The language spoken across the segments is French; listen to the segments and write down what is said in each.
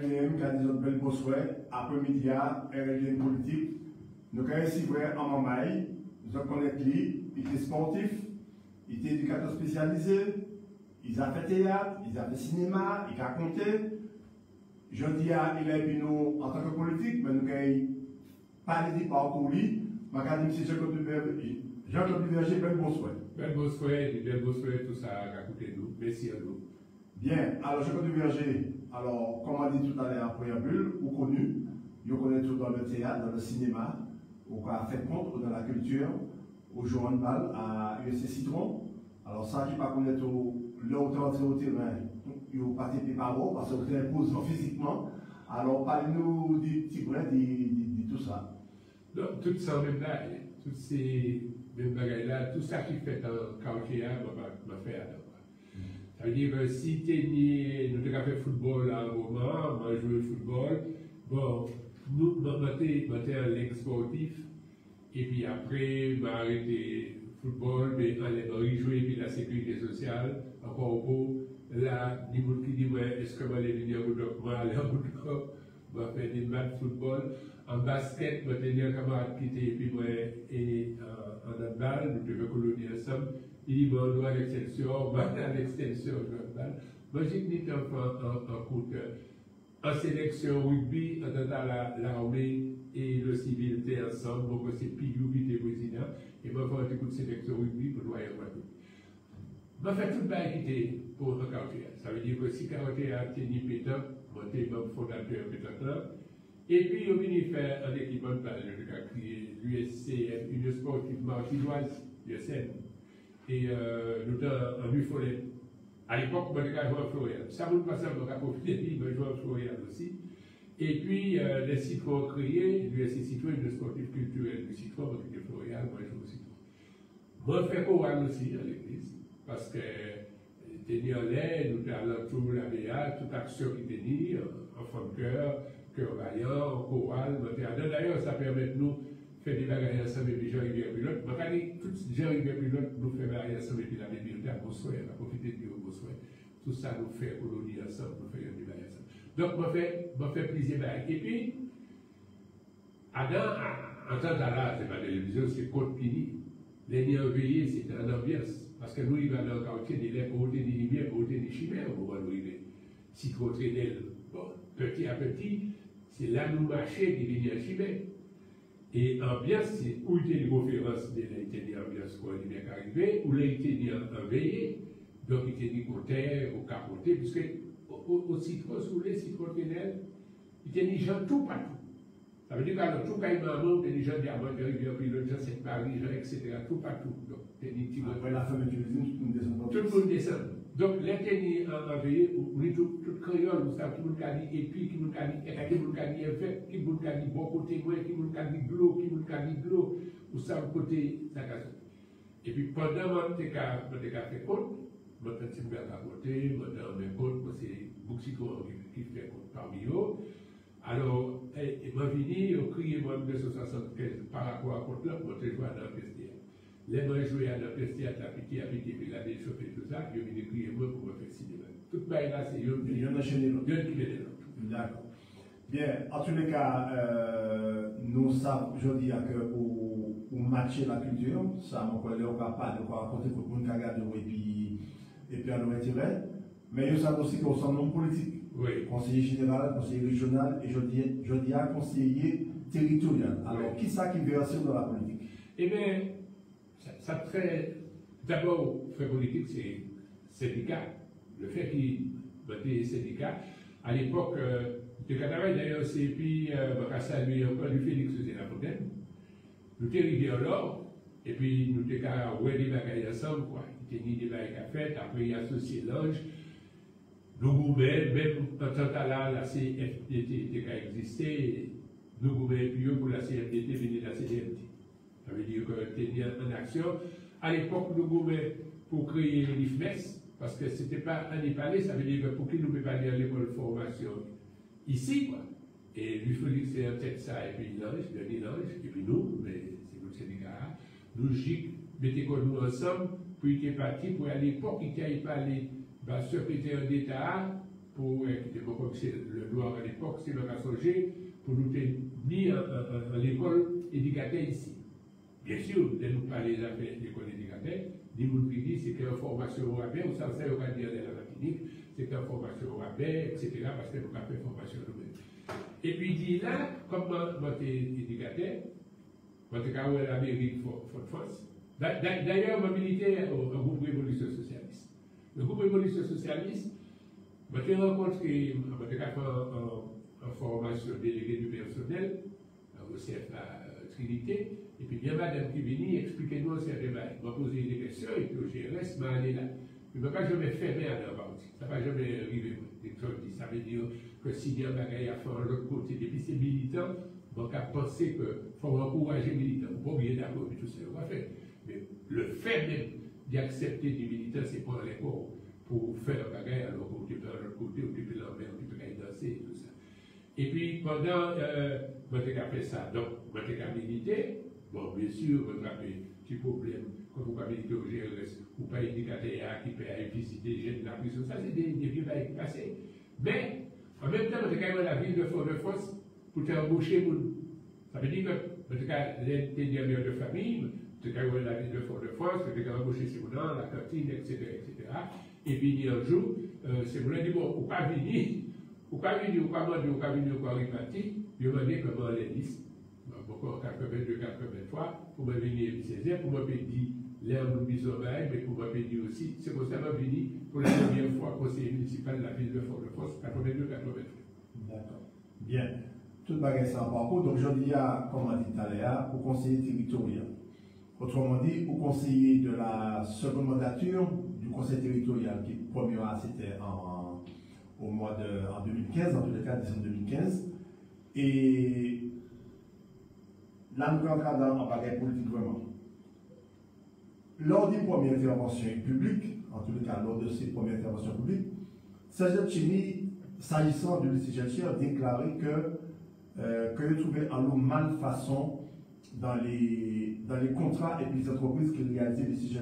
RLDM qui a des autres belles beaux souhaits, après-midi, RLDM politique. Nous avons ici vrai en Mamaï, nous avons connaître lui, il était sportif, il était éducateur spécialisé, il a fait théâtre, il a fait cinéma, il a compté. Je dis il est puis nous en tant que politique, mais nous avons parlé du parcours lui. Je vais dire Jean-Claude Duverger, bel beau souhait. Bel beau souhait, tout ça a coûté nous. Merci à nous. Bien, alors Jean-Claude Duverger, alors comme on dit tout à l'heure en préambule, ou connu, vous connaissez tout dans le théâtre, dans le cinéma, ou à fait compte, ou dans la culture, au jour handball, à USC Citron. Alors ça, qui pas connaître là où tu au terrain, il n'y a pas de paroles, parce que vous êtes imposé physiquement. Alors parlez-nous des petits brins, de tout ça. Donc, tout ça même là, toutes ces mêmes bagailles-là, tout ça qui fait en quartier, m'a fait alors. Ça veut dire que si tu es né, nous avons fait football à un moment, moi je joué au football, bon, nous, j'étais un leg sportif, et puis après, j'ai arrêté le football, mais on rejoué puis la sécurité sociale, encore au bout, là, il y a des gens qui disent, est-ce que je vais aller venir au doc, je vais aller au doc, je vais faire des matchs de football. En basket, je vais tenir un camarade qui était, puis moi, et en handball, nous devons coloniser ensemble. Il dit, bon, on doit à l'extension, on va à l'extension, je vais handball. Moi, j'ai mis en compte en sélection rugby, en tant l'armée et le civil étaient ensemble, donc c'est Pigou qui était président, et moi, j'ai fait un coup de sélection rugby pour doyer Guadeloupe. Je fait tout le bail qui était pour un quartier. Ça veut dire que si quartier a tenu pétanque, moi, j'étais membre fondateur pétanque là. Et puis, on vient faire un équipement de balle, je vais créer l'USCF, Union Sportive Martinoise, USN. Et nous avons un Bufollet. À l'époque, je jouais à Florian. Ça vous passe à profiter, je jouais à Florian aussi. Et puis, les Citrons créés, l'USC Citron, Union Sportive Culturelle du Citron, moi qui était Florian, moi je joue au Citron. Moi, je fais Coran aussi à l'église, parce que j'étais en l'air, nous avons tout la BA, toute action qui était née, enfant de cœur vaillant, choral, d'ailleurs, ça permet de nous faire des bagages ensemble et puis Jean-Rivière Pilote. Je vais dire, tout Jean-Rivière Pilote nous fait bagages ensemble et puis la bibliothèque à Bossuet, on va profiter de Bossuet. Tout ça nous fait colonie ensemble, nous faisons des bagages ensemble. Donc, je fais plaisir bagages. Et puis, Adam, en temps d'Allah, c'est pas télévision, c'est Côte Pini. Les nids veillés, c'était en ambiance. Parce que nous, il va dans le quartier, des lèvres, côté des lumières, côté des chimères, au moment où il est. Si trop traîné, bon, petit à petit, c'est là nous marcher qui vient à Chimay. Et ambiance, c'est où il y a une conférence de l'État ambiance pour les mecs arrivés, où l'État en veillé, donc il était dit côté, au capoté, puisque au citron, sous les citrons ténèbres, il y a des gens tout partout. Ça veut dire que tout cas, il m'a montré des gens d'Amand, de Rivière, puis l'autre, c'est Paris, etc., tout partout. Donc, après la fin de l'usine, tout le monde descend. Tout le monde descend. Donc, l'été en veillé, oui, tout créole, vous savez, qui vous dit épi, qui vous dit état, qui vous dit effet, qui vous dit bon côté, qui vous dit glo, qui vous dit glo, vous savez, côté, ça casse. Et puis, pendant mon déca fait compte, mon petit père à côté, mon mes comptes, c'est Bouxico qui fait compte parmi eux. Alors, et m'a venu, au crié moi en 1975 par rapport à compte là, moi, je joué à l'Empestia. Les moi joué à l'Empestia, la pitié, puis la déchauffé, tout ça, je venu crier moi pour me faire cinéma. Tout le là, c'est eux qui viennent l'autre. D'accord. Bien, en tous les cas, nous savons, je dis que pour matcher la culture, ça m'a collé au pas de quoi raconter pour le monde qui regarde et puis à nos intérêts, mais nous savons aussi qu'on sommes non politique. Oui. Conseiller général, conseiller régional et je dis à conseiller territorial. Alors, qui ça qui version dans la politique? Eh bien, ça très. D'abord, fait politique, c'est syndicat. Le fait qu'il était syndicat, à l'époque, de Canada, d'ailleurs, c'est puis, saluer encore du Félix de la Fontaine. Nous étions arrivés en l'or, et puis nous étions à des bagailles ensemble, quoi. Il était ni des bagailles à faire, après il y a associé l'ange. Nous gouvernons, même en tant que la CFDT qui a existé, nous gouvernons pour la CFDT venir de la CDMT. Ça veut dire que tenir en action. À l'époque, nous gouvernons pour créer l'IFMES, parce que ce n'était pas un Népalais, ça veut dire que pour qui nous ne pouvons pas aller à l'école de formation ici, quoi. Et lui, Félix, c'est peut-être ça, et puis l'ange, et puis nous, mais c'est notre syndicat, nous, mettons nous ensemble, pour qu'il y ait parti, pour à l'époque, il n'y ait pas les secrétaire d'État pour, comme c'est le noir à l'époque, c'est le cas songé, pour nous tenir à l'école éducateur ici. Bien sûr, de nous parler des affaires de l'école éducateur, nous dit c'est qu'une formation au rabais, ou ça on va dire dans la clinique, c'est qu'une formation au rabais, etc., parce que nous avons fait formation nous-mêmes. Et puis, dit là, comme notre éducateur, notre cas où l'Amérique force. D'ailleurs, mobilité au groupe Révolution Socialiste. Le groupe Révolution Socialiste, je rencontré, je fait en formation déléguée du personnel au CFA Trinité, et puis bien madame qui vient expliquer-nous un certain débat. Je m'a posé des questions, et puis je reste aller là. Je ne vais pas jamais fermer à la partie. Ça ne va jamais arriver. Ça veut dire que si il y a un bagage à faire de l'autre côté, depuis c'est militant, donc à penser qu'il faut encourager les militants. Il ne faut pas oublier d'accord, mais tout ça, on va faire. Mais le fait même d'accepter des militants, c'est pas l'école pour faire un bagage alors qu'on peut de l'autre côté, on peut l'enlever, on peut danser et tout ça. Et puis pendant, on a fait ça. Donc, on a milité. Bon, bien sûr, on a fait petit problème. Quand vous avez milité au GRS, ou pas éducateur qui peut visiter les jeunes de la prison, ça c'est des vieux bails passés. Mais, en même temps, on a quand même la ville de Fort-de-France pour t'embaucher. Ça veut dire que, en tout cas, les dernières de famille, tu as la ville de Fort-de-France, tu as embauché ses moulins, la cantine, etc., etc. Et puis, un jour, c'est vous dit, bon, ou pas venir, ou pas venir, ou pas manger, ou pas venir, ou pas repartir, il m'a dit comment les listes. Encore 82, 83, pour me venir à Césaire, pour me dire l'herbe de Bisobaï, mais pour me dire aussi, c'est pour ça que je suis venu pour la première fois conseiller municipal de la ville de Fort-de-France, 82, 83. D'accord. Bien. Tout le bagage sans parcours. Donc, je dis, comme on dit tout à l'heure, au conseiller territorial. Autrement dit, au conseiller de la seconde mandature du conseil territorial, qui premièrement c'était au mois de en 2015, en tous les cas, décembre 2015. Et là, nous entrons dans un bagage politique vraiment. Lors des premières interventions publiques, en tous les cas, lors de ces premières interventions publiques, Serge Chini, s'agissant de l'Institut a déclaré qu'il trouvait un lot malfaçon dans les contrats et les entreprises qui réalisaient l'Institut.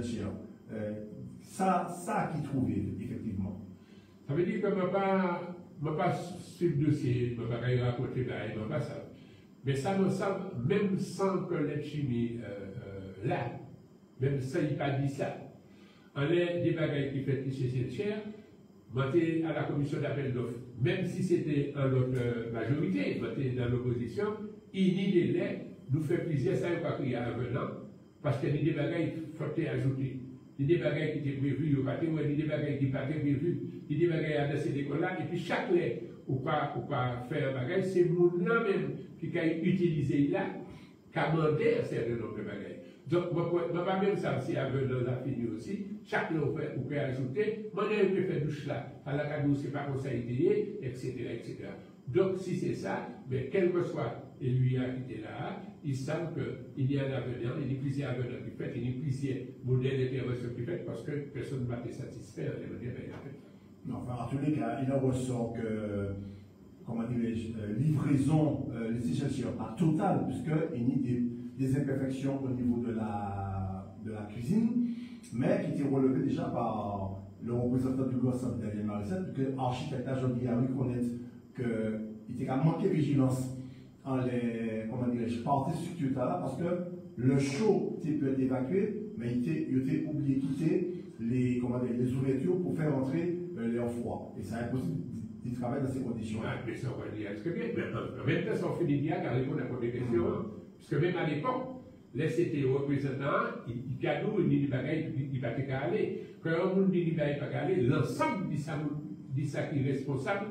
Ça qui trouvait, effectivement. Ça veut dire que je ne vais pas suivre le dossier, je ne vais pas raconter, je ne vais pas ça. Mais ça me semble, même sans que les chimies là, même sans il pas dit ça, on est des bagages qui fait chez Saint-Cher, j'étais à la commission d'appel d'offres, même si c'était en notre majorité, j'étais dans l'opposition, il n'y des lettres, nous fait plaisir, ça n'a pas pris à venant, parce qu'il y a des bagages qui faut ajouter. Il y a des bagages qui étaient prévus, il y a des bagages qui n'étaient pas prévus, il y a des bagages à cette école-là, et puis chaque lettre, ou pas faire un bagage, c'est mon-là même qui a utilisé là, qui a demandé un certain nombre de bagages. Donc, je ne vais pas même ça, si avec dans la fini aussi, chaque fois vous pouvez ajouter, moi je peux faire douche là, à la cadou, c'est pas comme ça été, etc., etc. Donc, si c'est ça, mais quel que soit lui qui était là, il semble qu'il y a un avenir, il y a plusieurs avenirs qui fait, il y a plusieurs modèles d'intervention qui fait, parce que personne ne va être satisfait de manière fait. Non, enfin, en tous les cas, il en ressort que, comment dirais-je, livraison, les signature pas totale, puisqu'il y a des imperfections au niveau de la cuisine, mais qui étaient relevées déjà par le représentant du gouvernement, Daniel Marissette, que l'architecte aujourd'hui a reconnaître qu'il était à manquer de vigilance en les, comment dirais-je, parties structures là, parce que le chaud peut être évacué, mais il était oublié de quitter les ouvertures pour faire entrer l'air froid. Et c'est impossible de travailler dans ces conditions. Ah, mais ça, on va dire, très bien. Mais en même temps, ça, on fait des dialogues à répondre à la première question. Parce que même à l'époque, là, c'était représentant, il cadeau, il dit des bagages, il va pas aller. Quand on dit des bagages, il va pas aller, l'ensemble dit ça qui est responsable,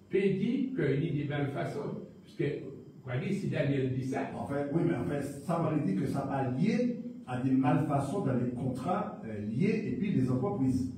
peut dire qu'il y a des malfaçons. Parce que, quoi dire, si Daniel dit ça. En fait, oui, mais en fait, ça m'aurait dit que ça va lié à des malfaçons dans les contrats liés et puis les entreprises.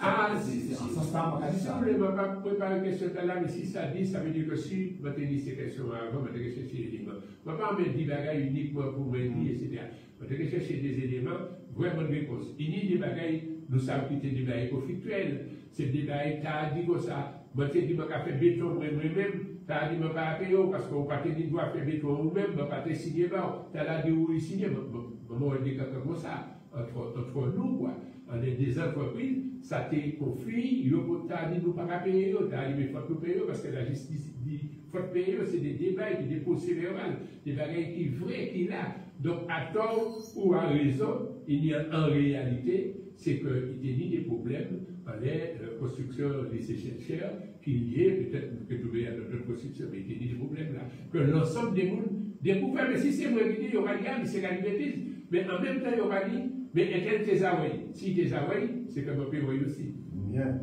Ah, c'est si vous voulez pas préparer une question là, mais si ça dit, ça veut dire que si je te dis ces questions avant, je vais chercher des éléments. Je ne vais pas mettre des bagages uniquement pour me dire, etc. Je vais chercher des éléments, vraiment de réponse. Il y a des bagages, nous savons que c'est des bagages conflictuels, c'est des bagages, tu as dit comme ça, je te dis que je vais faire béton moi-même, tu as dit que je ne vais pas payer parce qu'on ne peut pas faire béton nous-mêmes, je ne vais pas te signer, tu as dit où il signe, je vais dire comme ça. entre nous, quoi. On est des entreprises, ça t'est conflit, il a dit nous pas payer, il a dit mais faut nous payer parce que la justice dit faut payer, c'est des débats, des procès-verbaux, des bagages qui vrais, qui là. Donc à tort ou à raison, il y a en réalité, c'est qu'il y a ni des problèmes dans les constructions des chercheurs qu'il y ait peut-être que trouver à notre construction, mais il y a ni des problèmes là. Que l'ensemble des mondes découvert, mais si c'est moi qui dis, il y aura dit, mais c'est la bêtise, mais en même temps, il y aura dit, mais quel t'es away? Si t'es away, c'est comme on peut voir aussi. Bien.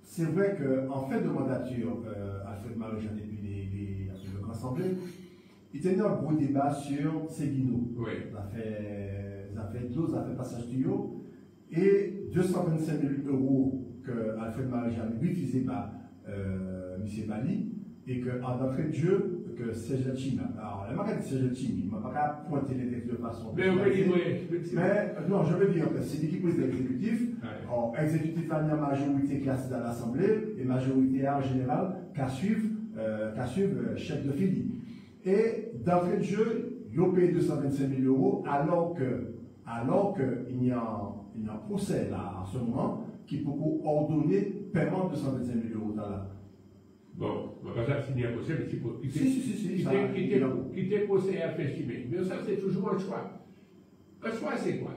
C'est vrai qu'en fin de mandature, Alfred Marie-Jean depuis le Grand Assemblée, il tenait un gros débat sur Seguino. Oui. Ça fait 12, ça fait passage tuyau. Et 225 000 € que Alfred Marie-Jean refusé par M. Bali, et qu'en entrée de jeu, que Serge Chim, alors la marque de Serge Chim, il ne m'a pas pointé les textes de façon. Mais oui, non, je veux dire que c'est l'équipe exécutive. Ouais. Exécutif a une majorité qui est dans l'Assemblée, et majorité en général qu'à suivre chef de file. Et d'entrée de jeu, ils ont payé 225 000 € alors qu'il y a un procès là en ce moment qui peut ordonner paiement de 225 000 € là. Bon, on va pas signer un procès, mais c'est pour quitter le procès à faire chimer. Mais ça, c'est toujours un choix. Un choix, c'est quoi?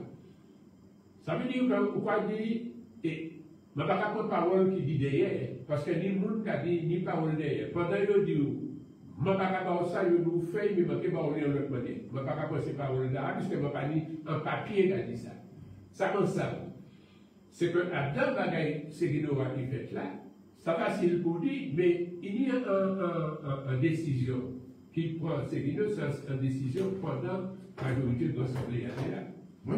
Ça veut dire que vous pouvez dire, et je ne vais pas raconter parole qui dit derrière, parce que ni le monde qui a dit ni parole derrière. Pendant que dit, je ne vais pas raconter ça, je nous fais, mais je ne vais pas parler en l'autre manière. Je ne vais pas raconter ces paroles-là, puisque je ne vais pas dire un papier qui a dit ça. Ça comme ça. C'est que à deux bagailles, c'est qui fait là. C'est facile pour dire, mais il y a une décision qui prend, c'est une décision pendant la majorité de l'Assemblée là. Oui.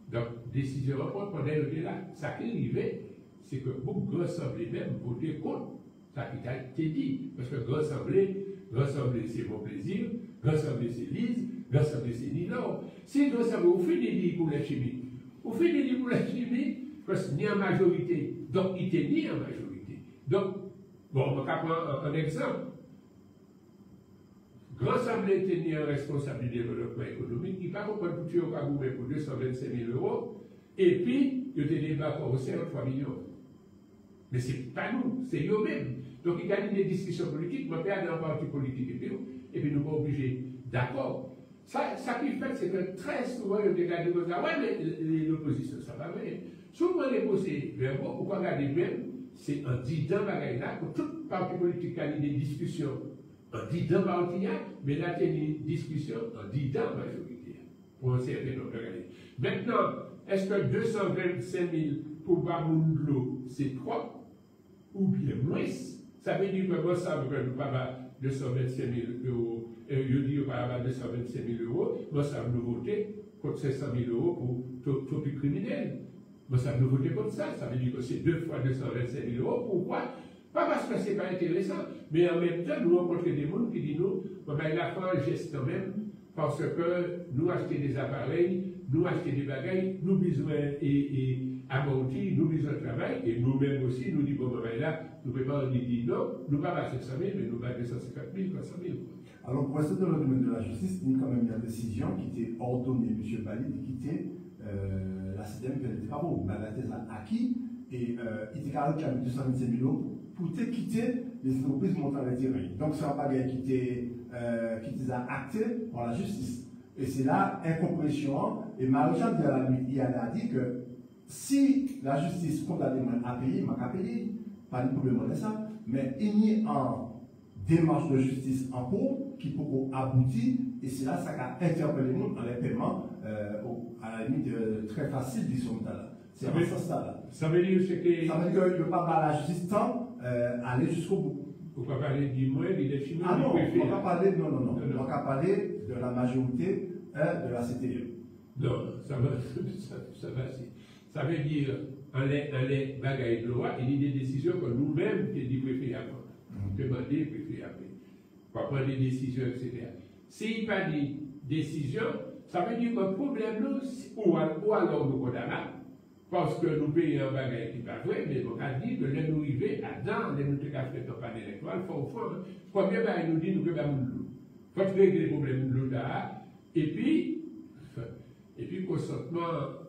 Donc, décision pendant le là. Ça qui arrivait, c'est que beaucoup de l'Assemblée même votaient contre. Ça qui a été dit. Parce que l'Assemblée c'est mon plaisir, l'Assemblée c'est Lise, l'Assemblée c'est Nino. Si l'Assemblée, vous faites des lits pour la chimie, vous faites des lits pour la chimie, parce qu'il y a une majorité. Donc, il était ni en majorité. Donc, bon, on va prendre un exemple. Grand Assemblée tenait en responsabilité de développement économique, il n'a pas compris pour tuer au Kagoumé pour 225 000 €, et puis, il y a des débats pour 3 millions. Mais ce n'est pas nous, c'est eux-mêmes. Donc, il y a des discussions politiques, on peut aller dans un parti politique, et puis nous sommes obligés. D'accord. Ça qui fait, c'est que très souvent, il y a des gens qui disent, ouais, mais l'opposition, ça va bien. Souvent, les procès verbaux, pourquoi regarder même? C'est un dit dans là pour toute parti politique qui a des discussions, un dit dans mais là, il y a une discussion, un dit dans majorité, pour un certain nombre de regarder. Maintenant, est-ce que 225 000 pour Bamoundlo, c'est 3 ou bien moins? Ça veut dire que moi, ça veut que nous pas 225 000 €, je dis que pas 225 000 €, moi, ça veut nous voter contre 500 000 € pour tout criminel. Mais ça veut nous voter comme ça veut dire que c'est 2 fois 225 000 €. Pourquoi? Pas parce que ce n'est pas intéressant, mais en même temps, nous rencontrons des gens qui disent nous, il a fait un geste quand même, parce que nous achetons des appareils, nous achetons des bagages, nous besoin amortir, nous besoin de travail, et nous-mêmes aussi, nous disons, là, nous ne pouvons pas dire non, nous ne pouvons pas 500 000, mais nous pas 250 000, 300 000. Alors, pour rester dans le domaine de la justice, il y a quand même une décision qui était ordonnée, M. Bali, de quitter la CDM qui n'était pas bon, mais la thèse a acquis, et il était carrément qui a mis 225 000 € pour quitter les entreprises montant les terrains. Donc, c'est un bagage qui était acté par la justice. Et c'est là, incompréhension, et Marie-Jean, il a dit que si la justice condamne à payer, il m'a payé, pas de problème de ça, mais il y a une démarche de justice en cours qui peut aboutir, et c'est là ça a interpellé nous dans les paiements à la limite très facile disons là. C'est un sens là. Ça veut dire que ça veut dire que le pas la justice tant aller jusqu'au bout. On va parler du moins, il est chinois. Ah non, on va parler non. On va parler de la majorité de la CTE. Non, ça va. Ça veut dire en les bagailles de loi, il y a des décisions que nous-mêmes qui dit préféré avant. Demander préféré après. Pour prendre des décisions, etc. S'il n'y a pas de décision, ça veut dire que le problème, ou alors nous condamnons, parce que nous payons un bagage qui n'est pas vrai, mais on a dit que nous arrivons à dans les nous avons fait campagne électorale, il faut combien nous dit nous pouvons nous. Il faut régler les problèmes de l'eau, Et puis, consentement,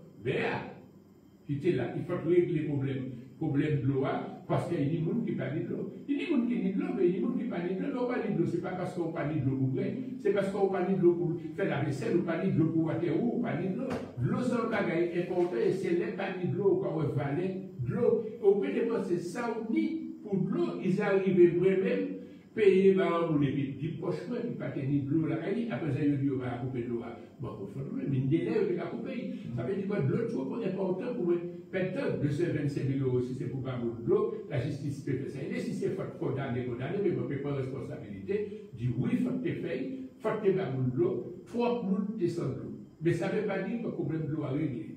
qui était là, il faut régler les problèmes de l'eau, parce qu'il y a des gens qui parlent de l'eau. Il y a des gens qui parlent de l'eau, mais il y a des gens qui parlent de l'eau. On parle de l'eau, ce n'est pas parce qu'on parle de l'eau pour vrai, c'est parce qu'on parle de l'eau pour faire la vaisselle, on parle de l'eau pour water, on parle de l'eau. L'eau, c'est un bagage important, et c'est les parler de l'eau, quand on va de l'eau. On peut dépenser ça ou ni pour de l'eau, ils arrivent eux-mêmes. Payer par exemple les petits pochements qui ne pas tenir de l'eau là, après ça, ils disent on va couper de l'eau. Bon, mais une délai, on va couper. Ça veut dire quoi? De l'eau, c'est important pour moi. Peut-être 225 000 € si c'est pour pas de l'eau, la justice peut faire ça. Et si c'est condamné, mais on ne peut pas de responsabilité. Dit oui, il faut que tu fasses, il faut que tu aies de l'eau, 3 000 descendent de l'eau. Mais ça ne veut pas dire que le problème de l'eau a réglé.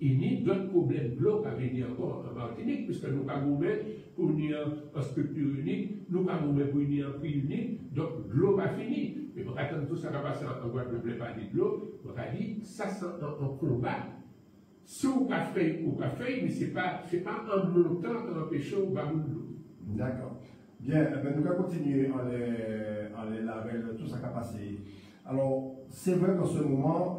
Il y a d'autres problèmes de l'eau à venir encore en Martinique, puisque nous avons pour venir en structure unique, nous avons pour venir en prix unique, donc l'eau va finir. Mais on attend tout ça va passer en Guadeloupe, pas de l'eau, on va dire ça c'est un combat. Si on a fait, mais ce n'est pas en montant en empêchant au bas de l'eau. D'accord. Bien, nous allons continuer en les label, tout ça qui a passé. Alors, c'est vrai qu'en ce moment,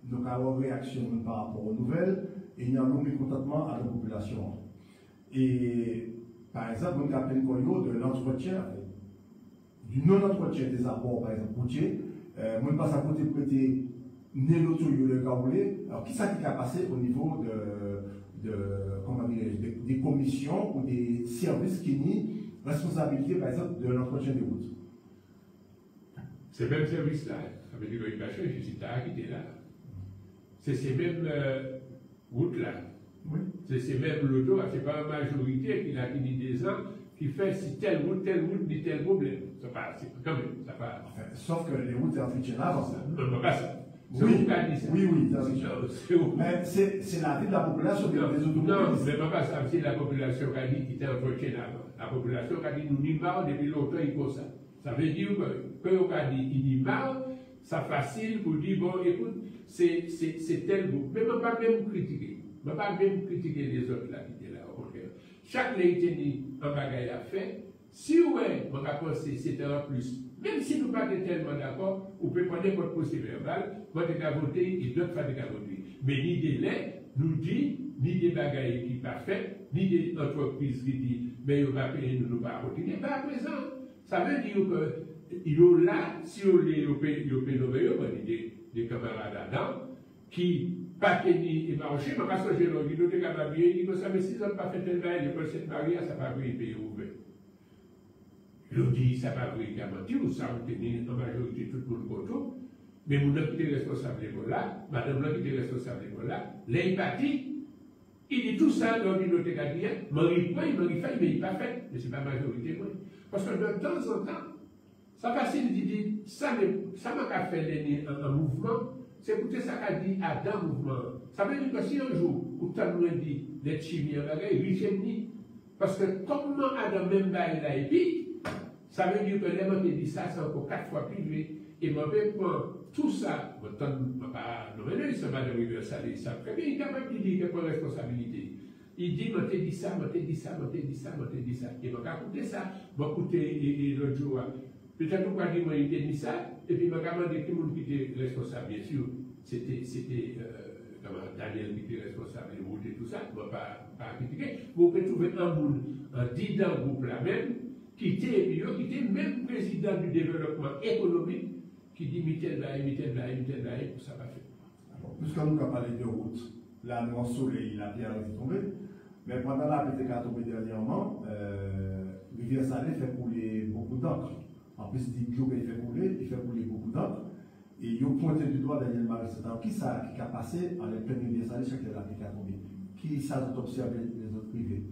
nous avons une réaction par rapport aux nouvelles et il y a un mécontentement à la population. Et par exemple, nous avons de l'entretien, du non-entretien des apports, par exemple, routiers. Moi, je passe à côté pour être né l'autre le Gaoulé. Alors, qui ça qui a passé au niveau des commissions ou des services qui nient responsabilité, par exemple, de l'entretien des routes? Ces mêmes services-là, ça veut dire qu'il va changer, c'est ta qui est là. C'est ces mêmes routes-là. Oui. C'est ces mêmes lotos, c'est pas la majorité qui a fini des ans, qui fait si telle route, ni tel problème. Ça passe, quand même, ça passe. Enfin, sauf que les routes sont avant ça. Non, pas ça. Oui, ça. Oui, mais c'est la vie de la population des automobilistes. Non, mais pas ça, c'est la population qui a dit qu'il était entretien avant. La population qui a dit nous n'y marre depuis longtemps, il faut ça. Ça veut dire que quand on a dit il n'y marre, c'est facile pour dire bon, écoute, c'est tel groupe. Mais je ne vais pas même critiquer. Je ne vais pas même critiquer les autres là qui étaient là, au contraire. Chaque légitime un bagage à faire. Si ouais, on va penser c'était en plus. Même si nous ne sommes pas tellement d'accord, vous pouvez prendre votre procès verbal, votre voter et d'autres faire des voter. Mais ni des lettres nous dit, ni des bagailles qui ne sont pas faites, ni des entreprises qui disent, mais on va payer, nous ne pas continuer. Pas à présent. Ça veut dire que il y a là, si on les des camarades là-dedans, qui pas tenir et marcher, mais parce que j'ai l'envie de te camarades, ils disent, mais si on n'a pas fait tel bail, ils cette mariage, ça va payer payer ouvert. Je dis, ça va payer garantir, ou ça va tenir en majorité tout le monde contre, mais mon qui est responsable de là, madame là qui est responsable de là, les partis, il dit tout ça dans une autre gardien, il fait, mais il n'est pas fait, mais ce n'est pas la majorité. Parce que de temps en temps, ça facile de dire, ça m'a fait un mouvement, c'est pour ça qu'a dit à dans le mouvement. Ça veut dire que si un jour, où tu as dit, les chimiens, ils viennent, parce que comme Adam même là, et puis, ça veut dire que les gens qui disent ça, c'est encore 4 fois plus élevé. Et moi, tout ça, je ne vais pas nommer, ça va arriver à ça, ça très bien, il est capable de dire qu'il y a pas de responsabilité. Il dit, je t'ai dit ça. Et je vais écouter ça. Je vais écouter l'autre jour. Peut-être qu'on va dire, moi, il t'a dit ça. Et puis, je vais demander tout le monde qui était responsable. Bien sûr, c'était Daniel qui était responsable de route et tout ça. Je ne vais pas critiquer. Vous pouvez trouver un monde, dit dans le groupe là même, qui était même président du développement économique, qui dit, Mitel Baye, pour ça va faire. Puisque nous avons parlé de route, là, nous, en soleil, la pierre est tombée. Mais pendant la pluie qui a tombé dernièrement, Rivière Salée fait couler beaucoup d'encre. En plus, il dit qu'il fait couler beaucoup d'encre. Et il a pointé du doigt Daniel Marie. Qui ça qui a passé en les pleines Rivière Salée, chaque la pluie qui a tombé? Qui ça a observé les autres privés?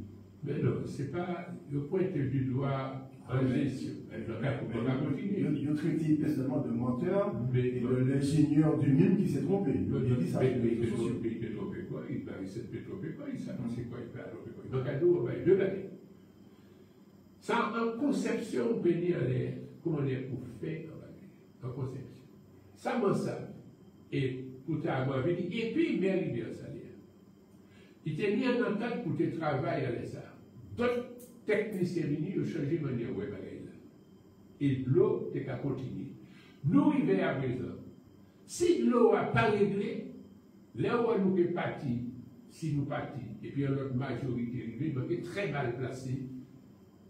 Mais non, c'est pas le pointé du doigt en gestion. On va continuer. Il a traité personnellement de menteur et de l'ingénieur du mine qui s'est trompé. Il a dit ça. Il s'est trompé quoi? Il s'est trompé quoi? Il s'est pensé quoi? Il s'est trompé quoi? Donc, à deux bagages. Ça, en conception, on peut dire, comment on est pour faire en conception. Ça, moi, ça. Et pour t'avoir dit, et puis, mais Rivière Salée. Il t'a mis en entente pour te travailler à l'ESA. D'autres techniciens venus ont changé de manière de bagaille là. Et l'eau, t'es qu'à continuer. nous arrivons à présent. Si l'eau n'a pas réglé, là où nous sommes partis, si nous partons, et puis notre majorité arrivée, nous sommes très mal placés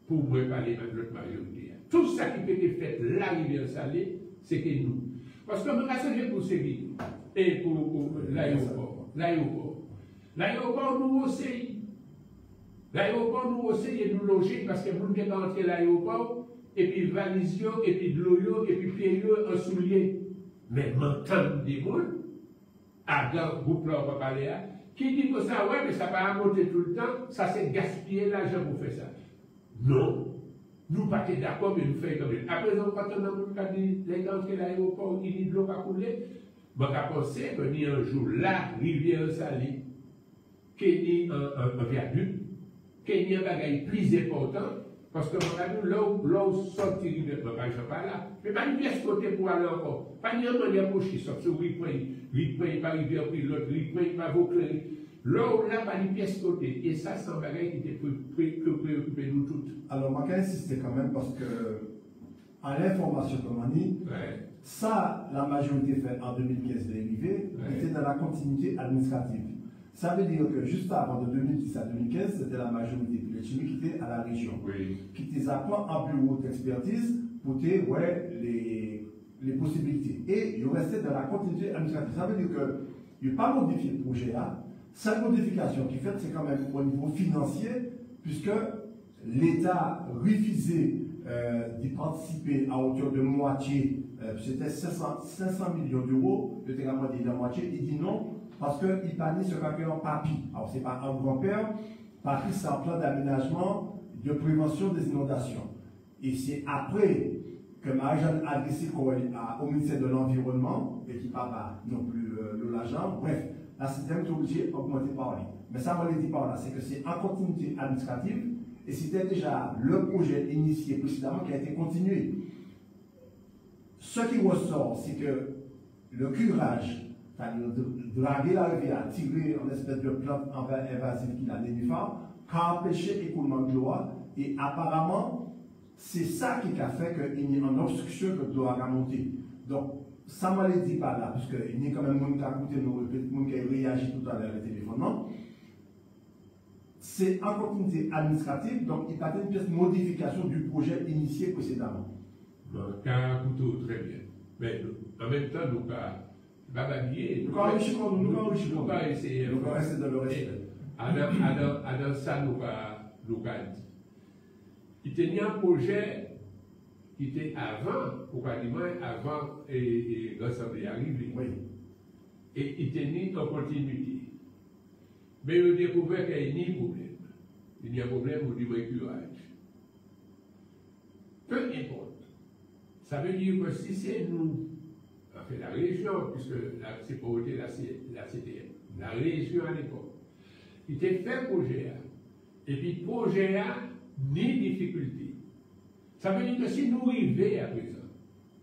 pour me parler de notre majorité. Tout ça qui peut être fait, l'arrivée salée, c'est que nous. Parce que nous avons pour sécurité et pour l'aéroport. L'aéroport nous aussi. L'aéroport nous aussi et nous loger parce que vous ne pouvez pas entrer l'aéroport et puis valisio, et puis de l'eau, et puis pieds en soulier. Mais maintenant, des moules, à dans le groupe là, on va parler à, qui dit que ça, ouais, mais ça va monter tout le temps, ça c'est gaspiller l'argent pour faire ça. Non. Nous pas d'accord, mais nous faisons quand même. À présent, quand on a dit, les gens qui l'aéroport, il dit de l'eau pas couler, je pense que ni un jour, la rivière salée, qu'il y a un viaduc, qu'il y a un bagage plus important, parce que là où sortir de pas là, mais pas une pièce côté pour aller encore. Pas une manière pour qui sort sur Ripoin, par rivière, puis l'autre, Ripoin, par Vauclair. Là où là, pas une pièce côté. Et ça, c'est un bagage qui était préoccupé nous toutes. Alors, je vais insister quand même parce que, à l'information comme on dit, ça, la majorité fait en 2015 l'arrivée, était dans la continuité administrative. Ça veut dire que juste avant de 2010 à 2015, c'était la majorité de l'échimie qui était à la région. Qui était apprend en bureau d'expertise pour les possibilités. Et il restait dans la continuité administrative. Ça veut dire que il n'y a pas modifié le projet là. Sa modification qui fait, c'est quand même au niveau financier, puisque l'État refusait d'y participer à hauteur de moitié, c'était 500 millions d'euros, le télégramme dit la moitié, il dit non, parce qu'il parlait sur papier en papier. Alors, ce n'est pas un grand-père, papier, c'est un plan d'aménagement de prévention des inondations. Et c'est après que Marie-Jeanne a adressé au ministère de l'Environnement, et qui ne parle pas non plus l'agent, bref, la système est obligé d'augmenter par lui. Mais ça, on l'a dit par là, c'est que c'est en continuité administrative, et c'était déjà le projet initié précédemment qui a été continué. Ce qui ressort, c'est que le curage, c'est-à-dire de draguer la rivière, tirer en espèce de plante invasive qui a des nénuphars, a empêché l'écoulement de l'eau, et apparemment, c'est ça qui a fait qu'il y ait une obstruction que l'eau a monté. Donc, ça ne me le dit pas là, parce qu'il y a quand même des gens qui ont écouté nous, qui ont réagi tout à l'heure au téléphone. Non? C'est en continuité administrative, donc il y a une pièce de modification du projet initié précédemment. Car couteau, très bien. Mais en même temps, nous pas babiller. Nous allons essayer. Nous allons rester dans le respect. Dans ça, nous pas dit. Il y a un projet qui était avant, ou pas dire avant l'Assemblée arrivée. Oui. Et il était en continuité. Mais il a découvert qu'il n'y a ni problème. Il y a un problème au niveau du curage. Peu importe. Ça veut dire que si c'est nous, en fait la région, puisque c'est pour voter la CTM, la région à l'époque, il était fait projet A. Et puis projet A, ni difficulté. Ça veut dire que si nous arrivons à présent,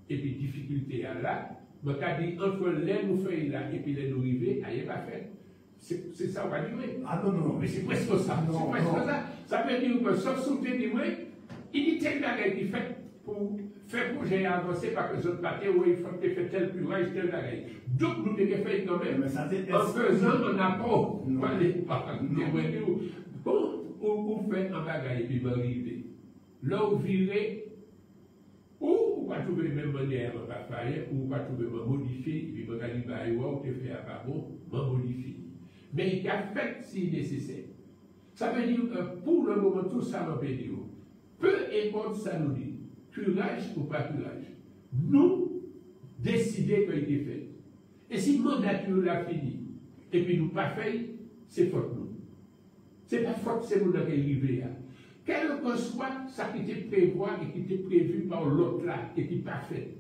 et puis difficulté à là, mais quand dit entre les nous faisons là et puis les nous arrivons, il n'y a pas fait. C'est ça, on va dire. Ah non. Mais c'est presque ça. C'est presque ça. Ça veut dire que sauf soutenir du moins, il y a tel bagage qui fait pour faire projet avancé par que les autres parties où il faut faire tel curage, tel bagage. Donc nous devons faire quand même. En faisant un apport. Bon, on fait un bagage et puis on arrive. Là où virer, ou on va trouver la même manière, on va faire, ou on va trouver modifier, et puis on va dire, bah, on te fait à pas bon, on modifie. Mais il y a fait si nécessaire. Ça veut dire que pour le moment, tout ça va pédir. Peu importe ça nous dit, curage ou pas curage, nous décider qu'il est fait. Et si le mandature l'a fini, et puis nous pas fait, c'est faute nous. C'est pas faute, c'est nous qui arrivé. Quel que soit ça qui était prévu et qui était prévu par l'autre là, et qui n'est pas fait.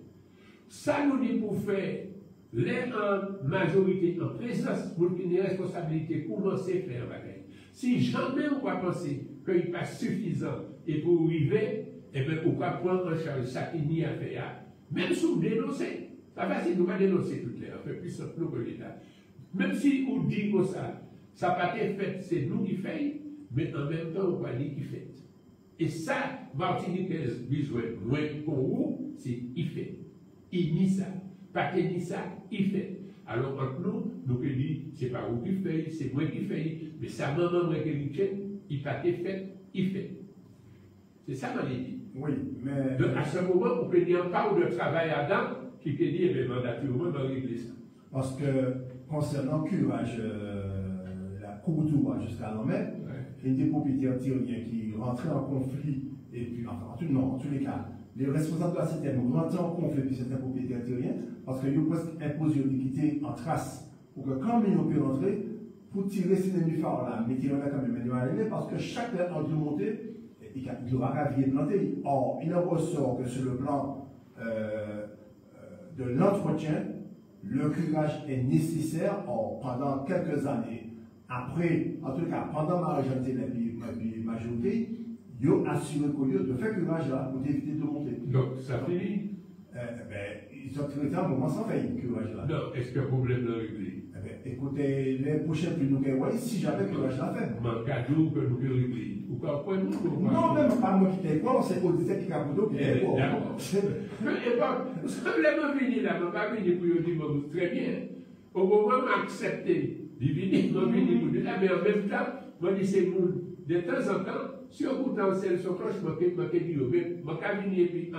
Ça nous dit pour faire les en majorité, en présence, pour qu'il y ait une responsabilité, commencer à faire bagaille. Si jamais on va penser qu'il n'est pas suffisant et pour arriver, eh bien pourquoi prendre en charge ça qui n'y a fait, même si vous dénoncez, ça va si nous va dénoncer toutes les, un peu plus simple que l'État. Même si on dit que ça n'a pas été fait, c'est nous qui faisons, mais en même temps, on va dire qui fait. Et ça, Martinique a besoin moins pour vous, c'est il fait. il nie ça. Pas qu'il nie ça, il fait. Alors, entre nous, nous pouvons dire, c'est pas vous qui fait, c'est moi qui fais, mais ça, maman, moi qui fait, il pas fait, il fait. C'est ça, ma dit. Oui, mais. Donc, à ce moment, on peut dire pas de travail à dents qui peut dire, mais mandatement, on va régler ça. Parce que, concernant le curage, la cour d'ouvrage jusqu'à l'homme, il y a des propriétaires tyriens qui rentraient en conflit, et puis, enfin, en tous les cas, les responsables de la CTM rentraient en conflit avec certains propriétaires tyriens, parce qu'ils ont presque imposé une liquidité en trace, pour que quand ils ont pu rentrer, pour tirer ces ennemis phares là, mais ils ont quand même arrivé, parce que chaque en de montée, il aura ravier planté. Or, il en ressort que sur le plan de l'entretien, le curage est nécessaire. Or, pendant quelques années, après, en tout cas, pendant ma majorité, ils ont assuré de faire curage là pour éviter de monter. Donc, ça finit. Ils ont traité un moment sans faire curage là. Non, est-ce que le problème est réglé? Écoutez, les prochains plus nous voyons, si jamais curage l'a fait. Un cadeau que nous pouvons régler. Ou pas, point nous. Non, même pas moi qui t'ai quoi, c'est auditeur qui a plutôt qui t'ai quoi. D'accord. Et bon, vous savez, je vais venir là, je ne vais pas venir pour vous dire très bien. Au moment où j'accepte de venir, je vais venir pour dire, mais en même temps, je dis c'est vous, de temps en temps, si on potentiel se cloche, je vais dire, je vais venir en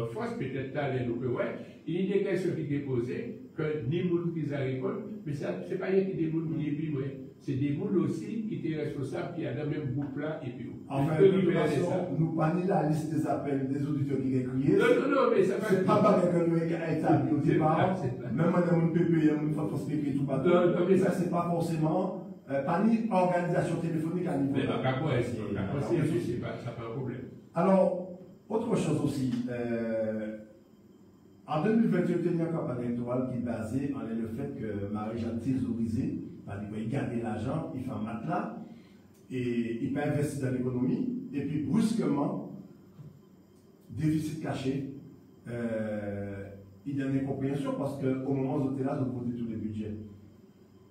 force, peut-être d'aller nous ouais, il y a des questions qui sont posées, que ni monde qui a répondu, mais ce n'est pas rien qui des gens qui est ouais. C'est des gens aussi qui étaient responsables, qui a dans le même groupe là, et puis. Enfin, de toute façon, nous prenons la liste des appels des auditeurs qui ont crié. Non, mais ça va. C'est pas pareil que nous avons établi au départ. Même dans mon PPE, on faut expliquer tout partout. Non, mais ça, c'est pas forcément. Pas ni organisation téléphonique à niveau. Mais ça pas un problème. Alors, autre chose aussi. En 2021, il y a une campagne électorale qui est basée en le fait que Marie-Jeanne thésaurisé, il gardait l'argent, il fait un matelas, et il peut investir dans l'économie, et puis brusquement, déficit caché, il y a une incompréhension parce qu'au moment où vous êtes là, vous votez tous les budgets.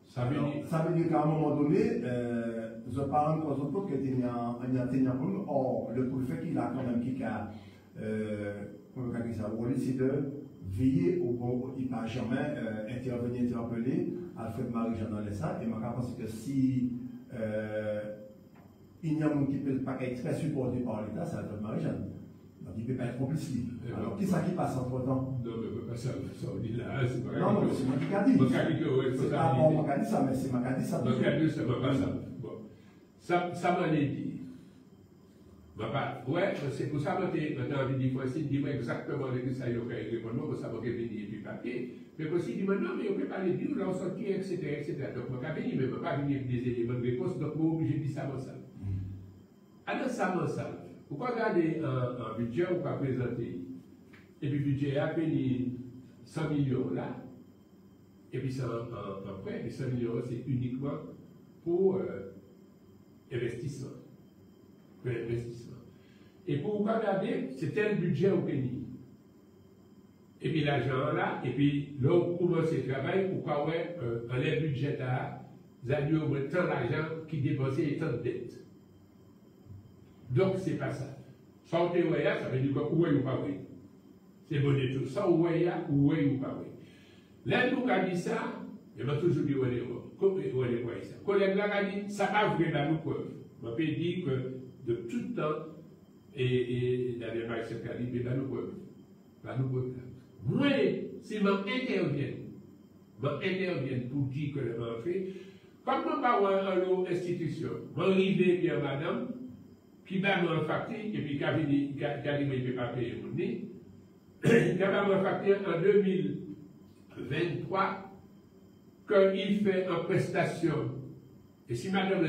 Ça veut dire qu'à un moment donné, je parle de cause autre qu'il y a un tenant. Or, le préfet qui a quand même c'est de veiller au bon, il ne va jamais intervenir, interpeller Alfred Marie-Jeanne dans les salles. Et je pense que si il y a un monde qui peut pas être très supporté par l'État, c'est Alfred Marie-Jeanne. Donc il ne peut pas être complice. Alors, qui est-ce qui passe entre temps? Non, mais ça on dit là, c'est pas non, c'est moi qui ai dit. C'est pas moi qui ai dit ça, mais c'est moi qui ai dit ça. Moi qui ai dit ça, pas ça. Bon. Ça m'en est dit. Ouais, c'est pour ça que je t'ai envie de dire, dis-moi exactement ce que ça y a fait, répondre, pour savoir que je vais dire du papier. Mais aussi, dis-moi, non, mais on peut pas les dire, là, on sortit, etc. Donc, je ne vais pas venir avec des éléments de réponse, donc, moi, obligé de dire ça, moi, ça. Alors, ça, moi, ça. Pourquoi regarder un budget ou pas présenter? Et puis, le budget a payé 100 millions là, et puis, c'est un prêt, et 100 millions, c'est uniquement pour investissement. Et pour regarder, c'est tel budget au pays. Et puis l'argent là, et puis là, on commence le travail, pourquoi ouais, en les budgets là, vous avez au moins tant d'argent qui dépensait et tant de dettes. Donc, c'est pas ça. Sans que ouais, ça veut dire quoi, où est ou pas oui. C'est bon et tout. Sans ouais, où est ou pas oui. Là, nous, quand dit ça, il m'a toujours dit, où est quoi ça. Quand les gars ont dit, ça va vraiment nous preuve. On peut dire que de tout le temps, et d'ailleurs, par exemple, il va nous preuve. Moi, si je m'interviens pour dire que je m'en fais, comme je ne pas une institution, je arrive bien madame, qui va me facture, et puis qui a dit qu'il ne peut pas payer mon nez, qui va me facture en 2023, qu'il fait en prestation. Et si madame,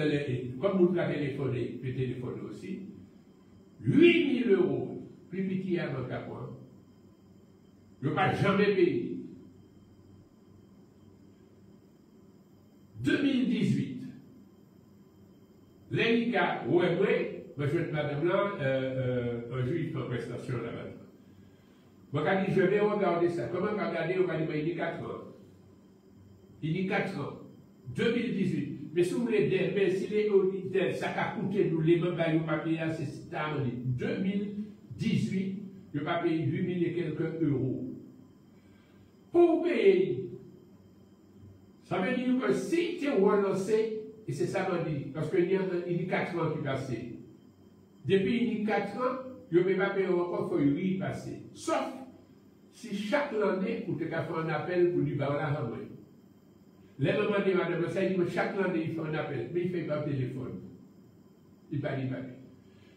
comme vous l'avez téléphoné, peut téléphoner aussi, 8 000 €, plus petit à mon capot, je ne vais pas jamais payer. 2018, l'ENICA, ouais, je vais madame là, un juif en prestation là-bas. Moi, je vais regarder ça. Comment regarder? On va dire, il dit 4 ans. Il dit 4 ans. 2018. Mais si vous voulez dire, mais si les auditeurs, ça a coûté nous, les membres de papier, c'est 2018, je ne vais pas payer 8 000 et quelques euros. pour payer. Ça veut dire que si tu es relancé, et c'est ça m'a dit, parce qu'il y a 4 ans qui passent. Depuis 4 ans, je ne vais pas payer encore, il faut y passer. Sauf si chaque année, vous avez fait un appel pour dire, bah voilà, les mamans de madame, ça dit, chaque année, il fait un appel, mais il ne fait pas téléphone. Il ne fait pas.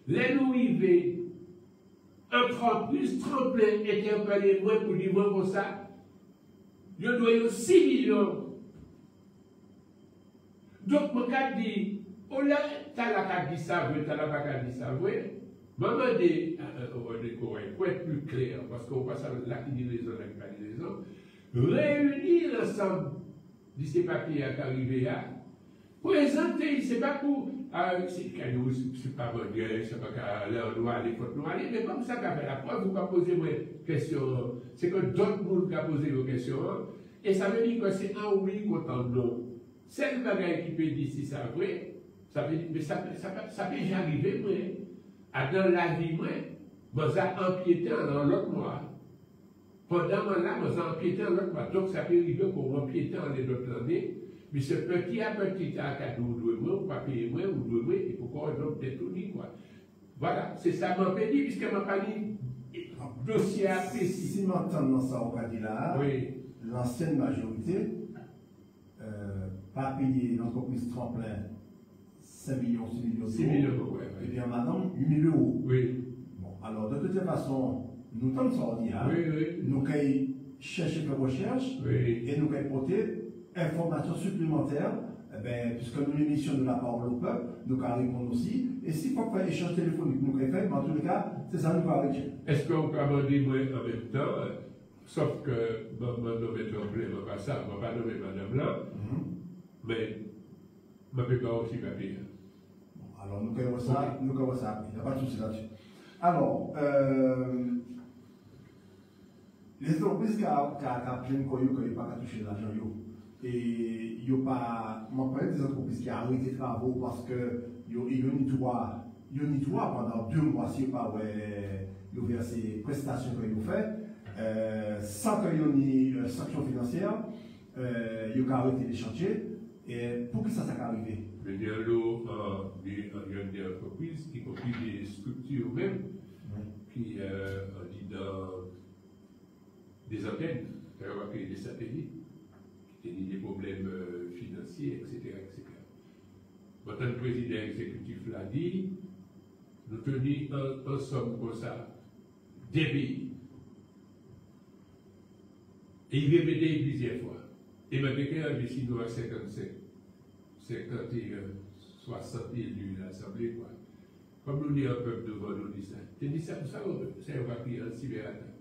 Les nous arrivés, entreprise tremplin, interpellé moi pour dire, moi, pour ça, je dois 6 millions. Donc, mon gars dit, oh là, tu as la carte dit ça, tu as la carte dit ça, oui. Maman dit, pour être plus clair, parce qu'on passe à la raison, réunir l'ensemble de ces papiers qui arrivent là, présenter, c'est pas pour, c'est pas bon, c'est pas l'heure noire, les fautes noires, mais comme ça qu'a fait la preuve, vous ne pouvez pas poser des questions, c'est que d'autres monde qui posé vos questions, et ça veut dire que c'est un oui contre un non. C'est le bagage qui peut dire si c'est vrai, ça veut dire, mais ça peut déjà arriver, dans la vie, moi, je empiété dans l'autre mois. Pendant là, je empiété dans l'autre mois. Donc, ça peut arriver qu'on empiété dans les autres années. Mais ce petit à petit, à ou pas payer moins, ou et pourquoi on doit tout dit, quoi. Voilà, c'est ça m'a pas dit, puisque m'a pas dit dossier précis. Si maintenant ça, on va dire là, oui. L'ancienne majorité, pas payer l'entreprise tremplin 5 millions, 6 millions d'euros. 6 millions d'euros, Et bien maintenant, 8 000 euros. Oui. Bon, alors de toute façon, nous sommes sortis là. Oui. Nous allons chercher des recherches et nous allons porter informations supplémentaires. Puisque nous l'émission de la parole au peuple, nous allons répondre aussi. Et si faut faire échange téléphonique, nous allons faire, mais en tous les cas, c'est ça nous va arrêter. Est-ce qu'on peut demander moi en même temps, sauf que je ne vais pas ça, je ne vais pas nommer madame là, mais je ne peux pas aussi papier. Alors, nous connaissons ça, il n'y a pas de souci là-dessus. Alors, les entreprises qui ont plein de coyaux, qui n'ont pas touché l'argent, et il n'y a pas, moi, je des entreprises qui ont arrêté les travaux parce qu'ils ont ni droit pendant 2 mois, si pas, ils ont versé les prestations qu'ils ont fait, sans qu'ils aient ni sanction financière, ils ont arrêté les chantiers. Et pour que ça arrive? Le dialogue des entreprises, y compris des structures même, qui dit dans des antennes, des satellites, qui ont des problèmes financiers, etc. Votre président exécutif l'a dit, nous tenons en somme comme ça, des pays. Et il répétait plusieurs fois. Et maintenant, il y a des signaux à 55, 60 élus à l'Assemblée, quoi. Comme nous disons un peuple devant nous, dit ça. Tu dis ça, ça va crier en cyberattaque.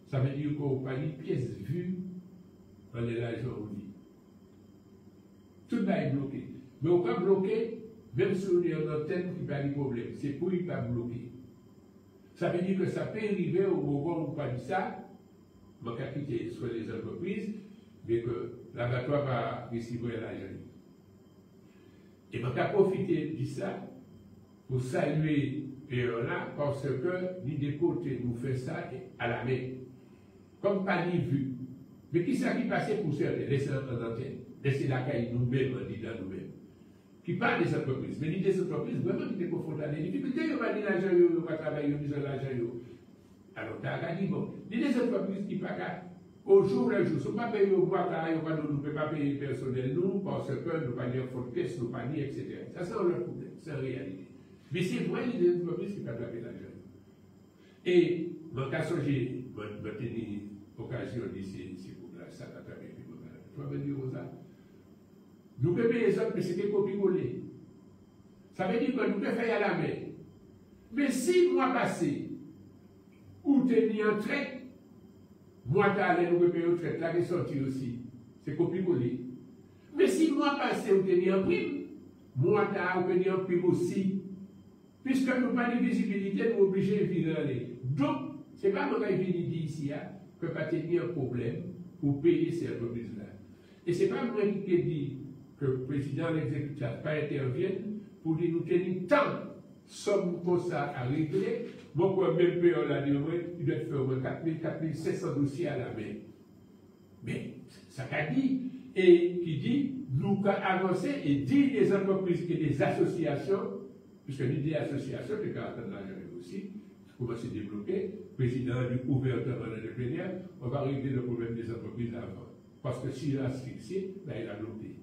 Ça veut dire qu'on n'a pas une pièce vue, on est là, on dit. Tout va être bloqué. Mais on peut bloquer, même si on est en antenne qui n'a pas de problème. C'est pour ne pas bloquer. Ça veut dire que ça peut arriver au moment où on ne pas dit ça, on va quitter soit les entreprises, mais que l'abattoir va recevoir l'argent. Et on va profiter de ça pour saluer là parce que ni des côtés nous fait ça à la main. Comme pas ni vu. Mais qui ça qui passait pour certains, laisser en antenne, laisser la caille nous-mêmes, on dit dans nous-mêmes. Qui parle des entreprises, mais des entreprises vraiment qui sont confrontées à des difficultés, on va dire l'argent, on va travailler, on va l'argent. Alors, tu as dit, bon, des entreprises qui ne sont pas au jour le jour, si on ne peut pas payer au bois, on ne peut pas payer le personnel, nous, parce que nous ne pouvons pas dire faute caisse, nous ne pouvons pas dire, etc. Ça, c'est leur problème, c'est la réalité. Mais c'est vrai, il y a des entreprises qui ne peuvent pas payer l'argent. Et, dans le cas où j'ai tenu l'occasion d'ici, pour ça, tu vas me dire ça. Nous pouvons payer les autres, mais c'était copier-coller. Ça veut dire que nous pouvons faire à la main. Mais 6 mois passés, où tu es mis en traite, moi, tu allé nous payer en traite, là, qui est sorti aussi. C'est copier-coller. Mais 6 mois passés, où tu es mis en prime, moi, tu as mis en prime aussi. Puisque nous n'avons pas de visibilité, nous sommes obligés de vivre aller. Donc, ce n'est pas moi qui viens dire ici que pas tenir un problème pour payer ces entreprises-là. Et ce n'est pas moi qui dis que le président de l'exécutif n'a pas intervienne pour dire nous tenir tant somme comme ça à régler. Moi, quand même payer la durée, il doit faire au moins 4 700 dossiers à la main. Mais ça qu'a dit, et qui dit, nous avancer et dire des entreprises et des associations, puisque l'idée association, le caractère de l'argent aussi, commence à se développer, président du ouvertement de l'entrepreneuriat, on va régler le problème des entreprises avant. Parce que s'il a asphyxié, ben il a bloqué.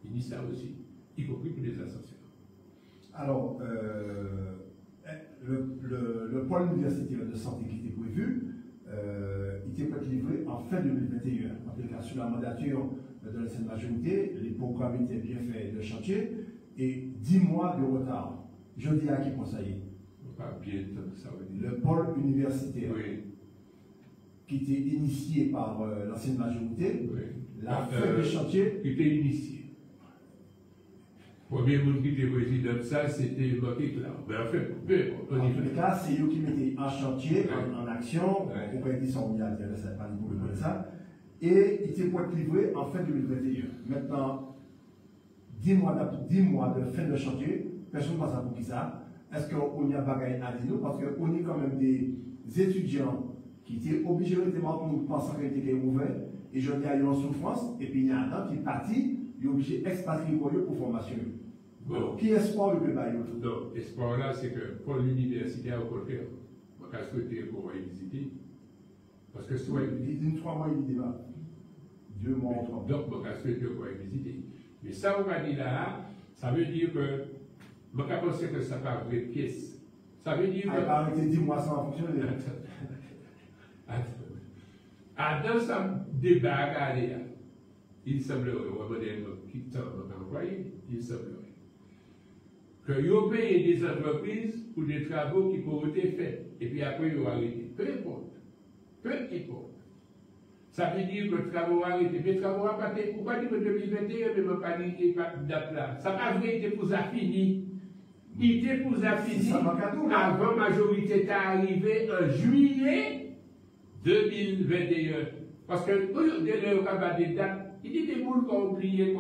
Il dit ça aussi, y compris pour les associations. Alors, le pôle universitaire de santé qui était prévu, il était livré en fin 2021. En tout cas, sur la mandature de l'ancienne majorité, les programmes étaient bien faits de chantier et 10 mois de retard. Je dis à qui conseiller. Pas bien, ça veut dire. Le pôle universitaire, oui, qui était initié par l'ancienne majorité, oui. la fin de chantier. Qui était initié. Le premier monde qui était président de ça, c'était Macky Cloud. Mais en fait, peu importe. En tous les cas, c'est eux qui mettaient en chantier, en action, Ouais. auprès des 100 milliards, ça pas pour le ça. Et il était pour être livré en fin 2021. Maintenant, 10 mois de fin de chantier, personne ne passe pour qui ça. Est-ce qu'on y a bagaille à dire nous? Parce qu'on est quand même des étudiants qui étaient obligés de rester pour penser qu'ils étaient ouverts. Et je dis à eux en souffrance, et puis il y a un temps qui est parti, il est obligé d'expatrier pour formation. Bon. Qui espoir le débat? Non, l'espoir là, c'est que pour l'université, au contraire, on va souhaiter qu'on va y visiter. Parce que soit. Il dit 3 mois, il débat. 2 mois, 3 mois. Donc, on va souhaiter qu'on va y visiter. Mais ça, on va dire là, ça veut dire que. Je pense que ça pas vraie pièce. Ça veut dire que. Il va arrêter 10 mois sans fonctionner. Dans ce débat, regardez, il semblerait, on va dire, qui tente d'employer, il semblerait que vous payez des entreprises pour des travaux qui pourraient être faits. Et puis après, vous arrêtez. Peu importe. Peu importe. Ça veut dire que les travaux arrêtés. Mais les travaux arrêtés, pourquoi dire que 2021, mais pas de date là? Ça n'a pas vrai, il était pour ça fini. Il était pour ça fini. Avant, la majorité est arrivée en juillet 2021. Parce que, quand on a des dates, il dit des moules qu'on a oublié,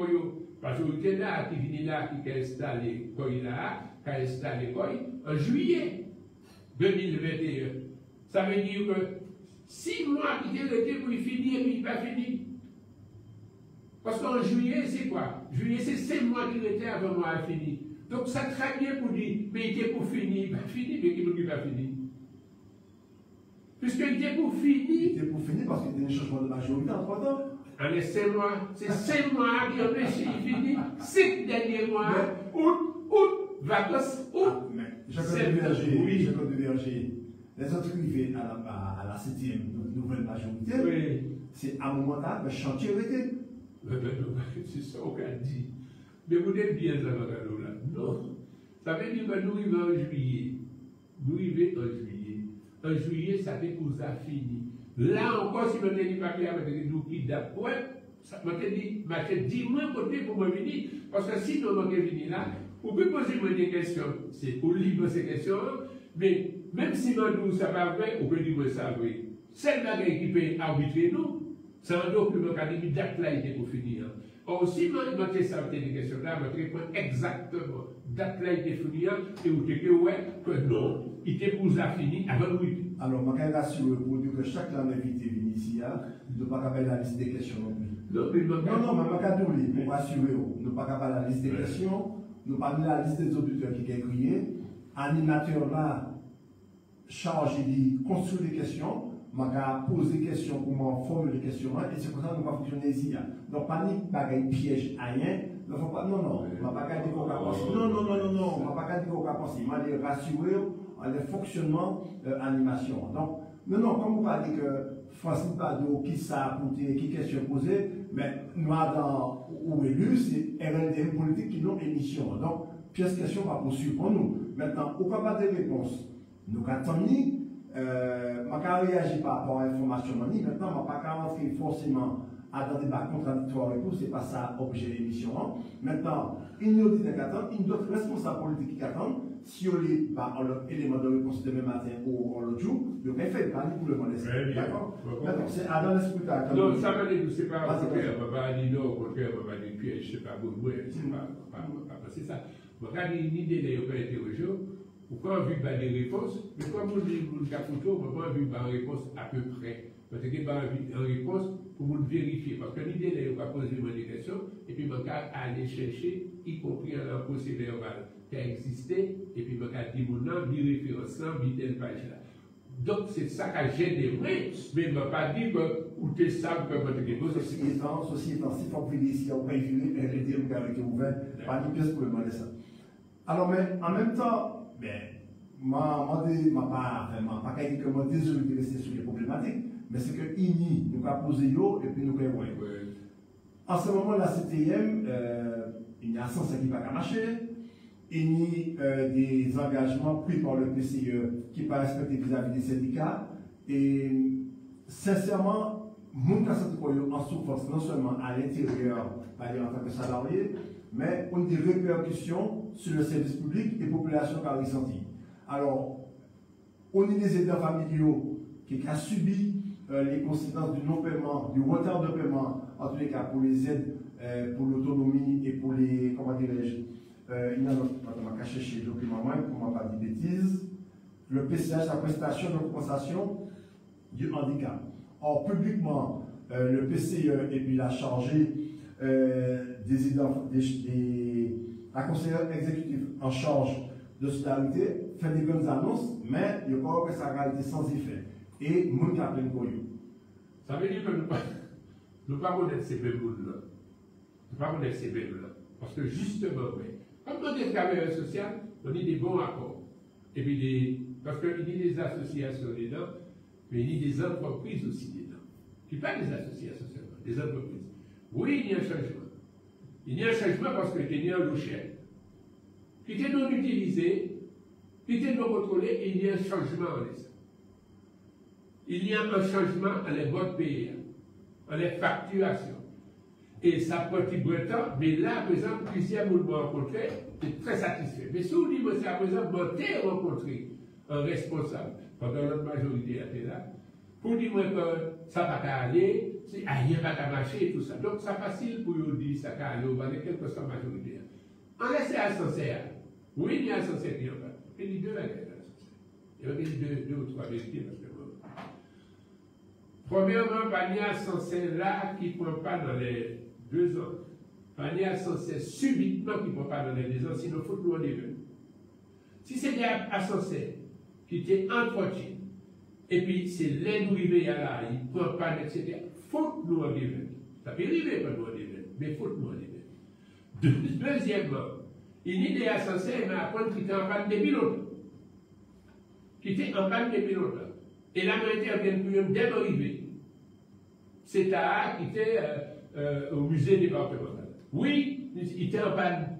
parce que vous êtes là, qui vient là, qui a installé qui a installé en juillet 2021. Ça veut dire que 6 mois qui étaient pour finir et puis il n'est pas fini. Parce qu'en juillet, c'est quoi? Juillet, c'est 5 mois qu'il était avant moi à finir. Donc ça très bien pour dire, mais il était pour finir, il n'est pas fini, mais qui ne pas fini. Puisqu'il était pour finir. Il était pour finir parce qu'il y a des changements de majorité en 3 ans. Allez, 5 mois, c'est 5 mois qui ont empêché de finir. 5 derniers mois, août, vacances, août. Jacob de Verger, les autres arrivés à la 7e nouvelle majorité, oui. C'est à un moment là, le chantier était. C'est ça qu'on a dit. Mais vous êtes bien ça, là. Non. Ça veut dire que nous arrivons en juillet. Nous arrivons en juillet. En juillet, ça fait que vous avez fini. Là encore, si je ne dis pas qu'il y a des qui d'après, ça m'a dit, dis-moi côté pour me venir. Parce que si nous avons venir là, vous pouvez poser des questions. C'est pour libre ces questions. Mais même si nous, ça va vrai, vous pouvez dire que ça vrai. C'est le qui peut arbitrer nous. C'est un document académique date là, il était pour finir. Or, si vous avez ça des questions là, vous répondre exactement. Date là, il était fini. Et vous dites que non, il était pour ça fini avant nous. Alors, je vais rassurer pour dire que chaque invité venu ici, ne pas capable la liste des questions non plus. Non, mais je vais pour rassurer, ne pas capable la liste des questions, ne pas la liste des auditeurs qui ont crié. Animateur là, chargé de construire des questions. Je vais poser des questions pour me formuler des questions, et c'est pour ça que nous ne pouvons pas fonctionner ici. Donc, pas de piège à rien. Non, non, je ne vais pas dire qu'on va penser. Non, je ne vais pas dire qu'on va penser. Je vais rassurer le fonctionnement animation. Donc, non, comme vous parlez que Francine Bado, qui ça apporté, qui question posée, mais nous, dans ou élu, c'est RLDM politique qui n'ont émission. Donc, pièce question va poursuivre pour nous. Maintenant, au cas pas de réponse, nous attendons. Je ne vais pas réagir par rapport à l'information. Maintenant, je ne vais pas rentrer forcément à un débat contradictoire et tout, ce n'est pas ça l'objet de l'émission. Maintenant, il y a d'autres responsables politiques qui attendent. Si on les éléments de réponse demain matin ou l'autre jour, il n'y a fait pas pour le monde. D'accord? Maintenant, c'est dans l'esprit de non, ça va dire, c'est pas au contraire, on va dire non, au contraire, on va dire piège, c'est pas bon, c'est pas, c'est ça. On va dire une idée de l'opérateur au jour, Ou pas envie de faire des réponses, mais comme on dit, on n'a pas envie de faire des réponses à peu près. Parce que pas envie de réponse pour vous vérifier. Parce que l'idée, c'est de poser des questions, et puis on va aller chercher, y compris un procès verbal qui a existé, et puis on va dire, mon ni référence, ni telle page là. Donc c'est ça qui a gêné, mais je ne vais pas dire que vous êtes stable comme votre question. Ceci étant, si il faut que vous ici, on peut vivre, et le dire qui est ouvert, pas de pièce pour demander ça. Alors, mais en même temps, pas qu'à dire que moi, désolé de rester sur les problématiques, mais c'est que INI nous a posé yo et puis nous avons en ce moment, la CTM, il y a un sens qui va marcher. Il y a des engagements pris par le PCE qui ne pas respecter vis-à-vis des syndicats. Et sincèrement, mon cas en souffrance, non seulement à l'intérieur, en tant que salarié, mais on a des répercussions sur le service public et la population qui a ressenti. Alors, on a des aidants familiaux qui ont subi les conséquences du non-paiement, du retard de paiement, en tous les cas pour les aides, pour l'autonomie et pour les, comment dirais-je, il y a un chercher le document pour ne pas dire bêtises, le PCH, la prestation de compensation du handicap. Or, publiquement, le PCE et puis la chargée la conseillère exécutive en charge de solidarité fait des bonnes annonces, mais il y a encore que ça réalité sans effet. Et nous qui appelons pour eux. Ça veut dire que nous ne pas connaître ces bémols-là. Nous ne pas connaître ces bémols-là. Parce que justement, comme on est travailleur social, on a des bons accords. Et puis parce qu'il y a des associations dedans, mais il y a des entreprises aussi dedans. Je ne dis pas des associations seulement, des entreprises. Oui, il y a un changement. Il y a un changement parce que il y a un logiciel qui était non utilisé, qui était non contrôlé, et il y a un changement en ça. Il y a un changement dans les modes payés, dans les facturations. Et ça prend un petit peu de temps, mais là, par exemple, plusieurs m'ont rencontré, j'étais très satisfait. Mais si vous dites, c'est à présent, j'ai rencontré un responsable, pendant notre majorité était là, pour dire que ça va pas aller, si rien va pas marcher et tout ça. Donc, c'est facile pour vous dire ça va aller, on va aller quelque chose majoritaire. On laisse à sincère. Oui, il y a un sincère qui en va. Il y a deux vérités à sincère. Il y a deux ou trois vérités parce que premièrement, il y a un sincère là qui ne prend pas dans les 2 ans. Il y a un sincère subitement qui ne prend pas dans les 2 ans, sinon il faut nous en élever. Si c'est un sincère qui était entretenu, et puis c'est l'aide arrivé là, il ne prend pas, etc., il faut nous en élever. Ça peut arriver pour nous en élever, mais il faut nous en élever. Deuxièmement, il y a des sincères, mais apprendre qui était en panne depuis longtemps. Qui était en panne depuis longtemps. Et la majorité vient pour dès l'arrivée. C'est à qui était au musée départemental. Oui, il était en panne.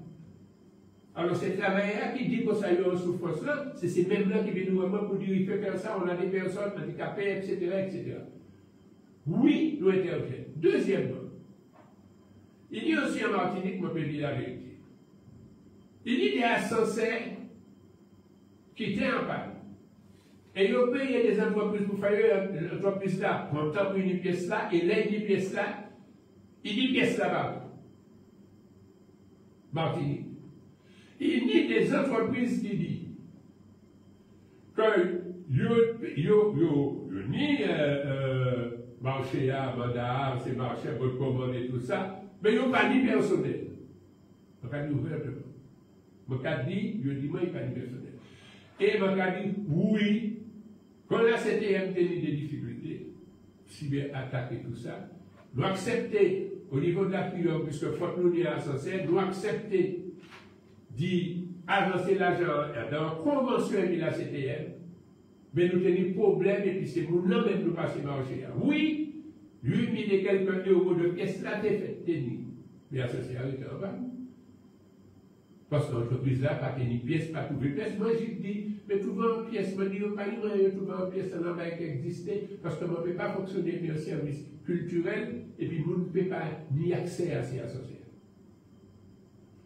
Alors, ces travailleurs qui disent que ça y a une souffrance là, c'est ces mêmes-là qui viennent nous voir pour dire qu'il faut faire ça, on a des personnes handicapées, etc., etc. Oui, nous intervenons. Deuxièmement, il y a aussi en Martinique, je peux dire la vérité. Il y a des sincères qui étaient en panne. Et il y a des entreprises pour faire l'entreprise là, on tape une pièce là, et là, une pièce là, il dit pièce là-bas. Martinique. Il y a des entreprises qui disent que ni marché à Mandar, c'est marché pour commander tout ça, mais il n'y a pas ni personnel. Je ne dis ouvertement. Je dis, moi, il n'y a pas ni personnel. Et je dis, oui, quand la CTM a des difficultés, cyberattaques et tout ça, nous accepter, au niveau de la prière, puisque faut nous dire à sincère, nous accepter d'avancer l'argent dans la convention avec la CTM, mais nous avons des problèmes et puis c'est nous non même nous passer marché. Oui, 8 000 et quelques euros de pièces là, t'es fait, t'es ni. Mais la société est en bas. Parce que l'entreprise là, pas de pièces, pas de pièces. Moi, j'ai dit, mais tout va en pièces, je dis, pas tout va en pièces, ça n'a pas existé, parce qu'on ne peut pas fonctionner mais un service culturel, et puis vous ne pouvez pas ni accès à ces associations.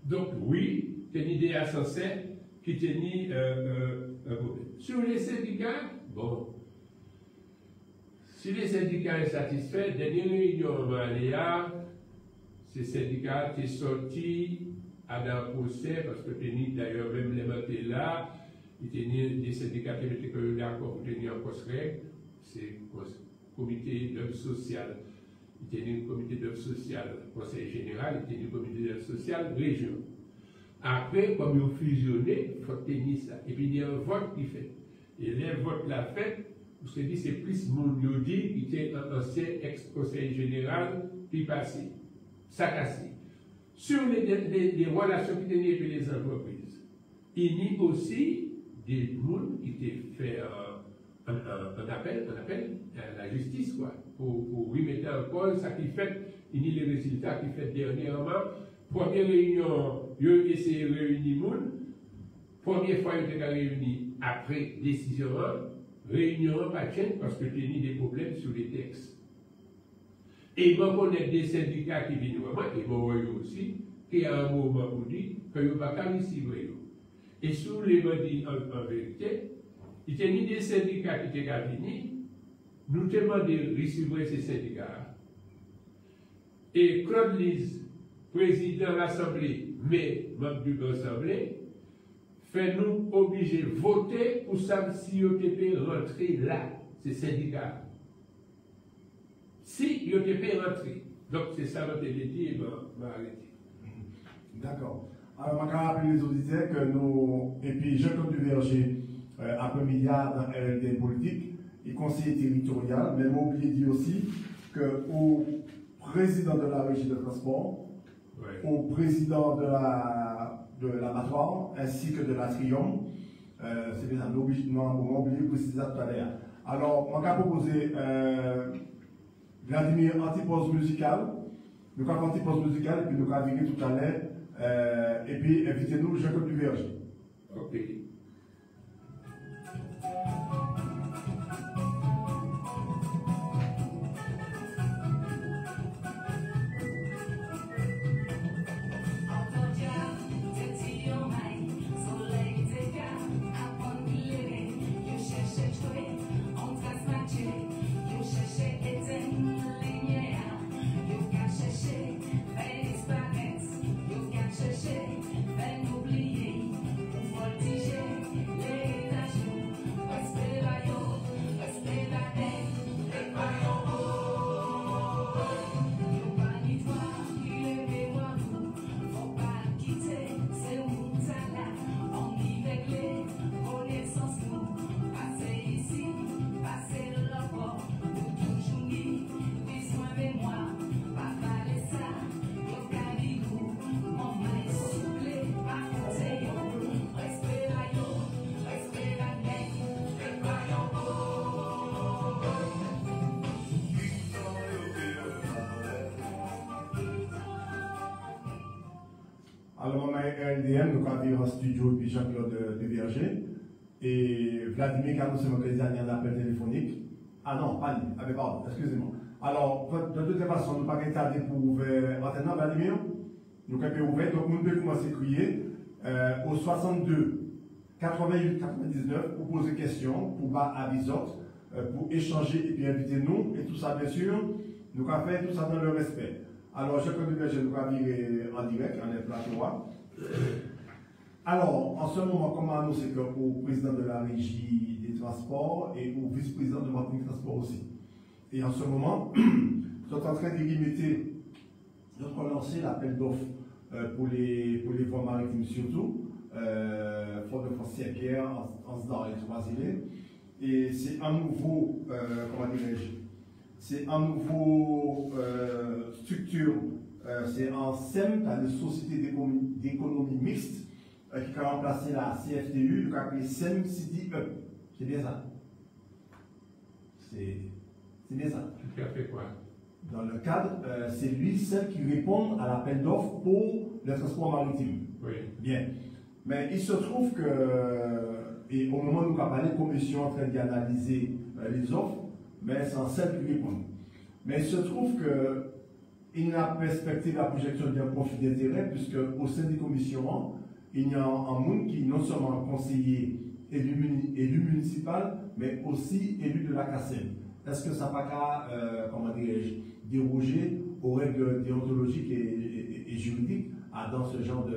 Donc, oui, c'est une idée à sincère qui tenait un problème. Sur les syndicats, bon, si les syndicats sont satisfaits, dernière réunion à Maléa, ces syndicats étaient sortis à un procès, parce que tenait d'ailleurs même les matés là, Il y a des syndicats qui étaient d'accord pour tenir un poste règle, c'est le comité d'œuvre sociale. Il y a un comité d'œuvre sociale, conseil général, il y a un comité d'œuvre sociale, région. Après, comme ils ont fusionné, il faut tenir ça. Et puis il y a un vote qui fait. Et les votes la fait, vous se dit, c'est plus mon dit, qui était un ancien ex-conseil général, qui passé. Ça cassé. Sur les relations qui tenaient avec les entreprises, il y a aussi des gens qui étaient fait un appel à la justice, quoi, pour remettre en cause ça qui fait, il y a les résultats qui fait dernièrement. Première réunion, ils ont essayé de réunir les gens. Première fois, ils ont été réunis après décision, réunion pas chaîne parce que il y a des problèmes sur les textes. Et moi, on a des syndicats qui viennent vraiment, et moi aussi, qui à un moment où dit que vous ne pouvez pas ici. Et sous les bandits en vérité, il y a des syndicats qui étaient venus, nous demandons de recevoir ces syndicats. Et Claude Lise, président de l'Assemblée, mais membre du l'Assemblée, fait nous obliger de voter pour savoir si vous peut rentrer là, ces syndicats. Si vous peut rentrer. Donc c'est ça notre dit et va arrêter. D'accord. Alors, je vais rappeler les auditeurs que nous, et puis Jean-Claude Duverger, après milliard dans RLD politique, et conseiller territorial, mais j'ai oublié de dire aussi qu'au président de la régie de transport, ouais, au président de l'abattoir, ainsi que de la Triomphe, c'est bien ça, on m'a oublié de préciser ça tout à l'heure. Alors, on va proposer Vladimir antipause musicale, nous avons antipause musicale, et puis nous avons venir tout à l'heure, et puis invitez-nous Jean-Claude Duverger. Ok. Alors, on a RLDM, nous avons un studio depuis Jean-Claude Duverger. Et Vladimir qui a annoncé notre dernier appel téléphonique. Ah non, pas lui. Ah, mais pardon, excusez-moi. Alors, de toute façon, nous ne pouvons pas tarder pour ouvrir maintenant, Vladimir. Nous avons ouvert, donc nous pouvons commencer à crier au 62 88 99 pour poser des questions, pour battre avisot, pour échanger et puis inviter nous. Et tout ça, bien sûr, nous avons fait tout ça dans le respect. Alors, Jean-Claude Duverger nous va virer en direct, en plateau. Alors, en ce moment, comme annoncé au président de la régie des transports et au vice-président de Martinique Transport aussi. Et en ce moment, nous sommes en train de limiter, de relancer l'appel d'offres pour les voies maritimes surtout, Fort-de-France-Saint-Pierre, Ansdar et Trois-Îlets. Et c'est un nouveau, comment dirais-je, c'est un nouveau structure, c'est un SEM, la Société d'économie mixte, qui a remplacé la CFTU, qui a appelé SEM City Up. C'est bien ça. C'est bien ça. Tu as fait quoi? Dans le cadre, c'est lui seul qui répond à l'appel d'offres pour le transport maritime. Oui. Bien. Mais il se trouve que, et au moment où nous avons parlé, la commission en train d'analyser les offres, mais c'est un seul qui répond. Mais il se trouve qu'il y a la perspective, la projection d'un conflit d'intérêt, puisque au sein des commissions, il y a un monde qui est non seulement conseiller élu municipal, mais aussi élu de la CACEM. Est-ce que ça n'a pas qu'à, comment dirais-je, déroger aux règles déontologiques et juridiques dans ce genre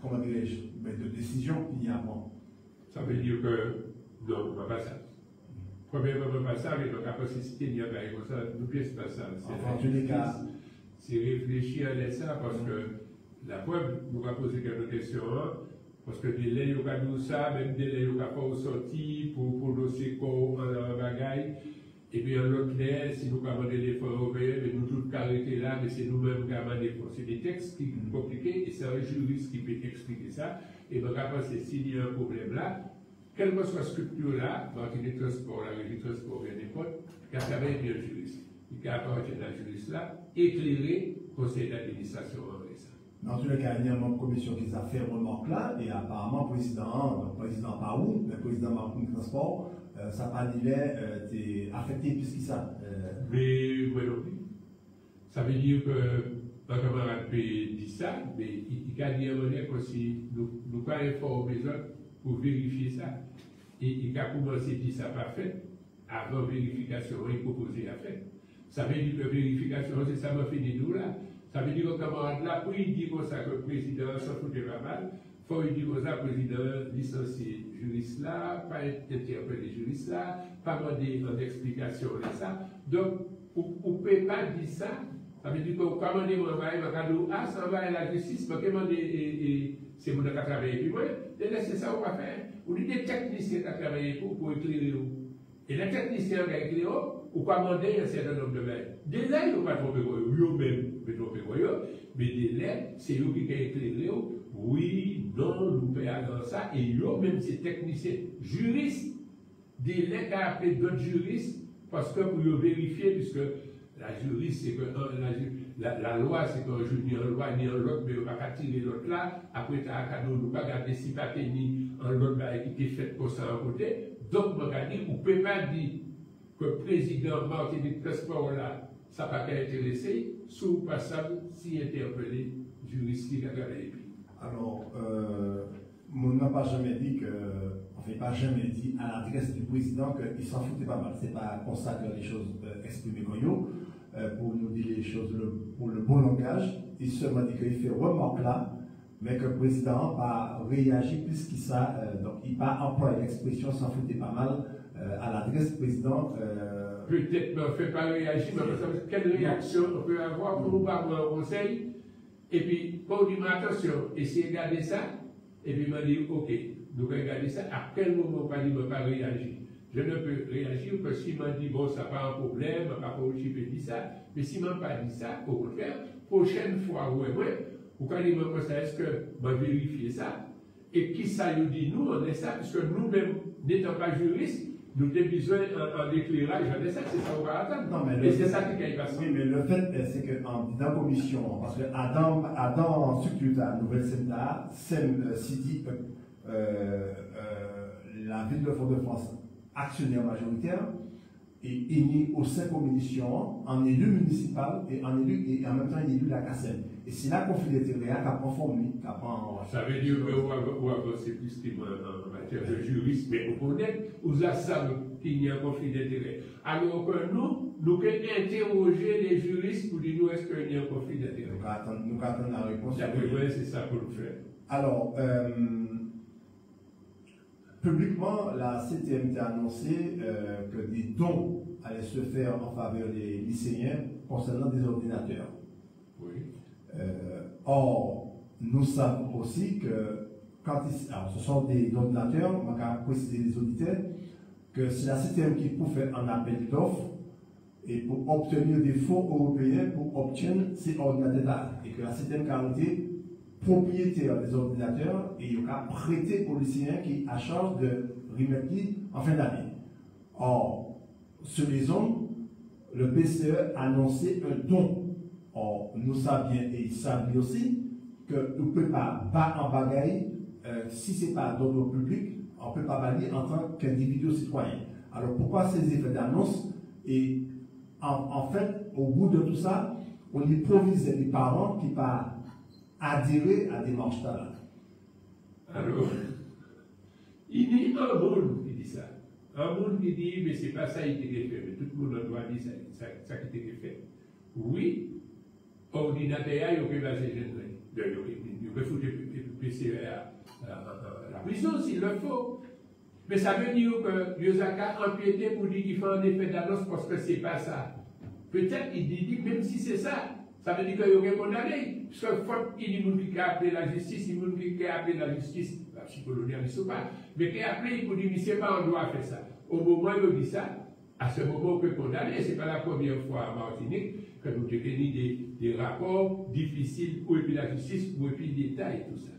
comment dirais-je, mais de décision qu'il y a avant. Ça veut dire que non, on ne va pas ça. Premièrement, on ne va pas ça, mais donc après, si il y a comme ça, nous ne pouvons pas ça. Enfin, en tous les cas. C'est réfléchir à ça parce que la preuve nous va poser quelques questions. Parce que des laits, il y a nous ça, même des laits, il n'y a pas sorti pour dossier qu'on en bagaille. Et puis, en l'autre lait, si nous avons des fonds européens, mais nous tous arrêter là, mais c'est nous-mêmes qui avons des fonds. C'est des textes qui sont compliqués et c'est un juriste qui peut expliquer ça. Et donc, après, c'est s'il y a un problème là, quelle que soit la structure là, dans les transports, la régie de transport, bien n'importe, il y a travaillé bien un juriste. Il y a appartenu à un juriste là, éclairer le conseil d'administration en ça. Dans tous les cas, il y a une commission qui a fait remarque là, et apparemment, le président pas où, le président Marcoum Transport, ça pas dit t'es affecté plus que ça. Mais, moi non plus. Ça veut dire que un camarade peut dire ça, mais il a dit à mon que si nous pas informer les autres pour vérifier ça, et il a commencé à dire ça pas fait, avant vérification, il proposé à faire. Ça veut dire que vérification, c'est ça m'a fait des nous là. Ça veut dire que le camarade là, pour il dit comme ça que le président s'en foutait pas mal, il faut dire comme ça, le président licencié juriste là, pas interpellé juriste là, pas demander une explication de ça. Donc, on ne peut pas dire ça. Ça veut dire que vous commandez mon travail, vous ah, ça va à la justice, vous commandez, c'est mon qui a travaillé. Puis moi, c'est ça qu'on va faire. Vous dites des techniciens qui ont travaillé pour éclairer vous. Et les techniciens qui ont éclairé vous commandez un certain nombre de mails. Des laits, ils n'ont pas trompé, eux-mêmes, mais des laits, c'est eux qui ont éclairé oui, non, nous payons ça, et eux-mêmes, c'est techniciens, juristes, des laits qui ont appelé d'autres juristes, parce que pour vérifier, puisque la juriste, c'est que la loi, c'est qu'un juge ni en loi ni en l'autre, mais on va pas tirer l'autre là. Après, tu as un cadeau, nous ne pas garder si pas ni en l'autre qui est fait pour ça à côté. Donc, on va dire, on ne peut pas dire que le président Martinique Transport là, ça n'a pas intéressé, sous passable, si interpellé, juriste qui a travaillé. Alors, on n'a pas jamais dit que, enfin, pas jamais dit à l'adresse du président qu'il s'en foutait pas mal. C'est pas pour ça que les choses exprimées comme yo, pour nous dire les choses pour le bon langage. Il seulement dit qu'il fait remarque là, mais que le président n'a pas réagi plus que ça. Donc, il n'a pas employé l'expression s'en foutait pas mal à l'adresse du président. Peut-être, mais on ne fait pas réagir, mais quelle réaction on peut avoir pour nous parler un conseil? Et puis, pour dire, attention, essayez de garder ça. Et puis, il m'a dit, ok, nous allons regarder ça. À quel moment on ne pas réagir? Je ne peux réagir que s'il m'a dit, bon, ça n'a pas un problème, je pas obligé de dire ça. Mais s'il ne m'a pas dit ça, au contraire, prochaine fois, ou quand il me dit ça, est-ce que je vais vérifier ça? Et qui ça nous dit, nous, on est ça, puisque nous-mêmes, n'étant pas juristes, nous avons besoin d'un éclairage, c'est ça qu'on va attendre. Non, mais c'est ça qui est passé. Oui, mais le fait, c'est que dans la commission, parce que Adam structure la nouvelle CENTA, City, la ville de Fort-de-France, actionnaire majoritaire, et il au sein commission, en élu municipal et en même temps il élu la CACEM. Et c'est là qu'on fait des théories, qui a conformé, qui a pas. Ça veut dire qu'on va avancer plus en matière de juriste, mais on connaît, on savent qu'il y a un conflit d'intérêt. Alors que nous pouvons interroger les juristes pour dire nous est-ce qu'il y a un conflit d'intérêt. Nous attendons la réponse. C'est ça pour nous faire. Alors, publiquement, la CTMT a annoncé que des dons allaient se faire en faveur des lycéens concernant des ordinateurs. Oui. Or, nous savons aussi que quand alors, ce sont des ordinateurs, on va préciser les auditeurs, que c'est la CTM qui peut faire un appel d'offres et pour obtenir des fonds européens pour obtenir ces ordinateurs-là. Et que la CTM a été propriétaire des ordinateurs et il a prêté aux lycéens qui a charge de remettre en fin d'année. Or, sur les zones, le BCE a annoncé un don. Or, nous savons bien et ils savent aussi que nous ne pouvons pas battre en bagaille si ce n'est pas dans le public, on ne peut pas balayer en tant qu'individu citoyen. Alors pourquoi ces effets d'annonce? Et en fait, au bout de tout ça, on improvise les parents qui ne pas adhérer à des marches là. Alors, il dit un monde qui dit ça. Un monde qui dit, mais ce n'est pas ça qui a été fait. Mais tout le monde doit dire ça qui a été fait. Oui, ordinateur, il y a des jeunes. Il y a des foutre PCA la prison s'il le faut. Mais ça veut dire que Yosaka a empiété pour dire qu'il fait un effet d'annonce parce que c'est pas ça. Peut-être il dit, même si c'est ça, ça veut dire qu'il y aurait condamné. Parce que faut qu'il y ait des gens qui a appelé la justice, il y a des gens qui a appelé la justice, la psychologie, il ne sait pas. Mais qui a appelé, il peut dire, mais c'est pas, on doit faire ça. Au moment où il dit ça, à ce moment, on peut condamner. Ce n'est pas la première fois à Martinique que nous avons des rapports difficiles, ou et puis la justice, ou et puis l'État et tout ça.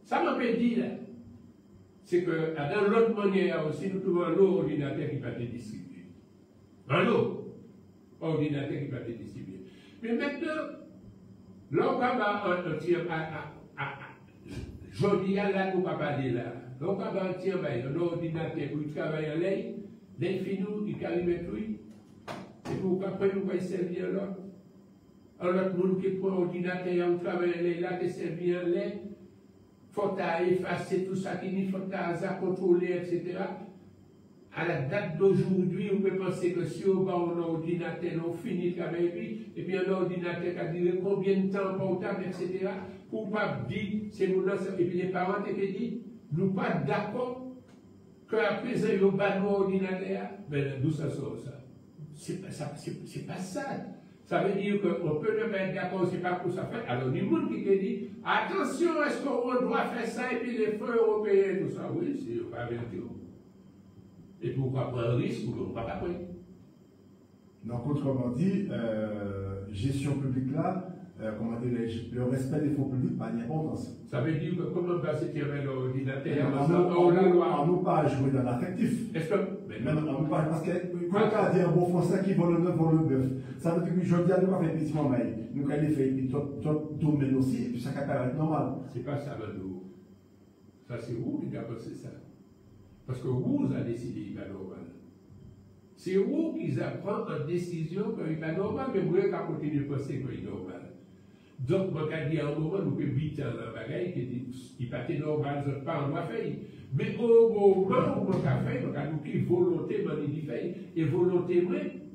Ça m'a fait dire, là, c'est que dans l'autre manière aussi, nous trouvons l'eau ordinateur qui va être distribué. Un lot ordinateur qui va être distribué. Mais maintenant, l'on va je dis là, nous ne pas parler là. L'on va un ordinateur pour travailler en l'air, les finous, ils carrent les trucs, et pour qu'après nous va servir là. Alors, l'autre monde qui prend l'ordinateur, on travaille en l'air, là, qui servir en l'air. Il faut effacer tout ça qui dit, il faut contrôler, etc. À la date d'aujourd'hui, on peut penser que si on va un ordinateur, on finit le travail, et puis un ordinateur qui a duré combien de temps portable, etc. Pour ne pas dire, c'est mon et puis les parents qui disent, nous ne sommes pas d'accord qu'à présent, il y a un ordinateur. Mais d'où ça sort ça? C'est pas ça. Ça veut dire qu'on peut ne pas être d'accord, c'est pas pour ça faire. Alors, il y a des gens qui disent, attention, est-ce qu'on doit faire ça, et puis les fonds européens, tout ça. Oui, c'est pas bien sûr. Et pourquoi prendre un risque ou on ne va pas prendre? Donc, autrement dit, gestion publique là, comment dire, le respect des fonds publics n'a pas d'importance. Ça veut dire que comment va se tirer l'ordinateur on ne pas jouer dans l'affectif. Est-ce que. On ne pas parce que quand on a dit un bon français qui vole le neuf, vole le bœuf, ça veut dire que je dis à nous, on va faire petit moment, nous, quand il fait, puis tout domaine aussi, et puis ça va être normal. C'est pas ça, Mando. Ça, c'est vous qui avez pensé ça. Parce que vous avez décidé qu'il va normal. C'est vous qui apprenez en décision qu'il va normal, mais vous avez continué de penser qu'il est normal. Donc, moi, quand il y a un moment, nous pouvons vite dans le bagage qui n'est pas normal, nous pas en doit faire. Mais au moment où on a fait, nous avons pris volonté, mais nous fait. Et volonté,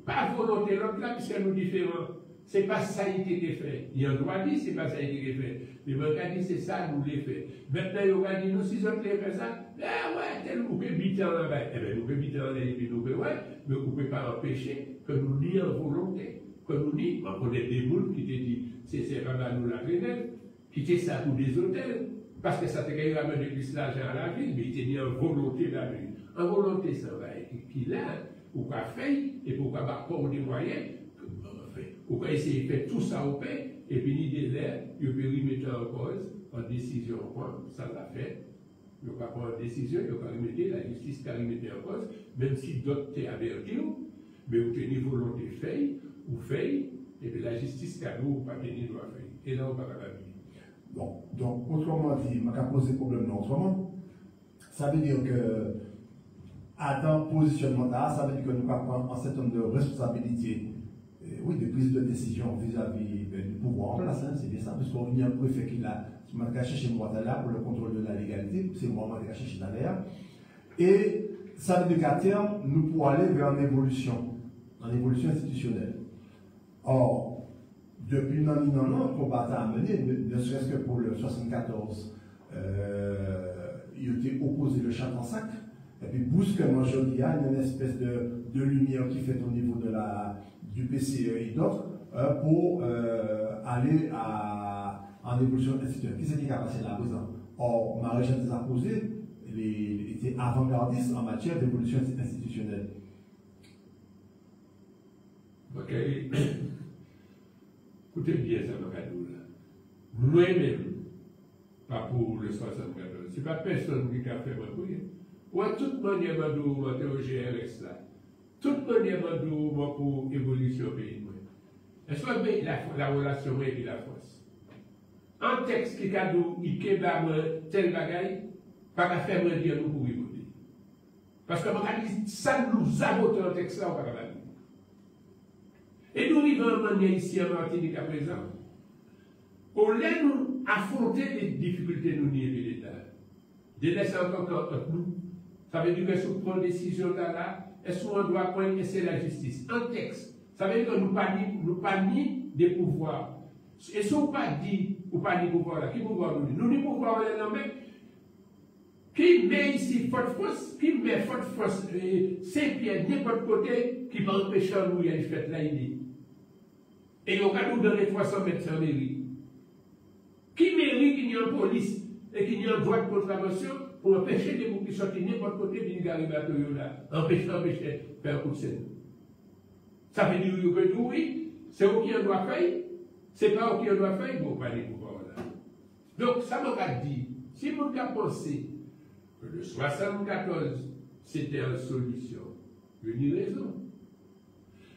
pas volonté l'autre là, puisque nous différents. Ce n'est pas ça qui est fait. Il y a un droit dit, ce n'est pas ça qui est fait. Mais moi, quand dit, c'est ça, nous l'avons fait. Maintenant, il y a dit, nous, si on fait ça, ah ouais, tel vous pouvez biter en bas. Eh bien, nous pouvons biter en bas, et puis nous pouvons, ouais, mais vous ne pouvez pas empêcher que nous nions volonté. Que nous nions, on connaît des moules qui te disent, c'est pas mal nous la crénelle, qui te ça pour des hôtels, parce que ça te gagne ramener plus l'argent à la ville, mais il te dit en volonté la nuit. En volonté, ça va, qui là, ou quoi fait, et pourquoi pas des moyens, ou quoi essayer de faire tout ça au paix, et puis ni des l'air, il peut remettre en cause, en décision, ça l'a fait. Il n'y a pas prendre une décision, il n'y a pas remettre, la justice qui a remettre en cause, même si d'autres t'ont averti, mais vous tenez volonté fait, ou fait, et puis la justice qui a nous, pas tenir doit faire. Et là, on va pas vivre. Bon, donc, autrement dit, je vais poser problème non autrement. Ça veut dire que, à dans positionnement là, ça veut dire que nous allons prendre un certain nombre de responsabilités. Oui, de prise de décision vis-à-vis du pouvoir en place, hein, c'est bien ça, parce qu'on y a un préfet qui l'a, qui m'a caché chez moi là pour le contrôle de la légalité, c'est moi qui m'a caché chez l'air. Et ça veut dire qu'à terme, nous pourrons aller vers une évolution institutionnelle. Or, depuis un an, le combat a mené, ne serait-ce que pour le 74, il était opposé le chat en sac, et puis brusquement, je dis, il y a une espèce de lumière qui fait au niveau de du PCE et d'autres pour aller en évolution institutionnelle. Qui c'est qui a passé là présent? Or, Marie-Jeanne des Apposés était avant-gardiste en matière d'évolution institutionnelle. Ok. Écoutez bien ça, Macadou. Nous-mêmes, pas pour le 74, ce n'est pas personne qui a fait ma couille. Ou à toute manière, Madou, moi, au GRS là. Toute manière, Madou, moi, pour évolution pays. Est-ce que la relation est la force? Un texte qui a dit, il a tel bagaille, pas qu'à faire me dire nous pour évoluer. Parce que ça nous a voté un texte là, on va pas dire. Et nous vivons en manière ici en Martinique à présent. Au lieu de nous affronter les difficultés nous nier l'État, de laisser encore entre nous, ça veut dire que si on prend une décision là, est-ce qu'on doit prendre c'est la justice? Un texte, ça veut dire que nous pas ni des pouvoirs. Et si on pas dit, ou pas ni pouvoir là, qui pouvoir nous dit? Nous ni pouvoir là, mais qui met ici Fort-France, qui met Fort-France, Saint-Pierre, n'importe côté, qui va empêcher nous y aller faire là, il dit. Et on va nous donner 300 mètres sans mairie. Qui mairie qui n'y a en police et qui n'y a en droit de contravention pour empêcher des gens qui sortent n'importe côté d'une gare bateau là, empêcher, faire un coup de scène. Ça veut dire que oui, c'est où qui en doit faire, c'est pas où qui en doit faire, bon, pas les pouvoirs là. Donc, ça m'a dit, si vous avez pensé que le 74, c'était une solution, il y a une raison.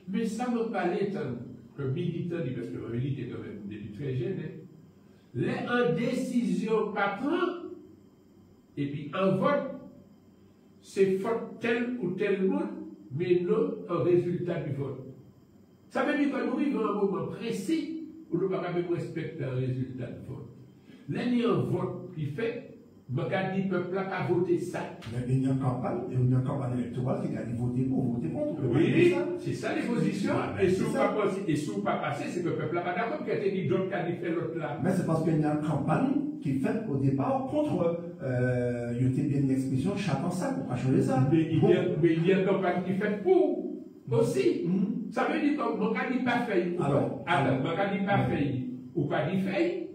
Mais ça m'a parlé tant que militant, parce que je militais quand même depuis très jeune, les en décision pas prendre, et puis en vote, c'est faute tel ou tel monde, mais non un résultat du vote. Ça veut dire que nous vivons un moment précis où nous ne pouvons pas respecter un résultat du vote. Là, il y a un vote qui fait, je dis le peuple n'a pas voté ça. Mais il y a une campagne, électorale qui a dit voter pour, voter contre. Oui, c'est ça les positions. Et si vous ne pas passé, c'est que le peuple n'a pas d'accord, qui a dit d'autres qui a dit fait l'autre là. Mais c'est parce qu'il y a une campagne qui est faite au départ contre, il y a bien une expression, chacun ça, pour pas changer ça. Mais il y a une campagne qui est faite pour aussi. Ça veut dire que mon cas dit pas fait. Alors, mon cas dit pas fait, ou pas dit fait.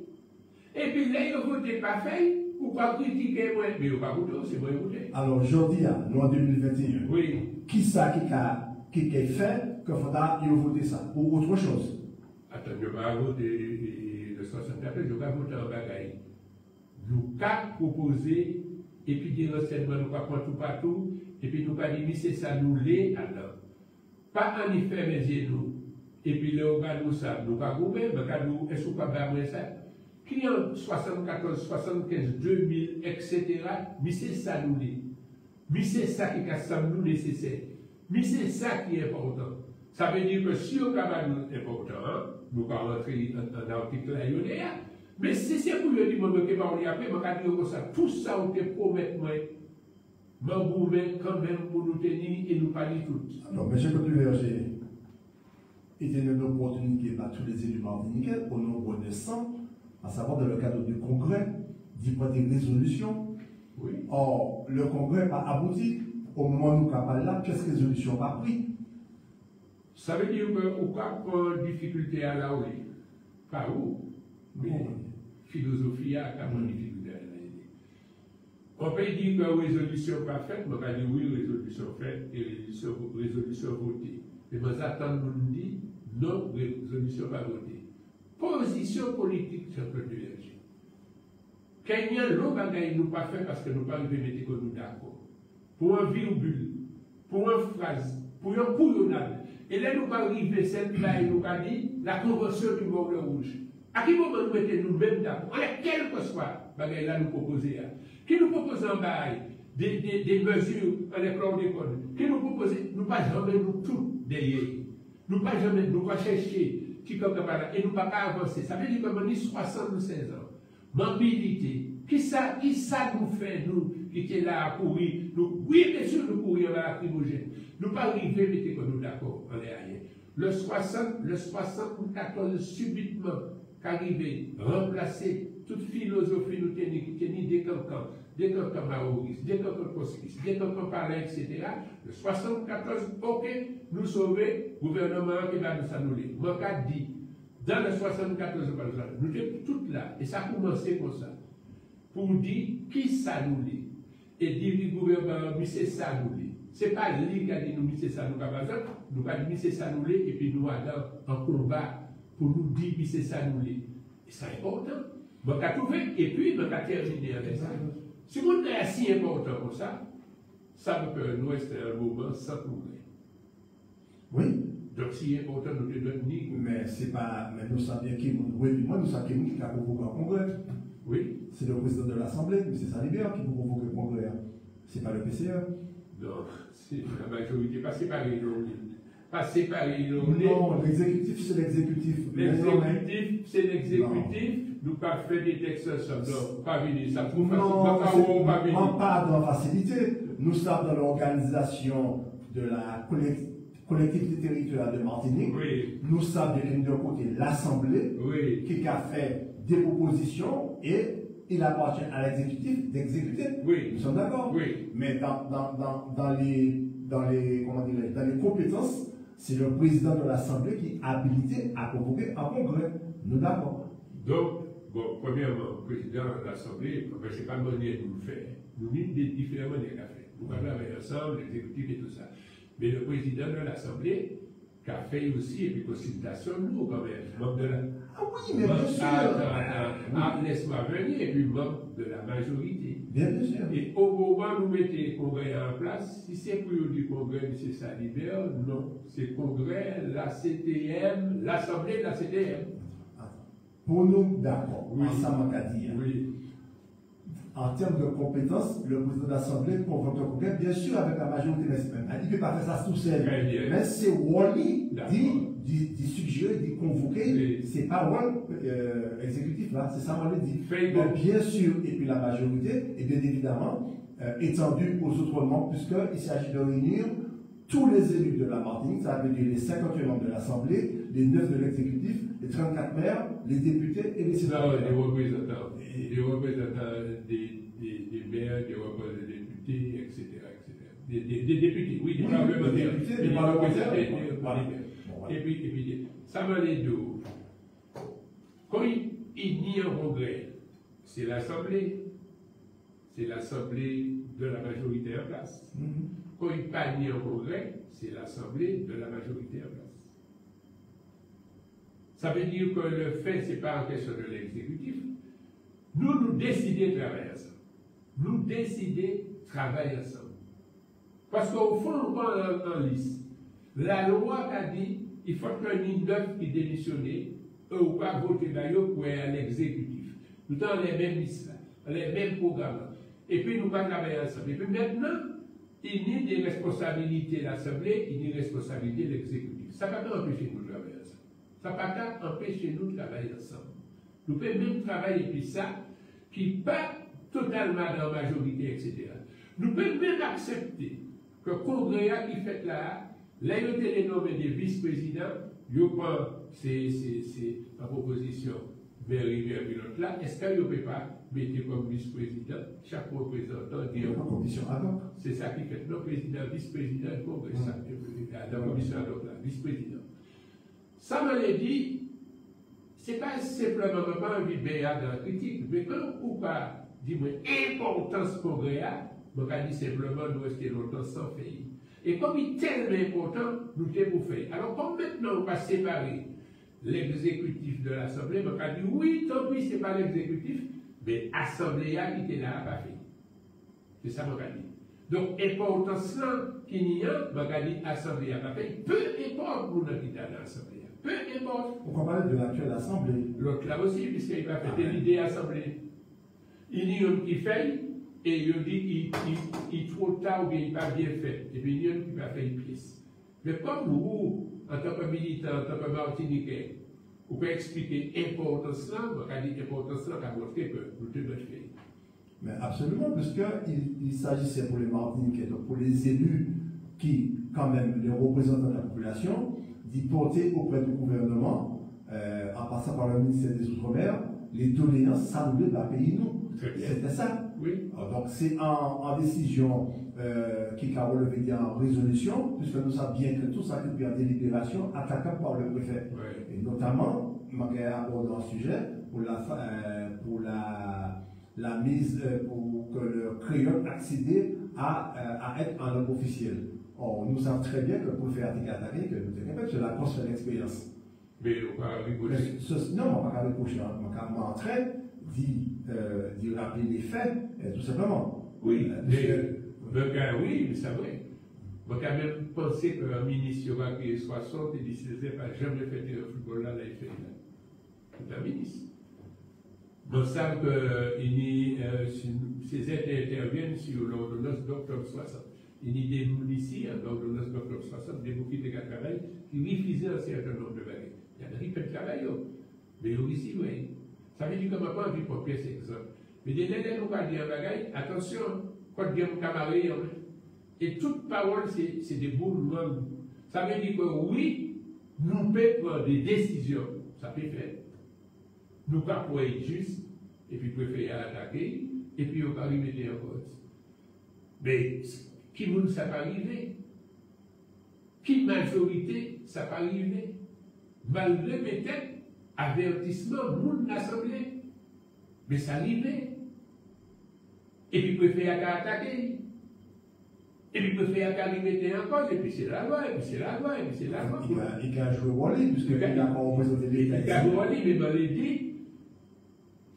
Et puis là, il a voté pas fait. Ou pas critiquer moi, mais ou pas voter, c'est moi voter. Alors aujourd'hui, nous en 2021, oui. Qui ça qui a fait que faudra voter ça ou autre chose? Attends, je vais voter le 64, je vais voter en bagaille. Nous avons proposé, et puis des renseignements, nous pas tout partout, et puis nous pas dit, c'est ça, nous les, alors. Pas en effet, mais nous. Et puis là, nous ça, nous pas gouverner, mais nous, est-ce qu'on pas barrer ça? Qui en 74, 75, 2000, etc., mais c'est ça nous dit. Mais c'est ça qui est nous nécessaire. Mais c'est ça qui est important. Ça veut dire que si on a nous important, nous allons rentrer dans l'article là, mais si c'est pour le dire, que on y a fait, je vais dire ça, tout ça, on te promet, mais on quand même pour nous tenir et nous parler tout. Alors, M. Cotu-Verger, il y a une opportunité par tous les élus martiniquais au nombre de 100. À savoir dans le cadre du Congrès, d'y prendre des résolutions. Oui. Or, le Congrès n'a pas abouti. Au moment où nous parlons là, qu'est-ce que résolution n'a pas pris? Ça veut dire qu'on n'a pas de difficulté à la où? Pas où? Mais philosophie a pas de difficulté à la. On peut dire que résolution pas faite, mais on va dire oui, résolution faite et résolution votée. Mais nous attendons nous dire non, résolution pas votée. Position politique, c'est un peu de l'énergie. Kenya, l'eau bagaille nous pas fait parce que nous pas arrivé à mettre nous d'accord. Pour un virgule, pour une phrase, pour un couillonnade. Et là, nous pas arrivé cette-là et nous pas dit la convention du monde rouge. À quel moment nous mettons nous-mêmes d'accord? Quel que soit bagaille là nous proposer. Qui nous propose en bail des mesures en école d'école? Qui nous propose? Nous pas jamais nous tout derrière. Nous pas jamais nous pas chercher. Et nous ne pas avancer. Ça veut dire que nous 76 ans. Mobilité. Qui ça nous fait, nous, qui étions là à courir? Nous, oui, bien sûr, nous courions à la primogène. Nous pas arriver, mettez que nous d'accord, on est arrière. Le 74 subitement, qu'arrivé, remplacer toute philosophie nous tenir, qui tenait des cancans maoristes, des cancans cosquistes, des cancans parlants, etc. Le 74, ok, nous sauver, gouvernement qui va nous annuler. Moi, qu'a dit, dans le 74, nous sommes toutes là, et ça a commencé comme ça, pour dire qui s'annule, et dire le gouvernement, mais c'est ça nous. Ce n'est pas lui qui a dit nous, c'est ça nous, nous avons dit c'est ça nous, et puis nous allons en combat pour nous dire que c'est ça nous. Et c'est important. Donc, on a trouvé, et puis, on a terminé avec ça. Si on est si important comme ça, ça veut que nous restons un moment sans progrès. Oui. Donc, si important, nous devons dire. Mais c'est pas. Mais nous savons qui moi, nous savons qui a provoqué un congrès. Oui. C'est le président de l'Assemblée, M. Salibert, qui provoque le congrès. C'est pas le PCE. Non, c'est la majorité, pas séparée. Pas séparé. Non, l'exécutif, c'est l'exécutif. L'exécutif, c'est l'exécutif. Nous pas fait des textes ensemble. Non, pas venir. Ça prouve pas venir. Non, pas dans la facilité. Nous sommes dans l'organisation de la collectivité territoriale de Martinique. Oui. Nous sommes d'un côté l'Assemblée, oui. qui a fait des propositions et il appartient à l'exécutif d'exécuter. Oui. Nous sommes d'accord. Oui. Mais dans les compétences, c'est le président de l'Assemblée qui est habilité à convoquer un congrès. Nous d'accord. Donc, bon, premièrement, le président de l'Assemblée, ce n'est pas manière de nous faire. Nous avons des différentes manières à faire. Nous travaillons ensemble, l'exécutif et tout ça. Mais le président de l'Assemblée, qui a fait aussi une consultation, nous, quand même, membre de la. Ah oui, mais bien sûr. Laisse-moi venir, et puis membre de la majorité. Bien sûr. Et au moment où nous mettons le congrès en place, si c'est pour du congrès M. Salibert, non. C'est congrès, la CTM, l'Assemblée de la CTM. Pour nous, d'accord, oui. Ensemble à dire. Oui. En termes de compétences, le président de l'Assemblée convoque le congrès, bien sûr, avec la majorité restreinte. Il ne peut pas faire ça tout seul. Mais c'est Wally d'y suggérer, d'y convoquer. Oui. Ce n'est pas Wally exécutif, là, c'est ça Wally dit. Donc, bien sûr, et puis la majorité, et bien évidemment, étendue aux autres membres, puisqu'il s'agit de réunir tous les élus de la Martinique, ça veut dire les 58 membres de l'Assemblée, les 9 de l'exécutif, les 34 maires, les députés et les sénateurs. Les représentants des maires, des représentants des députés, etc. Des députés, oui, des parlementaires. Des parlementaires. Et puis, ça m'a dit quand il nie un congrès, c'est l'Assemblée de la majorité en place. Quand il pas ni un congrès, c'est l'Assemblée de la majorité en place. Ça veut dire que le fait, ce n'est pas en question de l'exécutif. Nous décidons de travailler ensemble. Nous décidons de travailler ensemble. Parce qu'au fond, on va en liste. La loi a dit il faut qu'il y ait 9 qui démissionnent, eux ou pas voter pour aller à l'exécutif. Nous avons les mêmes listes, les mêmes programmes. Et puis nous allons travailler ensemble. Et puis maintenant, il n'y a des responsabilités de l'Assemblée, il y a des responsabilités de l'exécutif. Ça ne va pas empêcher nous de travailler ensemble. Ça ne va pas empêcher nous de travailler ensemble. Nous pouvons même travailler puis ça, qui n'est pas totalement dans la majorité, etc. Nous pouvons même accepter que le congrès qui fait là, là, il y a nommé des vice-présidents, je prends ma proposition vers l'autre là, est-ce qu'il ne peut pas mettre comme vice-président chaque représentant d'une commission ad hoc? C'est ça qui fait. Le président, vice-président, le congrès, dans la commission ad hoc là, vice-président. Ça m'a dit, ce n'est pas simplement envie de faire dans la critique, mais quand on pas dire l'importance congrès, on va dire simplement nous rester longtemps sans faire. Et comme il est tellement important, nous devons faire. Alors, comme maintenant on va séparer l'exécutif de l'Assemblée, on va dire oui, tant pis, ce n'est pas l'exécutif, mais l'Assemblée qui était là n'a pas fait. C'est ça qu'on va dire. Donc, importance qu'il y a, on va dire l'Assemblée n'a pas fait. Peu importe pour nous qui est dans l'Assemblée. Peu importe. Pourquoi parler de l'actuelle Assemblée? L'autre là aussi, puisqu'il va faire l'idée Assemblée. Il y a un qui fait, et il dit qu'il est trop tard ou bien il n'est pas bien fait. Et puis il y a un qui va faire une pièce. Mais comme nous, en tant que militants, en tant que Martiniquais, on peut expliquer l'importance là, on va dire l'importance là, on va montrer que nous devons faire. Mais absolument, puisqu'il s'agissait pour les Martiniquais, donc pour les élus qui, quand même, les représentants de la population, d'y porter auprès du gouvernement, en passant par le ministère des Outre-mer, les doléances salutaires de la pays, nous. C'était ça. Oui. Donc c'est en décision qui a relevé en résolution, puisque nous savons bien que tout ça est en délibération attaquable par le préfet. Oui. Et notamment, je vais aborder un sujet pour la mise, pour que le créole accède à être en langue officielle. Or, nous savons très bien que pour faire attaquer, que nous sommes c'est la grosse l'expérience. Mais on va rigoler. Non, on ne va pas reprocher, on va m'entrer d'y rappeler les faits, tout simplement. Oui, oui, mais c'est vrai. On a quand même pensé qu'un ministre qui est 60 et 17 n'a jamais fait un football là, il fait là. C'est un ministre. Nous savons que ces aides interviennent sur l'ordonnance d'octobre 60. Il y a des policiers, dans l'ordonnance d'octobre 60, des bouquets de travail qui refusaient un certain nombre de bagages. Il y a des qui travaillent, mais aussi, oui. Ça veut dire que je ne peux pas vivre pour pièce exemple. Mais des élèves nous parlent d'un bagage, attention, quand il y a un camarade, et toute parole, c'est des boules longues. Ça veut dire que oui, nous pouvons prendre des décisions, ça peut faire. Nous ne pouvons pas être juste, et puis préférer attaquer, et puis on va arriver en cause. Mais qui ne ça pas arrivé? Qui majorité ça pas arrivé? Malgré peut-être avertissement, monde l'assemblée. Mais ça arrivait. Et puis préférer attaquer. Et puis préférer arriver en cause, et puis c'est la loi, et puis c'est la loi, et puis c'est la loi. Il a joué au volley, puisque il n'a pas représenté l'État. Il a joué au volley, mais dans l'idée,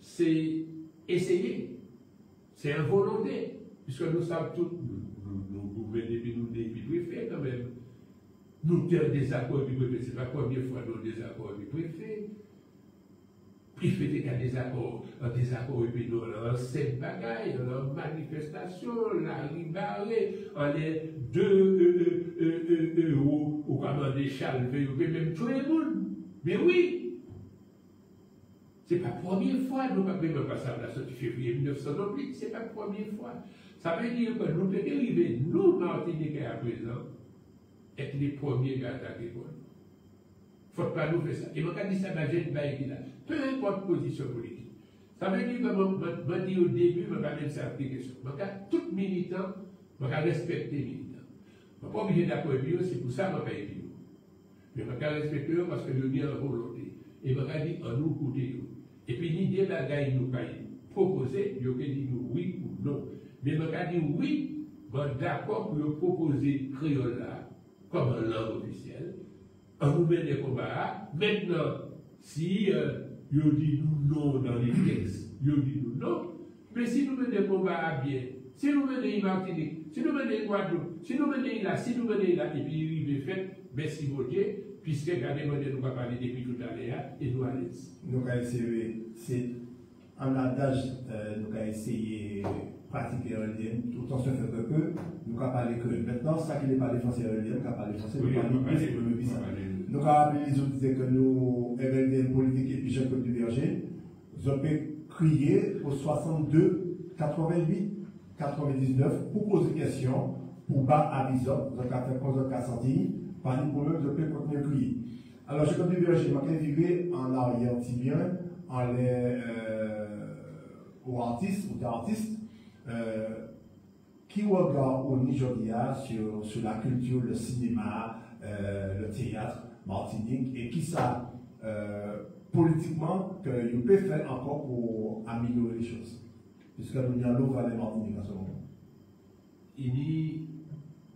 c'est essayer. C'est une volonté. Puisque nous savons tous, nous gouvernons depuis nous préfets quand même. Nous avons des accords du préfet, ce n'est pas la première fois nous avons des accords du préfet. Il fait des désaccords, et puis nous avons 7 bagailles, on a une manifestation, la ribarée, on est 2 au commandant des Charles, même tout le monde. Mais oui, ce n'est pas la première fois, nous ne pouvons pas passer à la sortie février 1998, ce n'est pas la première fois. Ça veut dire que nous devons arriver, nous, Martiniquais à présent, être les premiers à attaquer pour nous. Il ne faut pas nous faire ça. Et moi, quand je dis ça, je vais là. Peu importe position politique. Ça veut dire que je dis au début, je ne vais pas même appliquer question. Tout militant, je vais respecter les militants. Je ne suis pas obligé d'accord avec eux, c'est pour ça que je ne vais pas aider. Mais je vais respecter eux parce que je viens en volonté. Et je vais dire, on nous écoute. Et puis, l'idée de la gagne nous proposer, je vais dire oui ou non. Mais je vais dire oui, je suis d'accord pour proposer créole là, comme langue officielle. On nous met des combats. Maintenant, si vous dites nous non dans les textes, vous dites nous non. Mais si nous menons des combats à bien, si nous menons Martinique, si nous menons Guadeloupe, si nous menons là, si nous menons là, et puis il est fait, merci mon Dieu, puisque regardez-moi, nous va parler depuis tout à l'heure, et nous allons. Nous allons essayer, c'est en adage, nous allons essayer pratiquer un lien, tout en se fait que peu, nous allons parler que maintenant, ça qui n'est pas français un lien, nous allons parler français, nous allons parler plus de nous allons rappeler les autres que nous, MLDN politique et puis Jean-Claude Duverger, je peux crier au 62 88 99 pour poser des questions, pour bas avisant, donc à faire cause de Cassandine, par une problème, je peux continuer à crier. Alors, Jean-Claude Duverger, je vais vivre en arrière tibien, en les aux artistes, ou d'artistes, qui regardent au Nigeria sur la culture, le cinéma, le théâtre, Martinique, et qui ça, politiquement, que vous pouvez faire encore pour améliorer les choses. Puisque nous avons l'eau vers les Martinique en ce moment. Il y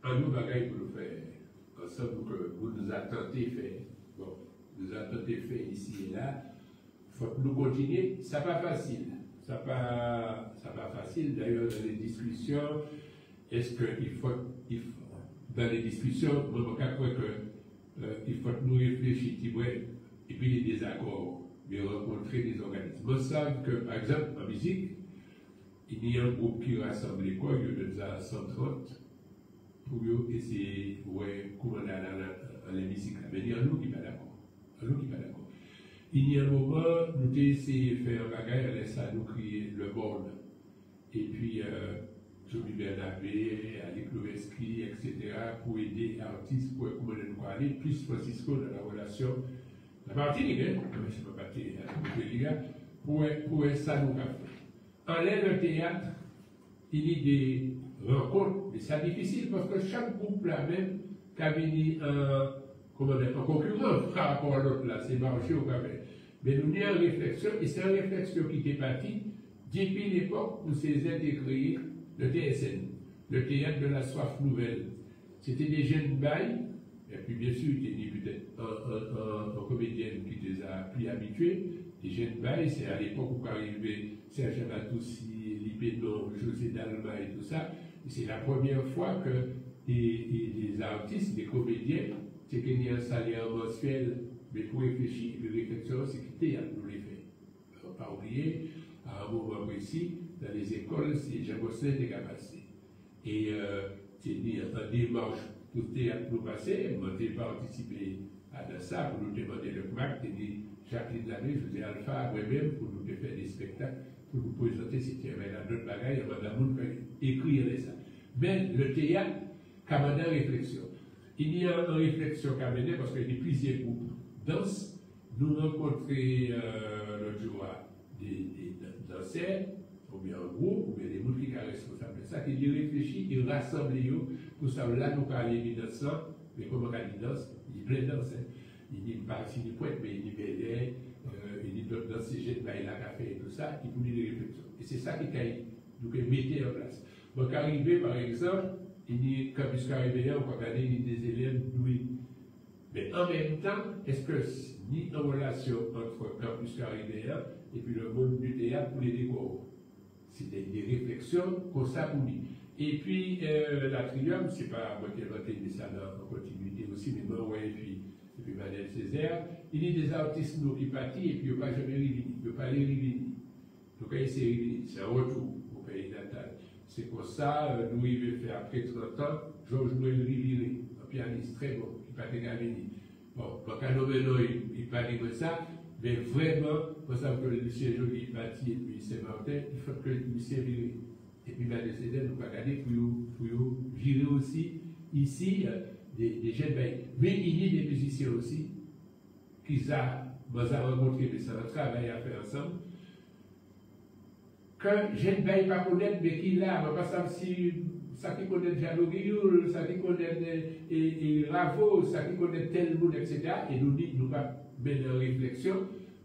a un nouveau bagage pour le faire, ensemble que vous nous attendez faire. Bon, nous attendez faire ici et là. Il faut que nous continuions. Ça n'est pas facile. Ça n'est pas facile. D'ailleurs, dans les discussions, est-ce qu'il faut, dans les discussions, moi, je crois que il faut que nous réfléchissions, et puis les désaccords, mais rencontrer des organismes. Moi, je sais que, par exemple, en musique, il y a un groupe qui rassemble les corps, il y a 130, pour essayer de commander à l'hémicycle. Mais il y a un autre qui n'est pas d'accord. Il y a un moment, nous avons essayé de faire un bagage, laisse ça nous crier le monde. Et puis, Joby Bernabé, Ali Kloveski, etc., pour aider artistes, pour commander nous parler, plus Francisco dans la relation. La Martinique, hein, je ne peux pas dire, pour ça nous faire. En l'air le théâtre, il y a des rencontres, mais c'est difficile parce que chaque groupe là même, qui a venu en concurrence par rapport à l'autre là, c'est marché au café. Mais nous avons une réflexion, et c'est une réflexion qui était partie depuis l'époque où s'est créé le TSN, le théâtre de la soif nouvelle. C'était des jeunes bails, et puis bien sûr, il y a peut-être un comédien qui les a plus habitués. Les jeunes bails, c'est à l'époque où arrivait Serge Matoussi, Lipénon, José Dalma et tout ça. C'est la première fois que des artistes, des comédiens, c'est qu'il y a un salaire mensuel, mais pour réfléchir, les réflexions, c'est que le théâtre nous les fait. Il ne faut pas oublier, à un moment précis, dans les écoles, c'est Jean Gosselin qui a passé. Et c'est en démarche pour le théâtre nous passer, moi j'ai participé à ça pour nous demander le CMAC, j'ai dit Jacqueline Lamé, José Alpha, moi-même, pour nous faire des spectacles, pour nous présenter si tu avais la d'autres bagaille, Madame écrire ça. Mais le théâtre, comme une réflexion. Il y a une réflexion qu'a menée parce qu'il y a plusieurs groupes. Danse, nous rencontrons l'autre jour des danseurs, ou bien un groupe, ou bien des gens qui sont responsables de ça, qui y réfléchissent et rassemblent pour ça. Là, nous parlons de ça, mais comment on danse, il y a plein de danses. Il dit pas si il pointe, mais il dit Bélé, il dit dans ces jeunes, il a café et tout ça, il peut dire des réflexions. Et c'est ça qui nous mettre en place. Donc, arrivé, par exemple, il dit Campus Caribéen, on va regarder des élèves doués. Mais en même temps, est-ce que ni en relation entre Campus Caribéen et puis le monde du théâtre pour les décors? C'est des réflexions comme ça pour lui. Et puis, l'Atrium, c'est pas moi qui ai inventé, mais ça en continuité aussi, mais moi, ouais, et puis Madeleine Césaire, il y a des artistes nous qui partent et puis ils ne pas jamais revenir, ils ne peuvent pas les revenir. Donc, c'est un retour au pays natal. C'est pour ça, nous, il veut faire après 30 ans, Georges Noël Riviré, un pianiste très bon, qui partait à venir. Bon, quand il parlait de ça, mais vraiment, pour ça que Lucien Joly est parti et puis Saint-Martin, il faut que Lucien vire. Et puis Madeleine Césaire, nous va regarder pour virer aussi ici des jeunes bails. Mais il y a des musiciens aussi qui ont rencontré, mais ça va travailler à faire ensemble. Que jeunes bails pas connaître, mais qui là, on va pas si ça qui connaît Jalo Guilloul, ça qui connaît et Ravo, ça qui connaît tel monde, etc. Et nous va mettre en réflexion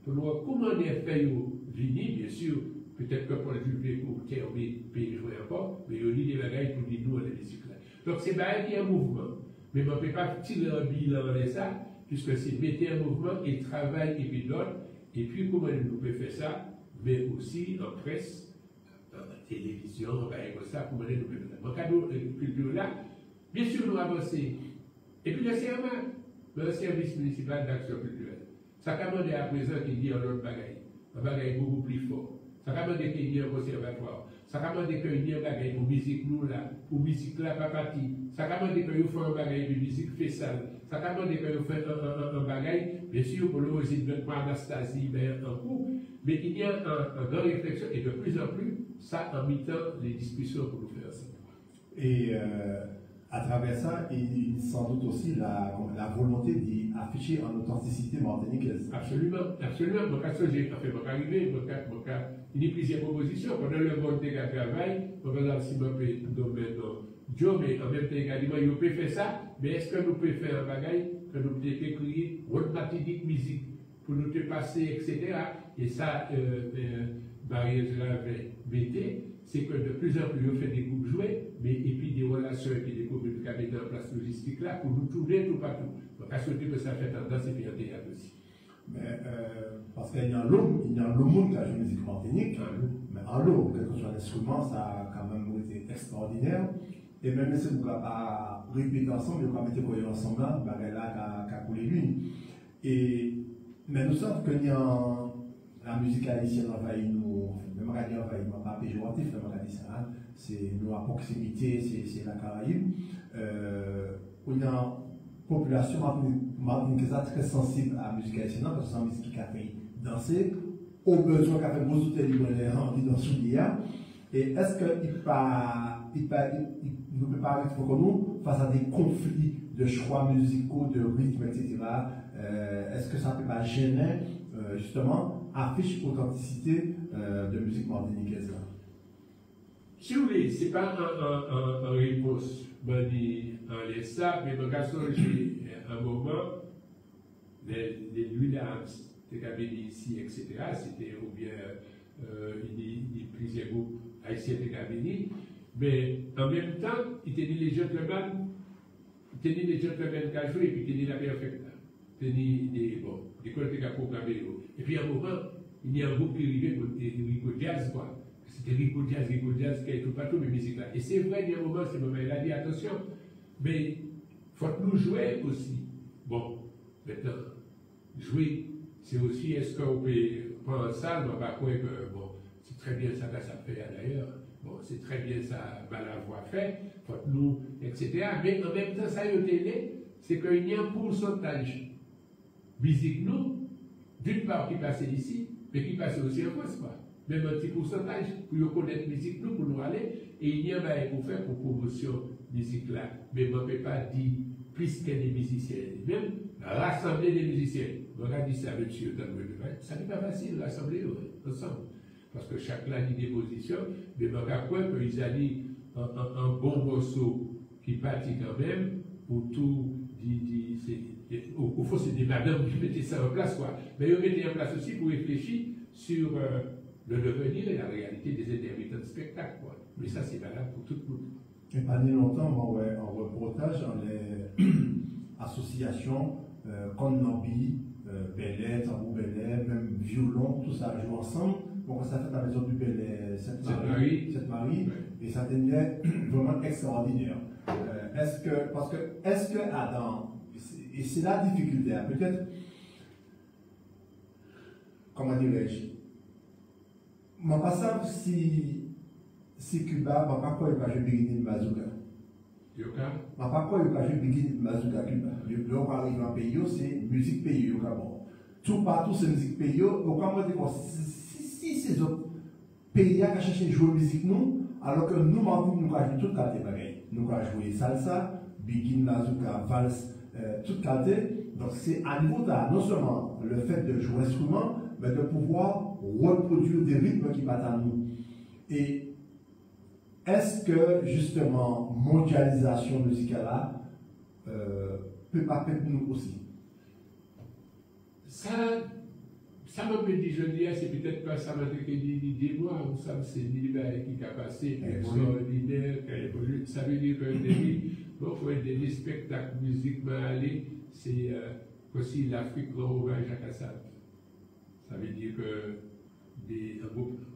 pour nous voir comment on est fait venir, bien sûr. Peut-être que pour le public, ou qui ont payé jouer encore, mais il y a des bagailles pour dire nous à la musique là. Donc c'est bien qu'il y a un mouvement. Mais on ne peut pas tirer un bilan de ça, puisque c'est mettre un mouvement et travail et puis d'autres. Et puis comment nous pouvons faire ça, mais aussi en presse, en télévision, comme ça, comment nous pouvons faire ça. Dans le cadre de culture là, bien sûr nous avançons. Et puis le service municipal d'action culturelle. Ça commande à présent qu'il dit un autre bagaille. Un bagaille beaucoup plus fort. Ça commande qu'il y ait un conservatoire. Ça commande qu'il y ait un bagage pour musique nous là, pour musique là, pas parti. Ça commande qu'il y ait un bagage pour musique faisale. Ça commande qu'il y ait un bagage, bien sûr, pour le résident de Anastasie, en cours. Mais il y a une grande réflexion et de plus en plus, ça en mettant les discussions pour nous faire ça. Et à travers ça, il y a sans doute aussi la volonté d'afficher en authenticité martiniquaise. Absolument, absolument. Mon cas, j'ai fait mon arrivé, il y a plusieurs propositions. Pendant le monde de travail, par exemple, si je peux domaine Joe, mais en même temps, également, il peut faire ça, mais est-ce que nous pouvons faire un bagage que nous pouvons écrire votre mathématique musique pour nous te passer, etc. Et ça, Barrière avait bêté, c'est que de plus en plus, on fait des groupes joués, mais et puis des relations et puis des groupes qui mettent en place logistique là pour nous tourner tout partout. Donc, à ce que ça fait tendance et puis en théâtre aussi. Mais parce qu'il y a un lot qui a joué musique martinique, mais en lot, quel que soit l'instrument, ça a quand même été extraordinaire. Et même si vous n'avez pas répété ensemble, vous n'avez pas mis ensemble, là, qui a coulé lui. Mais nous savons que la musique haïtienne envahit nous, même envahit, pas péjoratif, c'est nous à proximité, c'est la Caraïbe. On a une population martiniquaise très sensible à la musique haïtienne, parce que c'est une musique qui a fait danser, au besoin qui a fait beaucoup de librairies qui dansent sous l'IA. Et est-ce qu'il ne peut pas être pour nous face à des conflits de choix musicaux, de rythme, etc. Est-ce que ça ne peut pas gêner justement affiche authenticité de musique martiniquaise là? Si vous voulez, ce n'est pas un réponse, en l'ESA, mais dans le cas j'ai un moment, les Williams, les cabinets ici, etc., c'était ou bien il y a plusieurs groupes haïtiens de cabinets, mais en même temps, il était dit les gentlemen qui ont joué, et puis il était dit la perfecte. Il était dit des collègues qui ont programmé. Et puis à un moment, il y a un groupe qui arrivait pour Rico Jazz, quoi. C'était Rico Jazz qui est tout partout, mes musiques là. Et c'est vrai, il y a un moment, c'est moment, il a dit attention, mais il faut nous jouer aussi. Bon, maintenant, jouer, c'est aussi, est-ce qu'on peut prendre ça, on va pas croire que, bon, c'est très bien ça que ça fait d'ailleurs, bon, c'est très bien ça, la voix fait, faut nous, etc. Mais en même temps, ça y est, télé, c'est qu'il y a un pourcentage musique nous, d'une part qui passe ici, mais qui passe aussi en France, quoi. Même un petit pourcentage pour connaître la musique nous, pour nous aller, et il y a un pour faire pour promotion musique là. Mais on ne peut pas dire plus que des musiciens. Même rassembler des musiciens. On a dit ça, monsieur, ça n'est pas facile de rassembler ensemble. Parce que chacun a des positions, mais on a quoi qu'ils ont dit un bon morceau qui partit quand même, pour tout, au fond, c'est des madames qui mettaient ça en place, quoi. Mais ils mettaient en place aussi pour réfléchir sur le devenir et la réalité des intermittents de spectacle, quoi. Mais ça, c'est valable pour tout le monde. Et pas ni longtemps, on reportage dans les associations comme Nambi, Bellet, Tambou Bellet, même violon, tout ça joue ensemble. Donc ça fait la maison du Bellet, Sainte-Marie, ouais. Et ça devenait vraiment extraordinaire. Est-ce que Adam, et c'est la difficulté, hein, peut-être, comment dirais-je, je ne sais pas si Cuba, je ne sais pas quoi il va jouer Bigini Mazouka. Je ne sais pas quoi il va jouer Bigini Mazouka Cuba. Là, on arrive en pays, c'est musique pays. Tout partout, c'est musique pays. Si ces autres pays qui cherchent à jouer musique, nous, alors que nous, nous avons toute qualité bagaille. Nous avons joué salsa, Bigini Mazouka, valse, toute qualité. Donc, c'est à niveau de non seulement le fait de jouer instrument, mais de pouvoir reproduire des rythmes qui battent à nous. Et est-ce que, justement, mondialisation musicale peut pas faire nous aussi? Ça m'a dit, je dis, c'est peut-être pas ça m'a dit des mois, ou ça c'est l'hiver qui a passé, extraordinaire, ça veut dire que des spectacles musique m'a allé, c'est aussi l'Afrique rend hommage à Kassab. Ça veut dire que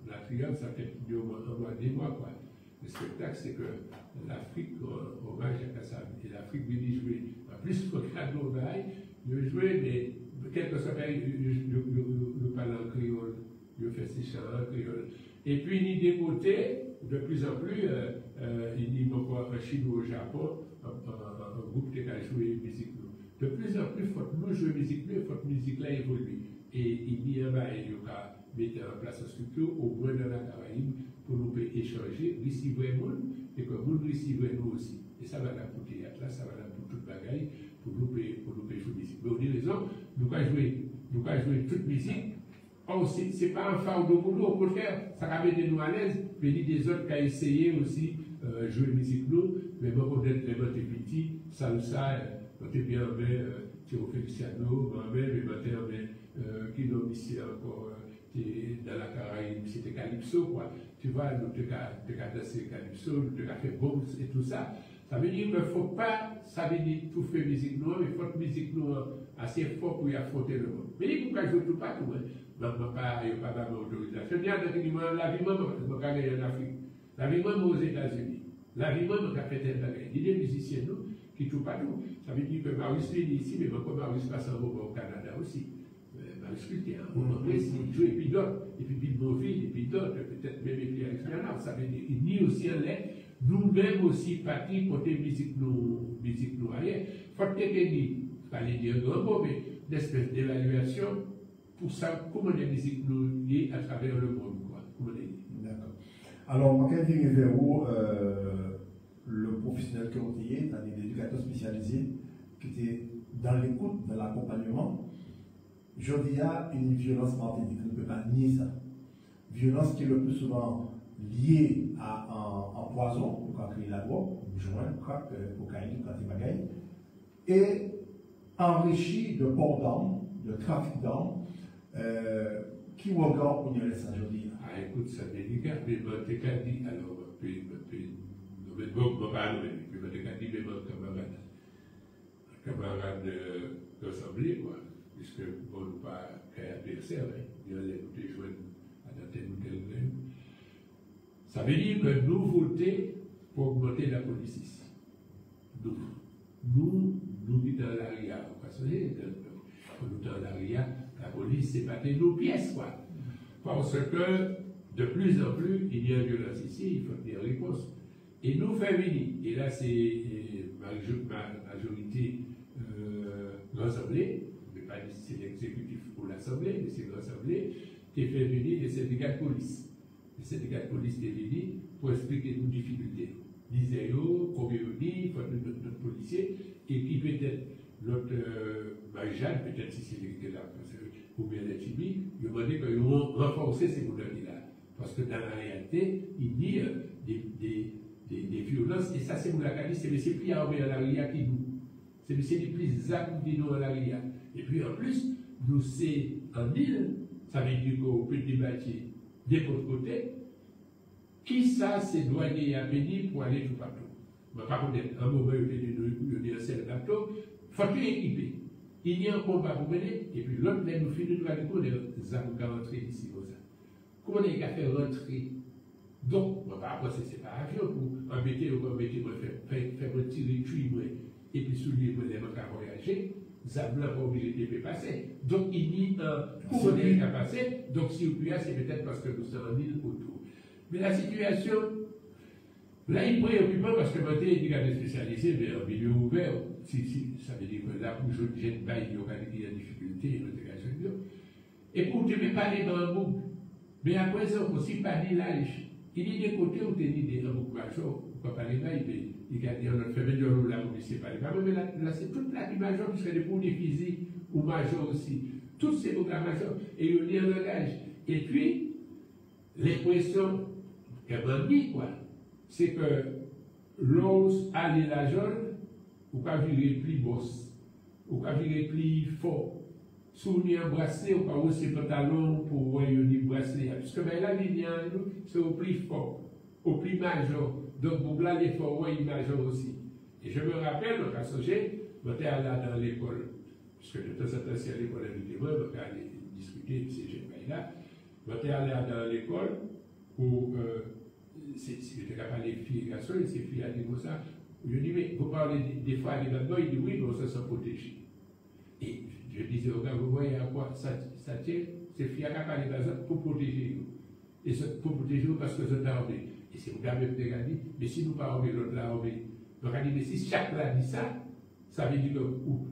la triomphe, ça fait au moins des mois, quoi. Le spectacle, c'est que l'Afrique hommage à Kassab. Et l'Afrique vient jouer. En plus, il faut faire de jouer, mais quelque soit, il parle en créole, il fait ses chants en créole. Et puis, il des côtés, de plus en plus, il y a en Chine ou au Japon, un groupe qui a joué musique. De plus en plus, il faut nous jouer musique, il faut que la musique là évolue. Et il y a mettre en place une structure, au moins dans la Caraïbe, pour nous échanger, recevoir le monde, et que nous recevons nous aussi. Et ça va là pour le théâtre, là, ça va là pour toute bagaille, pour nous jouer musique. Mais on a raison, nous allons jouer toute musique. Or, ce n'est pas un fardeau pour nous, au contraire, ça va mettre nous à l'aise. Mais il y a des autres qui ont essayé aussi de jouer musique nous, mais moi, on est petit, salsa, on est bien, Tiro Feliciano, moi-même, mais qui nous ici encore dans la Caraïbe, c'était Calypso, quoi. Tu vois, nous avons dansé Calypso, nous avons fait bombes et tout ça. Ça veut dire qu'il ne faut pas, ça veut dire tout faire musique noire, mais il faut que musique noire assez fort pour y affronter le monde. Mais il faut qu'on joue tout partout, hein. Il n'y a pas d'autorisation. Il y a la vie, moi, je gagne en Afrique. La vie, moi, aux États-Unis. La vie, moi, je fais il y a des musiciens, nous, qui jouent partout. Ça veut dire que Maurice est ici, mais comme Maurice passe un moment au Canada aussi. Maurice Cultier, un moment précis, il joue, et puis d'autres, et puis Bilboville, et puis d'autres, peut-être même Pierre Expérience. Ça veut dire qu'il nie aussi en l'air. Nous-mêmes aussi partis côté musique nous ailleurs. Faut que il fallait dire un mot, mais une espèce d'évaluation pour ça, comment les musiques nous liées à travers le monde, quoi. D'accord. Alors, moi, quand je viens vers vous, le professionnel que vous étiez, c'est-à-dire l'éducateur spécialisé, qui était dans l'écoute, dans l'accompagnement, je dis à une violence martinique, on ne peut pas nier ça. Violence qui est le plus souvent liée à un poison, pour créer la drogue, joint, crack, cocaïne, bagaille, et enrichi de port d'armes, de trafic d'armes, qui regarde pour dire ça, je dis. Ah, écoute, ça délicat, mais tu as dit, alors, puis, camarade d'assemblée, quoi, puisque on ne pas qu'à adversaire, il y a les jouer à tel ou tel même. Ça veut dire que nous votons pour augmenter la police ici. Nous dans l'arrière, parce que nous dans l'arrière, la police c'est pas nos pièces, quoi. Parce que de plus en plus, il y a une violence ici, il faut des réponses. Et nous faisons venir, et là c'est ma majorité l'Assemblée, mais pas c'est l'exécutif pour l'Assemblée, mais c'est l'Assemblée qui fait venir les syndicats de police. Les syndicats de police sont venus pour expliquer nos difficultés. Disait combien on dit, il faut notre policier, et qui peut-être notre Marie-Jeanne, peut-être si c'est là, ou bien les Tibi, ils ont demandé qu'ils vont renforcer ces modèles-là. Parce que dans la réalité, il y a des violences, et ça c'est pour la qualité, c'est M. Pierre Armé à la RIA qui nous. C'est M. les plus actifs qui nous à la RIA. Et puis en plus, nous c'est en île, ça veut dire qu'on peut débattre de l'autre côté, qui ça c'est douanier à venir pour aller tout partout. Mais par contre, un moment où il y a un seul bateau, il faut tout équiper. Il y a un combat pour mener, et puis l'autre, nous finissons de voir les avocats rentrer ici comme ça. Comment on est qu'à faire rentrer? Donc, par rapport à ces séparations, pour embêter ou pas embêter, faire retirer, tuer, et puis souligner les gens qui voyager, Zabla pas obligé de passer. Donc, il y a un courant qui a passé, donc si vous pouvez, c'est peut-être parce que nous sommes en île autour. Mais la situation, là, il est préoccupant parce que maintenant, il y a des spécialisés, mais en milieu ouvert, ça veut dire que là, pour je ne bail, il y aura des difficultés, et pour ne pas aller dans un bouc. Mais après ça, aussi pas dit l'âge. Il y a des côtés où il y a des boucs majeurs, on peut parler là, il y a des notre famille de l'eau là, on ne sait pas. Mais là, c'est toute la vie majeure, puisque des points physiques ou majeurs aussi. Tous ces boucs majeurs, et il y a un langage. Et puis, l'impression qu'elle m'a dit, quoi, c'est que l'os aller la jaune, ou pas virer plus bosse, ou pas virer plus fort. Si on y a un bracelet, ou pas aussi pantalon pour voir un bracelet. Parce que là, c'est au plus fort, au plus majeur. Donc, pour là, l'effort, ouais, il majeur aussi. Et je me rappelle, donc, à Sogé, j'étais allé dans l'école, puisque de temps en temps, si à l'école, évidemment, je vais aller discuter de ces jeunes-là. J'étais allé dans l'école où c'était capable de filles et garçons, et ces filles allaient comme ça. Je dis, mais vous parlez des fois des là-dedans, il dit oui, mais on se sent protégé. Et je disais, regarde, vous voyez à quoi ça tient, ces filles à parler pour protéger nous. Et pour protéger nous parce que c'est armé. Et c'est vous avez peut-être dit, mais si nous parlons de l'autre l'armée, donc on dit, mais si chaque là dit ça, ça veut dire que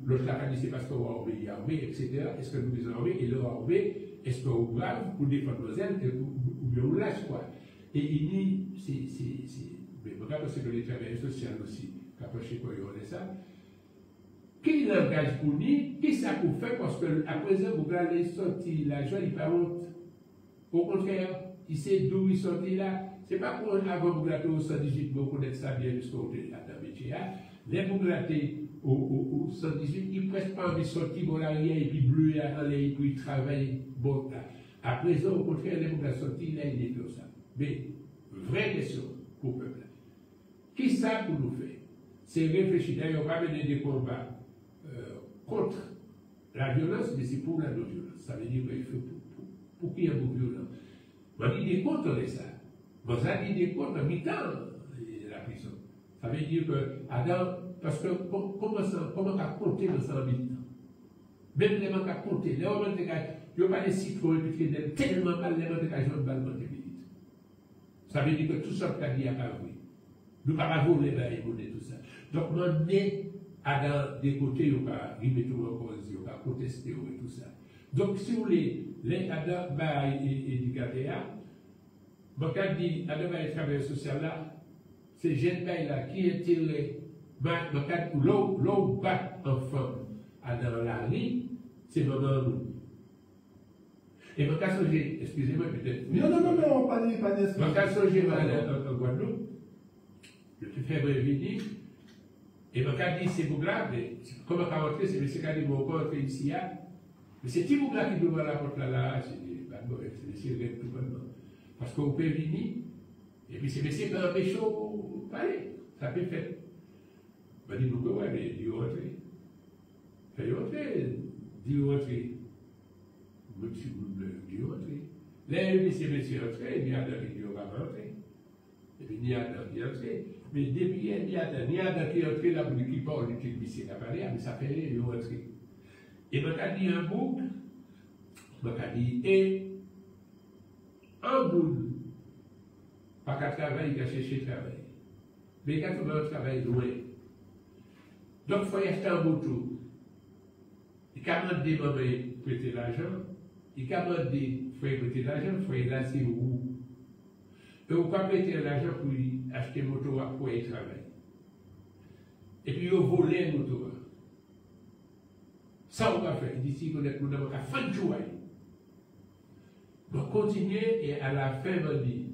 l'autre là dit c'est parce qu'on va armé, etc. Est-ce que nous disons armé, et leur armé, est-ce qu'on est brave pour défendre nos ailes, ou bien on lâche quoi. Et il dit, mais regarde parce que les travailleurs sociaux aussi, qu'après quoi ils ont ça. Qui l'engage pour nous, qui ça pour faire, parce que à présent, vous allez sortir l'argent, il pas honte. Au contraire, il sait d'où il sortit là. C'est pas pour avoir vous gratter au 118, vous connaissez ça bien jusqu'au métier. Les vous gratter au 118, ils ne presque pas envie de sortir bon l'arrière et puis bleu à l'air, et puis travailler bon là. À présent, au contraire, les vous sortir là, il est comme ça. Mais, vraie question pour le peuple. Qui ça pour nous faire? C'est réfléchir. D'ailleurs, on va mener des combats contre la violence, mais c'est pour la non-violence. Ça veut dire qu'il faut pour qu'il y ait une violence. On a dit contre ça. On a dit contre en mi-temps la prison. Ça veut dire que Adam, parce que comment on a compté dans 100 000 ans? Même les gens qui ont compté, les gens qui n'ont pas les citoyens, puisqu'ils ont tellement mal les gens qui ont pas de minutes. Ça veut dire que tout ça qui a pas vu. Nous ne pouvons pas voler et tout ça. Donc, on est dans des côtés, on va remettre en cause, on va contester et tout ça. Donc, si vous voulez, les Adam et éducateurs, quand on dit Adam et travailleur social là, ces jeunes là qui est tiré, l'eau bat enfant dans la rue, c'est vraiment nous. Et quand on dit, excusez-moi peut-être. Non, pas d'esprit. Quand on dit en Guadeloupe, le plus faible venir, et quand on dit c'est Bougla, comment on va rentrer, c'est M. Kadi qui va rentrer ici. Mais c'est qui Bougla qui doit la porte là, c'est M. Red tout le monde. Parce qu'on peut venir, et puis c'est M. qui va empêcher au palais. Ça peut faire. On dit, nous, ouais, mais dis rentrer. Fais rentrer, dis rentrer. Même si vous dis rentrer. Là, monsieur rentrer, il y a des qui vont rentrer. Et puis, il y a des qui rentrent. Mais depuis, il y a des qui rentrent là pour qui parle de monsieur qui a parlé, mais ça fait rien, ils vont rentrer. Et on a dit un bout, on a dit, et un bout, pas qu'à travailler, qu'à chercher travail. Mais quand on va travailler loin. Donc, il faut y acheter un moto. Il faut demander pour prêter l'argent. Il faut demander pour prêter l'argent, il faut y lancer où. Et on ne peut pas prêter l'argent pour acheter une moto pour y travailler. Et puis, ils volé moto. Ça, on va faire. D'ici, on a fait de joie. Donc, continuer et à la fin, on dit,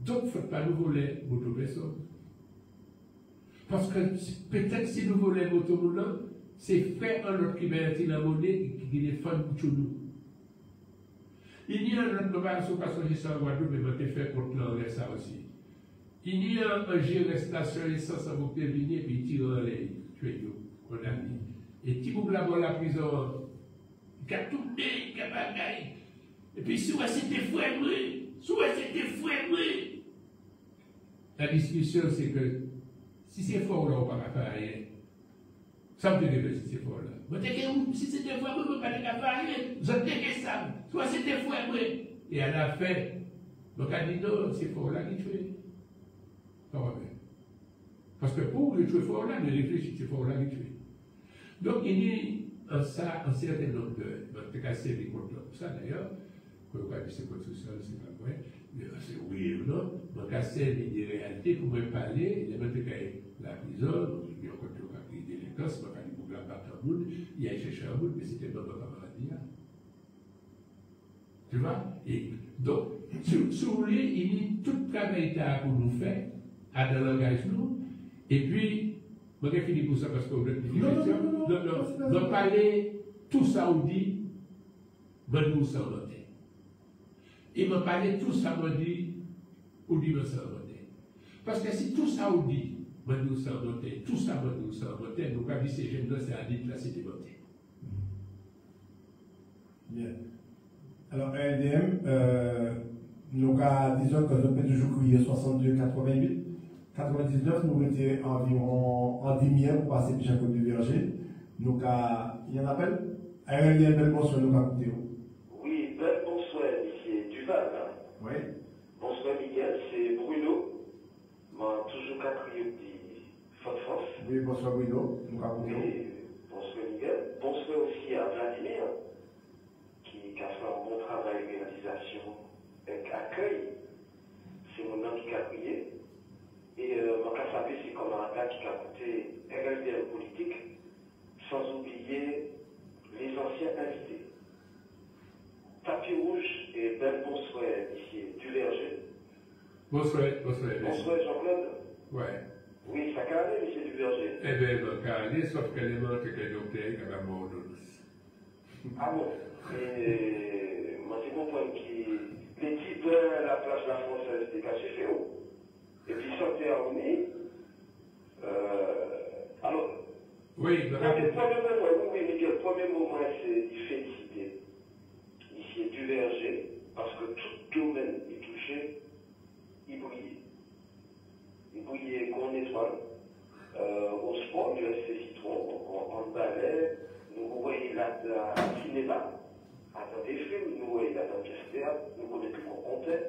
donc, il ne faut pas nous voler moto personne. Parce que peut-être si nous volons moto, c'est fait un autre qui va être la monnaie qui défend nous. Il y a un autre parce que j'ai ça en Guadeloupe, mais je vais faire contre l'anglais ça aussi. Il y a un géré station essence à vous prévenir, puis il tire en l'air, tuer nous, on a dit. Et si vous l'avez la prison, il a tout dit, il a bagaille. Et puis si c'était frère, c'était frère. La discussion, c'est que si c'est fort là, on ne va pas faire rien. Ça me dit si c'est fort là. Si c'était fort, on ne va pas faire rien. Vous avez ça. Soit c'était fort, et à la fin, le candidat, c'est fort là qui tue. Ça va bien. Parce que pour le tuer fort là, il réfléchit, c'est fort là qui tue. Donc il y a un certain nombre de cas séries contre ça d'ailleurs. Quand on dit c'est contre social, c'est pas vrai. C'est oui ou non. Donc à série des réalités, pour me parler, il y a même la prison, il y a encore des délinquances, il y a des boucles à battre un monde, il y a cherché un monde, mais c'était dans notre camarade. Tu vois? Et donc, si vous voulez, il y a tout le travail pour nous faire, à dans l'engagement, et puis, je vais finir pour ça parce qu'on a une question. Non, parler tout saoudi, je nous s'en noter. Il m'a parlé tout ça, m'a dit, ou dit, s'en noter. Parce que si tout ça, on dit, je nous s'en noter, tout ça, je nous s'en noter, nous pas dit ces jeunes-là, c'est à dire que la cité noter. Bien. Alors, RDM, nous avons disons que nous avons toujours crié 62-88. 99, nous étions environ en 10 000 pour passer Jean Côte du Verger. Nous il y en a appel. RDM, bel bonsoir, nous avons écouté. Oui, bel bonsoir, ici Duval. Oui. Bonsoir Miguel, c'est Bruno. Moi, toujours quatrième dit France. Oui, bonsoir Bruno, nous avons écouté. Oui, bonsoir Miguel. Bonsoir aussi à Vladimir, qui a fait un bon travail de réalisation avec accueil. C'est mon nom qui a crié. Et mon cas savoir, c'est comme un attaque qui a coûté RLDM politique, sans oublier les anciens invités. Tapis rouge et bel bonsoir ici du Verger. Bonsoir. Bonsoir Jean-Claude. Ouais. Oui, ça a allé, monsieur du Verger. Eh bien, donc, allez, sauf que les manques que le docteur qui a mort de nous. Ah bon. Et moi, c'est mon point qui. Les types de la place de la Française, c'était caché fait haut. Et puis, sortez à Ouni. Alors. Oui, premier moment, c'est de féliciter. Ici, du Verger, parce que tout domaine est touché, il brillait. Il brillait comme une étoile. Au sport, du SC Citron, en ballet, nous voyons là dans cinéma, dans des films, nous voyons là dans pièces de théâtre, nous connaissons qu'on comptait.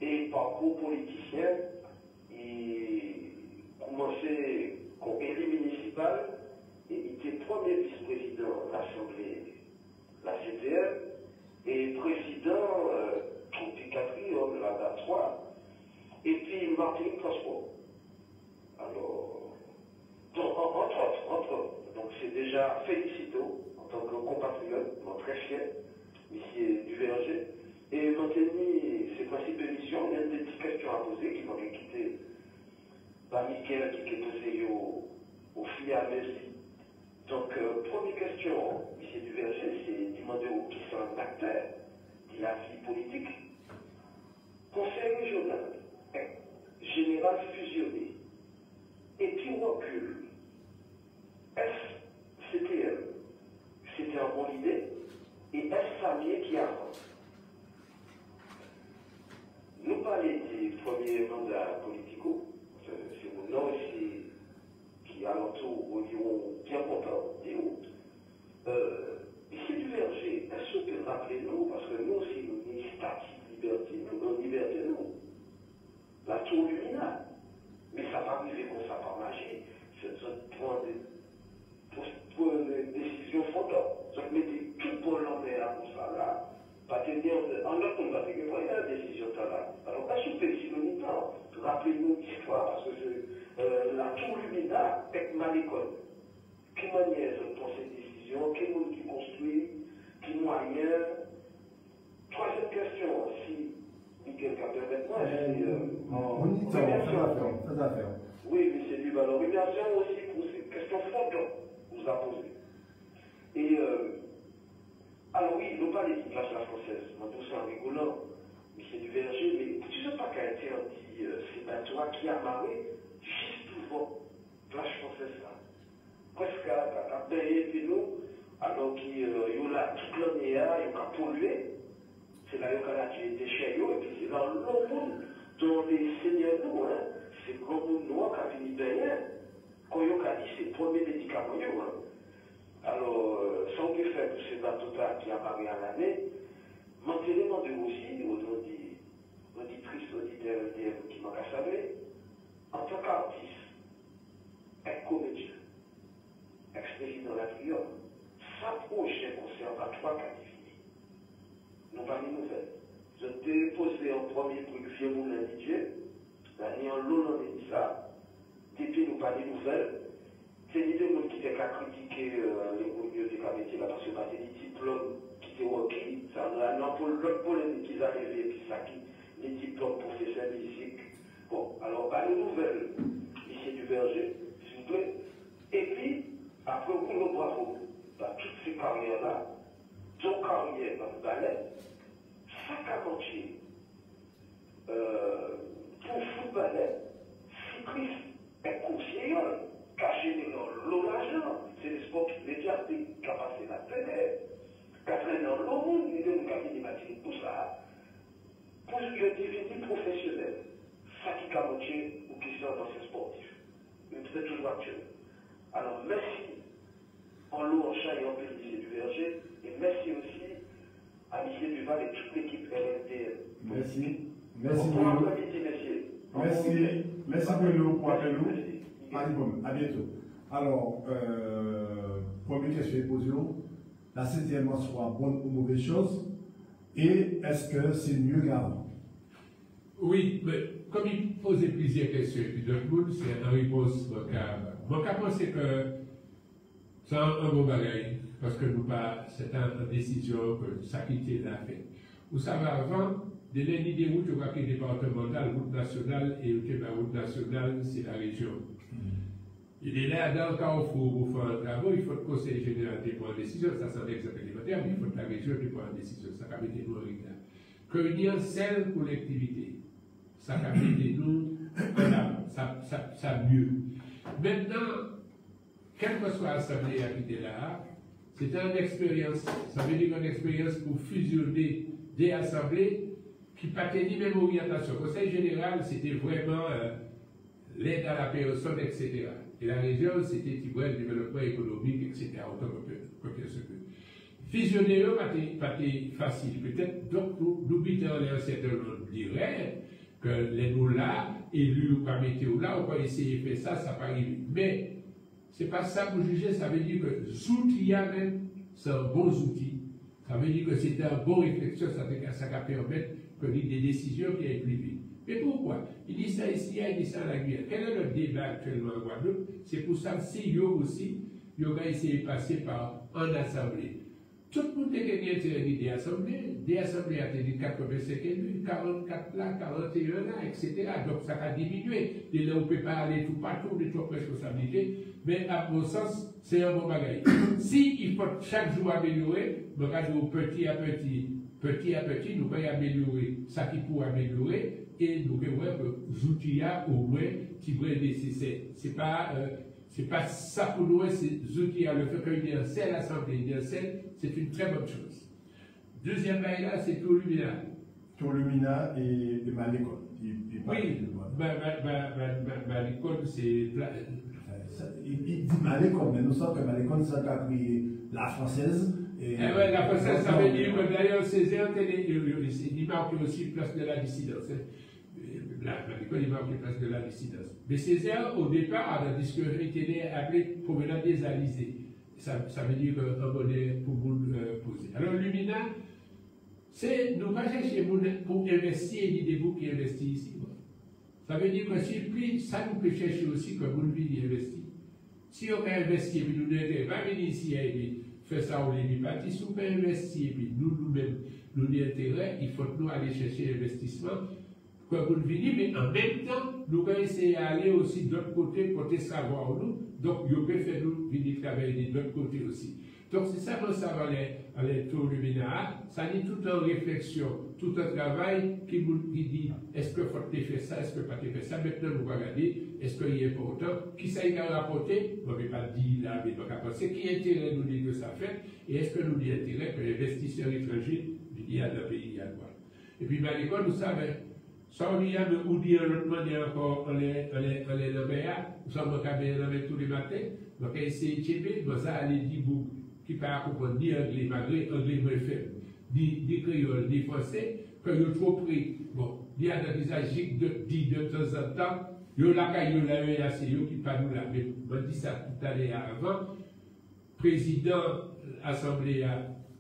Et parcours politicien, il commençait comme élu municipal et il était premier vice-président de l'Assemblée, la CTM, et président du 4e, la 3, et puis Martinique Transport. Alors, donc, entre autres, donc c'est déjà félicito en tant que compatriote, très fier, ici du Verger. Et maintenant, ces principes de mission, il y a des petites questions à poser qui vont quitter par Michael qui est posé au FIA Messi. Donc, première question, ici du Verger, c'est demander aux qui sont acteurs de la vie politique. Conseil régional, général fusionné, et puis recul. Est-ce c'était une bonne idée? Et est-ce Samier qui avance? Nous parlons du premier mandat politico, c'est mon nom ici qui a l'entour au niveau bien content, ici du Verger, est-ce que vous pouvez rappeler nous, parce que nous aussi, nous avons une statique liberté, nous avons liberté, nous. La tour luminale. Mais ça va arriver comme ça par magie. C'est un pour une décision fondamentale. Je mets tout pour l'envers comme ça là. Pas tenir en autre on va faire la décision là. Alors, pas souper si nous temps. Rappelez-nous l'histoire, parce que Alors, tout Lumina avec Malécole. Quelle manière de prendre cette décision, quel monde qui construit, quel moyen. Troisième question, si Miguel peut permettre moi, c'est très affaire. Oui, mais c'est du valorisation aussi pour ces questions fondantes que vous a posées. Et alors oui, nous parlons de place la française, moi tout ça en rigolant, mais c'est du verger, mais tu sais pas qu'Haïti a dit c'est pas toi qui a marré juste devant place française là. Presque à payer puis nous, alors qu'il y a là toute l'année, il y a pollué, c'est là qu'il y a tué des déchets, et puis c'est dans l'autre monde, dont les seigneurs nous, c'est grand monde noir qui a fini derrière, quand il a dit c'est le premier médicament. Alors, sans que faire pour ces bateaux-là qui apparaissent à l'année, maintenant de aussi, auditrice, auditeur, qui m'a salué, en tant qu'artiste, un comédien, ex-président de la prière, ça projet conservatoire qui a défini. Nous pas de nouvelles. Je t'ai posé en premier pour que vieux moulin de Dieu, l'année en l'eau, on a dit ça, depuis nous pas de nouvelles. C'est l'idée de qui était qu'à critiquer les milieux des camétiers là, parce que c'est des diplômes qui étaient requis, ça a pour l'autre polémique qui est arrivé, puis ça qui, les diplômes professeurs de musique. Bon, alors, pas de nouvelles, ici du Verger, s'il vous plaît. Et puis, après, vous le bravo, dans toutes ces carrières-là, ton carrière dans le ballet, chaque aventier, pour footballeur, cycliste, un coursier, caché dans l'eau l'argent, c'est le sport qui déjà qui a passé la télé, qui a traîné dans l'eau, il y a des bâtiments pour ça. Pour devenir professionnel, ça qui a motivé aux questions dans ces sportifs. Mais peut-être toujours actuel. Alors merci en l'eau, en chat et en peu lycée du Verger, et merci aussi à lycée du Val et toute l'équipe RNDL. Merci. Merci Bruno. Merci Bruno pour appel nous. À bientôt. Alors, première question posée, la 7e mois soit bonne ou mauvaise chose, et est-ce que c'est mieux qu'avant? Oui, mais comme il posait plusieurs questions, et puis d'autres monde, c'est en réponse mon cas pense que c'est un bon bagage, parce que nous pas, c'est une décision que ça quitté l'a fait. Vous savez, avant, de l'idée de route, je crois que départementale, route nationale, et la route nationale, c'est la région. Il est là, dans le cas où il faut faire un travail, il faut le conseil général de prendre une décision, ça c'est un exemple élémentaire, mais il faut que la région de prendre une décision, ça a été nous en retard. Que il y a une seule collectivité, ça a été nous en avant, ça mieux. Maintenant, quelle que soit l'assemblée qui était là, c'est une expérience, ça veut dire une expérience pour fusionner des assemblées qui ne partaient ni même orientation. Le conseil général, c'était vraiment l'aide à la personne, etc. Et la région, c'était le développement économique, etc. Autant que ce que. Fusionner, pas facile. Peut-être, donc, nous butons un certain nombre dirait que les nous là, élus ou pas météo là, on va essayer de faire ça, ça va arriver. Mais, ce n'est pas ça pour juger, ça veut dire que l'outil même, c'est un bon outil. Ça veut dire que c'était un bon réflexion, ça va permettre que des décisions qui aient plus vite. Mais pourquoi? Il dit ça ici, il dit ça à la Guyane. Quel est le débat actuellement en Guadeloupe? C'est pour ça que si yo aussi, il va essayer de passer par une assemblée. Tout le monde est gagné des assemblées a été 85 élus, 44 là, 41 là, etc. Donc ça a diminué. Et là, on ne peut pas aller tout partout, de toute responsabilité. Mais à mon sens, c'est un bon bagage. Si il faut chaque jour améliorer, regardons petit à petit, nous pouvons améliorer ça qui peut améliorer. Et nous pouvons voir que les outils au moins qui vont être nécessaires. C'est pas ça pour nous, c'est les outils le fait qu'il y ait une seule assemblée, c'est une très bonne chose. Deuxième bail là, c'est Tour Lumina. Tour Lumina et Malécole. Oui, Malécole, c'est. Il dit Malécole, mais nous savons que Malécole, ça a pris la française. La française, ça veut dire que d'ailleurs, Césaire, il marque aussi place de la dissidence. Malécole, il marque place de la dissidence. Mais Césaire, au départ, a discuté, était appelé promenade des Alizés. Ça veut dire un modèle pour vous poser. Alors, Lumina, c'est nous pas chercher pour investir ni des vous qui investissent ici. Ça veut dire que si ça nous peut chercher aussi que vous venez investir. Si on peut investir, puis nous ne pas venir ici et faire ça au lieu du parti, si on peut investir, puis nous-mêmes, nous avons intérêt, il faut que nous aller chercher l'investissement pour que vous venez, mais en même temps, nous allons essayer d'aller aussi de l'autre côté, côté savoir nous, donc vous pouvez faire nous venir travailler de l'autre côté aussi. Donc c'est ça que ça va aller tour luminaire, ça dit toute une réflexion, tout un travail qui dit est-ce que faut faire ça, est-ce que pas faire ça, maintenant nous allons regarder est-ce qu'il est important, qui ça y a rapporté, on ne peut pas dire là, mais on va penser qui intérêt nous dit que ça fait, et est-ce que nous dit intérêt que l'investisseur étranger vienne à notre pays à quoi. Et puis ben, l'école, nous savons, ça on y a, mais on dit à l'autre manière encore, on est dans le BA, nous sommes au cabinet tous les matins, donc essayer de checker, donc ça allait dire qui parle comprendre ni anglais, malgré anglais moins faible, ni créole, ni français, que vous trop pris. Bon, il y a des visages de temps en temps, il y a la caille, il y a l'EAC, qui parle là, mais on dit ça tout à l'heure avant. Président Assemblée,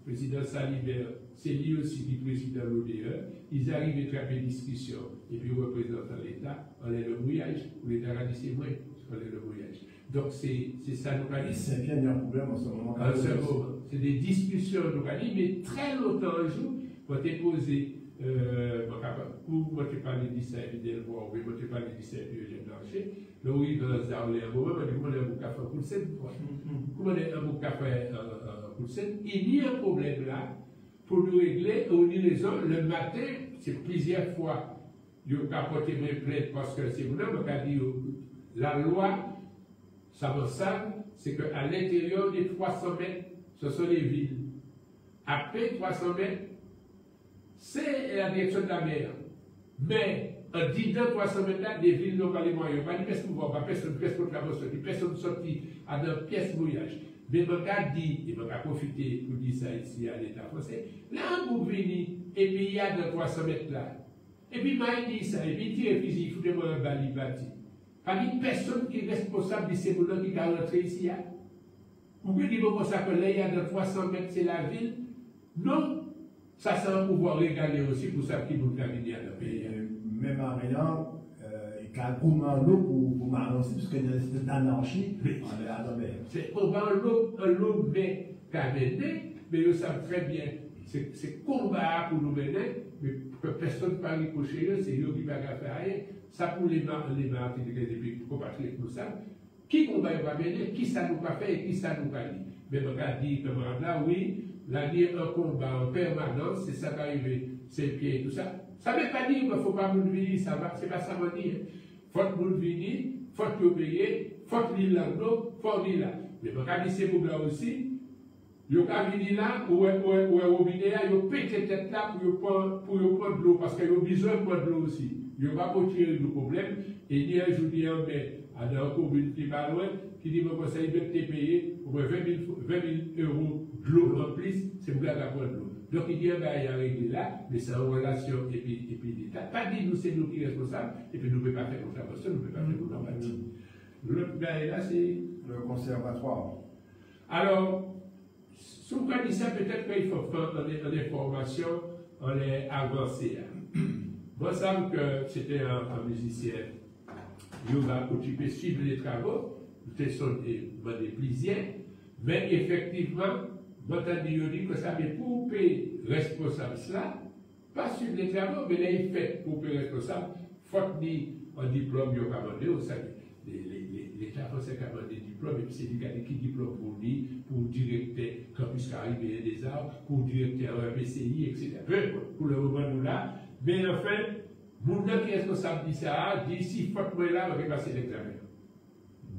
président Salibert, c'est lui aussi qui président l'ODE, ils arrivent à faire une discussion, et puis représentant l'État, on est le brouillage, ou l'État a dit c'est moins, on est le brouillage. Donc c'est ça nous a dit. C'est bien, il y a un problème en ce moment. C'est des discussions nous a dit, mais très longtemps un jour, on t'est posé, moi tu parles de ça évidemment, mais moi tu parles de ça Eugène Larcher, le oui dans Zarlé, un moment, on est un bouc café pour le Seine, comment on est un bouc café pour le Seine, il y a un problème là, pour nous régler, on y raison, le matin, c'est plusieurs fois, il y a apporté mes plaintes parce que c'est vous-même qui a dit, la loi, ça me semble, c'est qu'à l'intérieur des 300 mètres, ce sont les villes. Après 300 mètres, c'est la direction de la mer. Mais en disant 300 mètres là, des villes n'ont pas les moyens. Pas de personne ne va, personne ne sortit à une pièce mouillage. Mais je vais dire, et je vais profiter pour dire ça ici à l'État français, là, vous venez, et puis il y a de 300 mètres là. Et puis, il dit ça, et puis il tire fusil, il fout moi un bali bâti. Pas une personne qui est responsable de ces moulins qui sont rentrés ici. Vous pouvez dire comme ça que là, il y a de 300 mètres, c'est la ville. Non, ça c'est un pouvoir régalé aussi pour ça qui nous termine à la pays. Même à rien, il y a un l'eau pour m'annoncer, parce qu'il y a une espèce d'anarchie, on est à la mer. C'est pour un lot mais qu'à mener, mais ils savent très bien, c'est combat pour nous mener, mais personne ne parle pour chez eux, c'est eux qui ne peuvent faire rien. Ça pour les Martiniquais des compatriotes nous savent. Qui combat va mener, qui ça nous va faire et qui ça nous va dire. Mais on a dit, camarade là, oui, là, il y a un combat en permanence, c'est ça qui arrive, c'est pieds et tout ça. Ça ne veut pas dire qu'il ne faut pas nous venir, ça va, c'est pas ça qu'on dit. Faut que nous venir, faut que nous payer, faut que nous là, faut venir là. Mais on a dit ces là aussi, il y a venir là, ou au robinet là, il y a pété tête là pour prendre de l'eau, parce qu'il y a besoin de prendre de l'eau aussi. Il n'y a pas pour tirer le problème, et il y a un jour, il y a un mais, à la commune qui va loin, qui dit, mon conseil de te payer pour 20 000 euros de l'eau en plus, c'est pour la prendre de l'eau. Donc il y a un réglé là, mais c'est en relation, et puis l'État. Pas dit nous, c'est nous qui sommes responsables, et puis nous ne pouvons pas faire contravention, nous ne pouvons pas faire contravention. L'autre gars là, c'est. Le conservatoire. Alors, si on dit ça, peut-être qu'il faut prendre une information, on est avancé. Moi, je sais que c'était un musicien. Il va occupé suivre les travaux, c'était son plaisir, mais effectivement, je dis que ça veut pour payer responsable cela, pas suivre les travaux, mais là, il fait pour payer responsable, faut dire un diplôme, il y a commandé, vous savez, l'État français a commandé des diplômes, et puis c'est du qui diplôme pour lui, pour directeur campus caribéen des arts, pour directeur PCI, etc. Pour le moment, nous là, mais enfin, mon qui est responsable de ça, d'ici, faut que là, on va passer l'examen.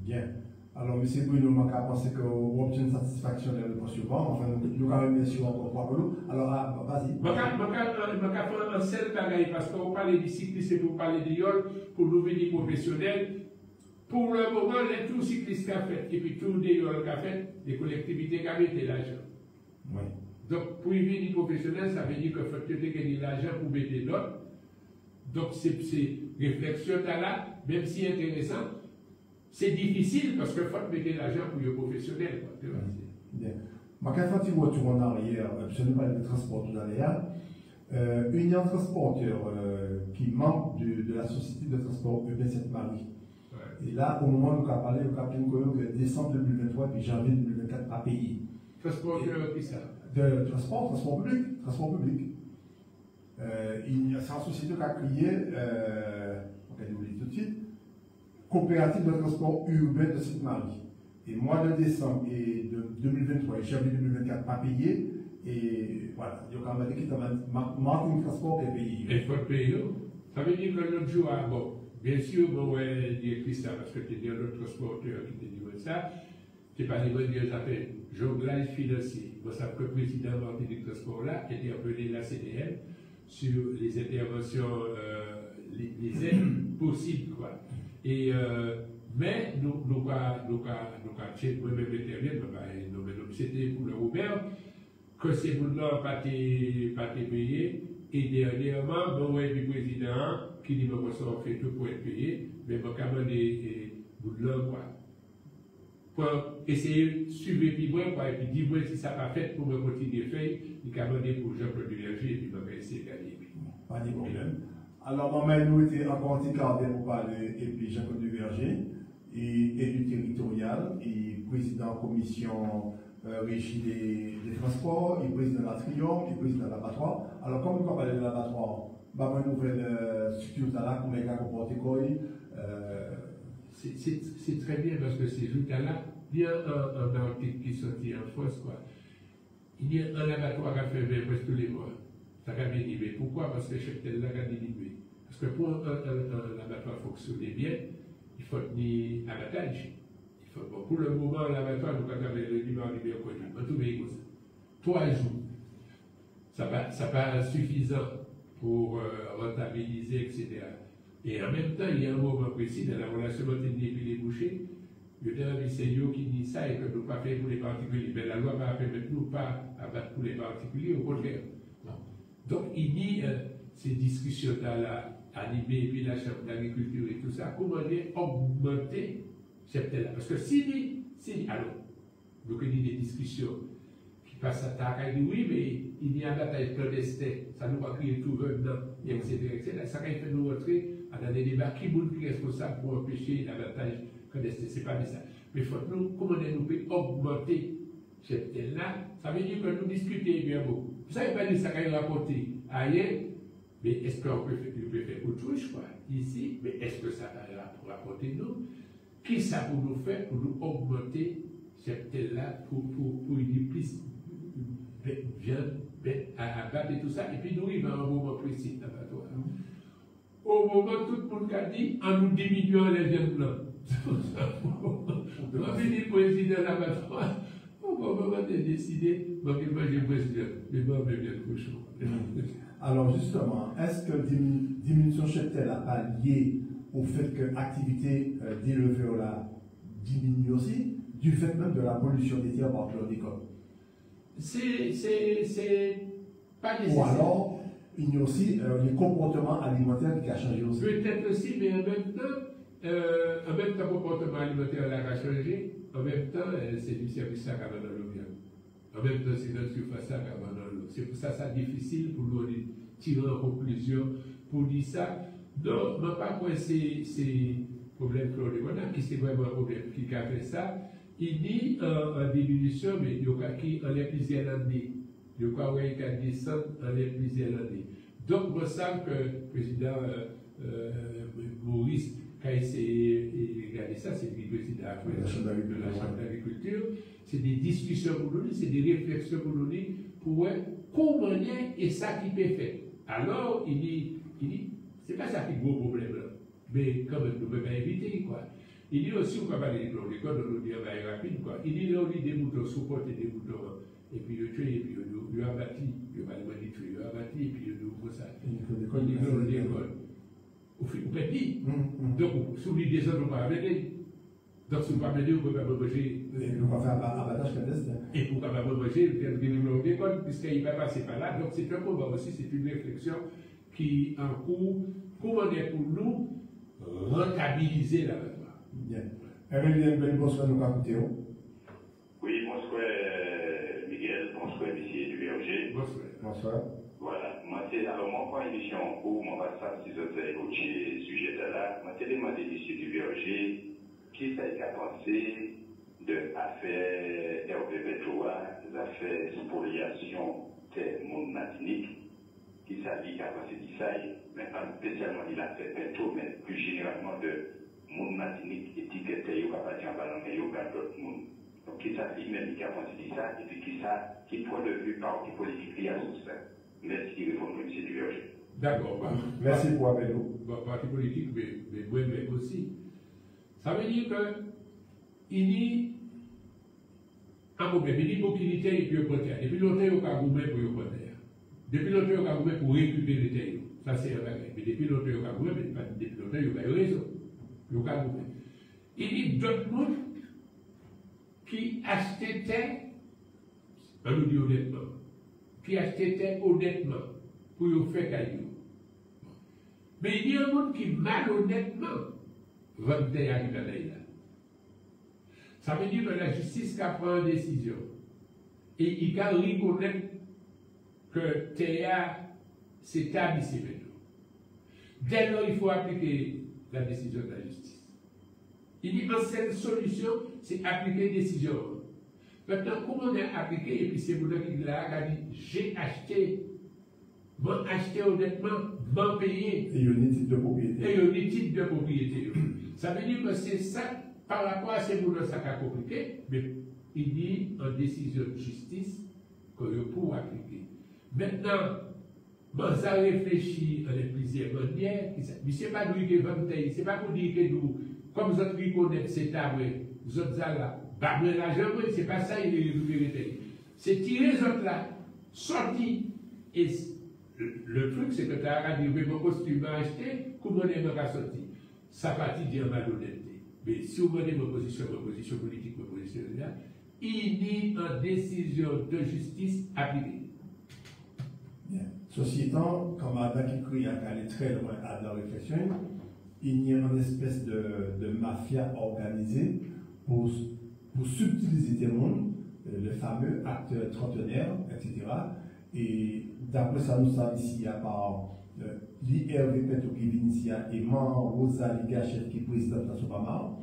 Bien. Alors, M. Bruno, on a pensé qu'on obtient une satisfaction dans le poste suivant. Enfin, nous avons bien sûr encore trois pelots. Alors, vas-y. Je vais faire un seul bagaille parce qu'on parle de cyclistes et pour parler de yol, pour nous venir professionnels. Pour le moment, les tous cyclistes qui ont fait, et puis tous les yols qui ont fait, les collectivités qui ont mis l'argent. Oui. Donc, pour y venir professionnel, ça veut dire qu'il faut gagner l'argent pour mettre des notes. Donc, ces réflexions-là, même si intéressant, c'est difficile parce qu'il faut mettre l'argent pour les professionnels. Bien. Je vais faire un petit retour en arrière, absolument pas de transport tout à l'heure. Union Transporteur qui membre de la Société de transport urbain Sainte-Marie. Ouais. Et là, au moment où on a parlé, on a appris que décembre 2023 et puis janvier 2024 a payé. Transporteur, qui ça? De transport public. Transport public. C'est une société qui a créé, on va dire tout de suite, coopérative de transport urbain de Sainte-Marie. Et mois de décembre et de 2023 et janvier 2024 pas payé. Et voilà, il y a quand même qui marque transport est payé. Il faut payer. Ça veut dire que l'autre jour, bon, bien sûr, bon, ouais, dire ça parce que tu es un autre transporteur qui te dit ça. Tu pas les bonnes ça fait jonglage financier. Vous savez que le président du transport là était appelé la CDM sur les interventions, les aides possibles, quoi. Et, mais nous pas moi-même intervenir, c'était pour le Robert, que ces gens pas été payés. Et dernièrement, bon, ouais, le président qui dit que ça fait tout pour être payé, mais bon, quand même, des boulots, quoi. Pour essayer de suivre et puis dire si ça n'a pas fait pour me continuer à faire, il a demandé pour Jean-Claude Duverger et puis il va essayer de gagner. Pas de problème. Alors, moi-même, nous étions encore un petit quart d'heure pour parler, et puis Jean-Claude Duverger, et du territorial, et président de la commission régie des transports, et président de la Triomphe, et président de l'abattoir. Alors, comme nous parlons de l'abattoir, une nouvelle structure là, pour les gars comporter quoi. C'est très bien parce que ces outils-là, il y a un article qui sortit en France, quoi. Il y a un abattoir qui a fait presque tous les mois. Ça a diminué. Pourquoi? Parce que Cheptel a diminué. Parce que pour un abattoir fonctionner bien, il faut tenir abattage. Bon, pour le moment, l'abattoir, nous avons le numéro connu. En tout cas, 3 jours. Ça pas suffisant pour rentabiliser, etc. Et en même temps, il y a un moment précis dans la relation entre les bouchers. Il y a un enseignant qui dit ça et que nous ne pas faire pour les particuliers. Mais la loi va permettre nous pas abattre pour les particuliers, au contraire. Donc, il dit ces discussions-là, animées, puis la Chambre d'agriculture et tout ça, comment augmenter cette là. Parce que si alors, donc il y a des discussions qui passent à Taka, il dit oui, mais il y a un bataille clandestin, ça nous va créer tout dedans, etc., etc. Ça fait nous rentrer dans des débats qui est responsable pour empêcher l'abattage clandestin. Ce n'est pas ça. Mais il faut que nous, comment nous pouvons augmenter cette là, ça veut dire que nous discutons bien beaucoup. Vous savez pas dire ça quand il rapporte ailleurs, mais est-ce qu'on peut faire autre chose, quoi, ici, mais est-ce que ça va rapporter nous? Qui ça pour nous faire, pour nous augmenter cette là, pour une plus viande à abattre et tout ça, et puis nous, il va un moment précis d'abattoir. Au moment où tout le monde a dit, en nous diminuant les viandes blanches. On a fini le président de l'abattoir. Au moment où on a décidé, on va manger le président. Mais bon, mais bien cochon. Alors justement, est-ce que diminution cheptel n'a pas lié au fait que l'activité d'éleveur là diminue aussi, du fait même de la pollution des terres par chlordécone? C'est pas nécessaire. Ou alors, il y a aussi les comportements alimentaires qui ont changé aussi. Peut-être aussi, mais en même temps, le comportement alimentaire a changé, en même temps, c'est du service à dans l'eau. En même temps, c'est notre surface à dans l'eau. C'est pour ça que c'est difficile pour nous de tirer en conclusion pour dire ça. Non, mais pas quoi c'est problème chlordécone, qui c'est vraiment un problème qui a fait ça. Il dit en diminution, mais il y a qui en les plusieurs années. Il y a qui a descendu en les plusieurs années. Donc, il me semble que le président Maurice, quand il s'est regardé ça, c'est le président de la Chambre d'agriculture. C'est des discussions pour nous, c'est des réflexions pour nous, pour voir comment et ça qui peut faire. Alors, il dit, c'est pas ça qui est le gros problème là. Mais quand même, nous ne pouvons pas éviter, quoi. Il dit aussi, on va parler de chlordécone, on nous dit rapide, quoi. Il dit, là, on dit des moutons, supporter des moutons, et puis ils tuent, et puis ils abattent, ils vont les tuer, ils abattent, et puis ils ouvrent ça. Il dit chlordécone. Au fait, vous pouvez dire. Donc, si vous dites des autres, on va amener. Donc, si vous ne pouvez pas amener, vous ne pouvez pas manger. Et on va faire un abattage clandestin. Et pour ne pas manger, vous pouvez dire chlordécone, puisqu'il va passer par là. Donc, c'est un peu aussi, c'est une réflexion qui, en cours, comment est pour nous rentabiliser l'abattoir. Bien. Bonsoir, nous écoutons. Oui, bonsoir Miguel, bonsoir Monsieur Duverger. Bonsoir. Bonsoir. Voilà, moi commencer. Alors, mon point émission où mon WhatsApp, si je fais écouter le sujet de là, je vais demander ici du Verger qui ça a pensé de l'affaire Hervé Petroa, des affaires spoliation des mondes matiniques, qui ça dit qu'à pensé de ça, mais pas spécialement de l'affaire Petro, mais plus généralement de monde matinique étiqueté, ou pas dire en ballon, mais il y a d'autres mondes. Donc, qui ça dit même qui a pensé de ça, et puis qui point de vue parti politique lié à tout ça. Merci de répondre, M. Duverger. D'accord. Merci pour l'appel. Parti politique, mais moi-même aussi. Ça veut dire que il y a un problème, il y a une opportunité et puis au terre. Depuis longtemps, il y a un gourmet pour le terre. Depuis longtemps, il y a un gourmet pour récupérer le terre. Ça, c'est un bagage. Mais depuis longtemps, il y a un gourmet, mais pas depuis longtemps, il y a un réseau. Il y a un gourmet. Il y a d'autres mondes qui achetaient terre, on nous dit honnêtement, qui achetaient honnêtement pour y faire caillou. Mais il y a un monde qui malhonnêtement vend terre à l'Italie. Ça veut dire que la justice qui prend une décision et il peut reconnaître que terre c'est établi maintenant. Dès lors, il faut appliquer la décision de la justice. Il dit une seule solution, c'est appliquer la décision. Maintenant, comment on a appliqué, et puis c'est mon qui l'a dit, j'ai acheté, m'en acheté honnêtement, m'en payé. Et il y a un titre de propriété. Et il y a un titre de propriété. Ça veut dire que c'est ça, par rapport à ces mots-là, ça a compliqué, mais il dit en décision de justice que je peux appliquer. Maintenant, bon, ça réfléchit à plusieurs manières, mais ce n'est pas nous qui vendons, ce n'est pas pour dire que nous, comme vous autres connaissez cet arbre, vous autres là, bah, l'argent, c'est pas ça, il est récupéré. C'est tirer les autres là, sortir. Et le truc, c'est que tu as dit, mais mon costume à acheter, comment on est sorti? Ça partit dire malhonnêteté. Mais si vous menez ma position politique, ma position là, il y a une décision de justice appliquée. Bien. Ceci étant, comme Adam qui crie à aller très loin à la réflexion, il y a une espèce de mafia organisée pour subtiliser des mondes, le fameux acteur trentenaire, etc. Et d'après ça, nous sommes ici à part l'IRV Petro qui vient ici et Maman Rosa Ligachette qui est présidente de la Sopamar.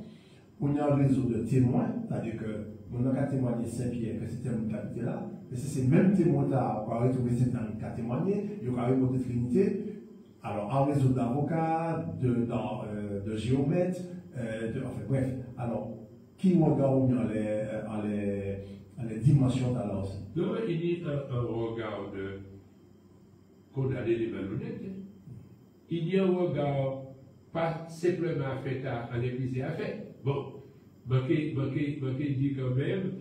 On a un réseau de témoins, c'est-à-dire que on a témoigné Saint-Pierre que c'était une capitale là, mais c'est ces mêmes témoins-là qu'on a retrouvé Saint-Henri qui a témoigné, il y aura une Trinité. Alors, un réseau d'avocats, de géomètres, enfin bref, alors, qui regarde les dimensions de là aussi? Non, il y a un regard de condamner les malhonnêtes. Il y a un regard pas simplement fait à l'église à fait. Bon, je dit quand même,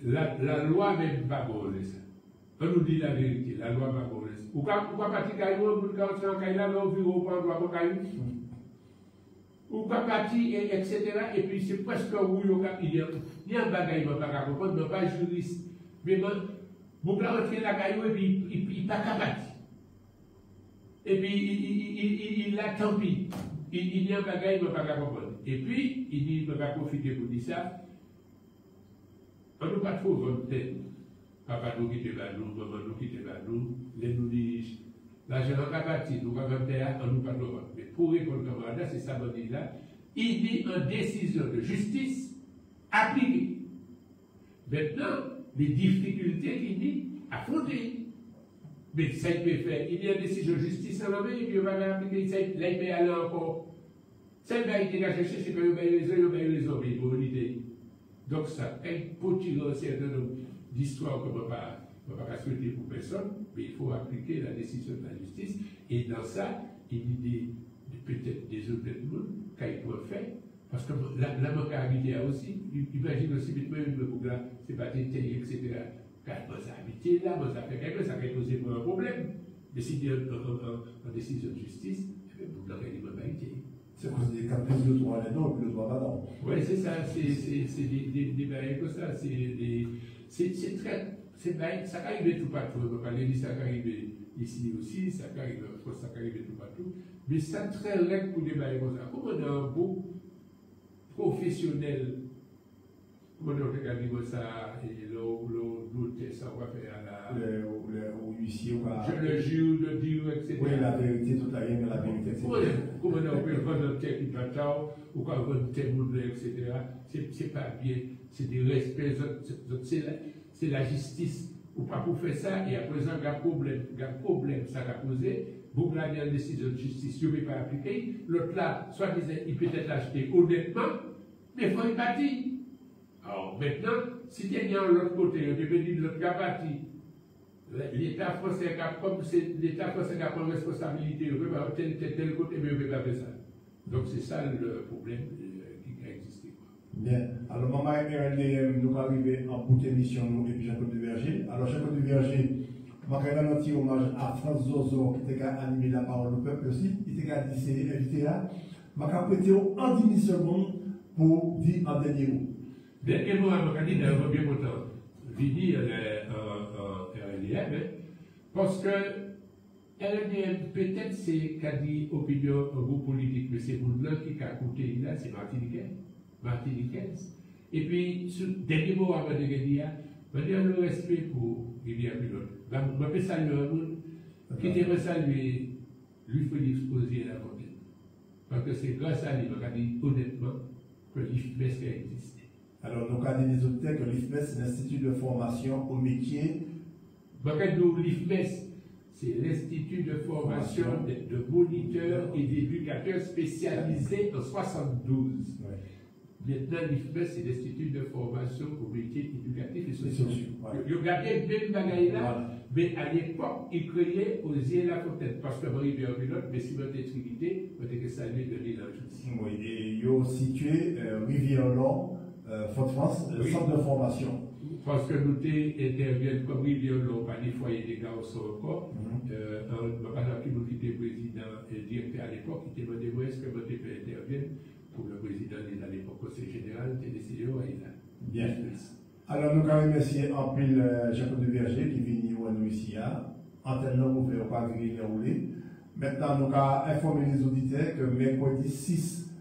la loi même pas bonne ça. On nous dit la vérité, la loi pas bonne ça. Pourquoi partir caillou, pour quand on caillou là, on vit au point de caillou? Ou pas partir, etc. Et puis c'est presque où il y a un bagage, il ne pas comprendre, mais pas juriste. Mais bon, là, on tient la caillou et puis il n'a pas partir. Et puis il a tant pis. Il y a un bagage, il ne pas comprendre. Et puis, il dit, il ne va pas profiter pour dire ça. On ne peut pas trop vendre tête. Papa nous quitte nous, maman nous quitte nous, les nous disent, l'argent n'a pas parti, nous va vendre terre, on nous pas trop vendre. Mais pour répondre camarade, c'est ça qu'on dit là, il dit une décision de justice appliquée. Maintenant, les difficultés qu'il dit, affronter. Mais ça il peut faire, il y a une décision de justice en la main, et puis on va l'appliquer, là il peut aller encore. Celle qui a cherché, c'est que vous avez les hommes, les bonité. Donc ça, pour tirer un certain nombre d'histoires qu'on ne peut pas souhaiter pour personne, mais il faut appliquer la décision de la justice. Et dans ça, il y a peut-être des autres monde qu'il peut faire. Parce que la manque à habiter aussi, imagine aussi, là, c'est pas des terres, etc. Quand on s'est habité là, on s'est fait quelque chose, ça peut poser un problème. Mais s'il y a une décision de justice, vous n'aurez pas été. C'est parce que des caprices de droit là-dedans et puis le droit là-dedans. Oui, c'est ça, c'est des bails comme ça, c'est très, ça arrive tout partout, on va parler de ça arrive ici aussi, ça arrive en France, ça arrive tout partout, mais ça très règle pour des bails comme ça. Comme on a un beau professionnel Comment on regarde ça et l'eau ça va faire à la. Le huissier ou pas. Je le jure de Dieu, etc. Oui, la vérité, toute la ligne, la vérité, etc. Comment on peut vendre un terre qui va tard, ou quand on vend un terre moulin, etc. C'est pas bien, c'est du respect, c'est la justice. Ou pas pour faire ça, et à présent, il y a un problème, ça va poser. Vous avez une décision de justice, vous ne pouvez pas appliquer. L'autre là, soit il peut être acheté honnêtement, mais il faut y bâtir. Alors maintenant, si il y a l'autre côté, on peut dire l'autre qui a bâti, l'État français a pris responsabilité, on peut pas tel côté, mais on ne peut pas faire ça. Donc c'est ça le problème qui a existé. Bien. Alors, maman et RLDM, nous arrivons en bout d'émission, nous, et puis Jean-Claude Duverger. Alors, Jean-Claude Duverger, je vais rendre un petit hommage à France Zozo, qui était animé la parole au peuple aussi, qui était invité là. Je vais prêter en 10 secondes pour dire un dernier mot. Dernier mot à ma candidat, je bien content. Vini en RLDM, parce que RLDM, peut-être c'est qu'a dit opinion un groupe politique, mais c'est vous là qui a coûté là, c'est Martiniquaise. Et puis, dernier mot avant de dire, je dire le respect pour Rivière Pilote. Je peux saluer un monde qui te saluer, lui faut exposer la fontaine. Parce que c'est grâce à lui, je dis honnêtement, que l'IFMES a existé. Alors, nous avons dit des auditeurs que l'IFMES, c'est l'Institut de formation au métier. L'IFMES, c'est l'Institut de formation de moniteurs et d'éducateurs spécialisés en 72. Ouais. Maintenant, l'IFMES, c'est l'Institut de formation au métier éducatif et social. Il regardait bien le bagage là, mais à l'époque, il créait aux yeux la fontaine. Parce que Marie en pilote, mais si votre activité, vous avez salué de l'île en oui, et il est situé Rivière-Long, Fort-de-France, le centre de formation. Parce que nous intervenons comme Rivière-Long, pas des foyers des garçons encore. Madame qui nous était président et directeur à l'époque, il était demandé est-ce que votre intervient pour le président de l'époque conseil général de décision à Ila. Bien. Alors, nous avons remercié en pile Jean-Claude Duverger qui vient nous ici. Antenne non ouverte, pas venir rouler. Maintenant, nous avons informé les auditeurs que mercredi 6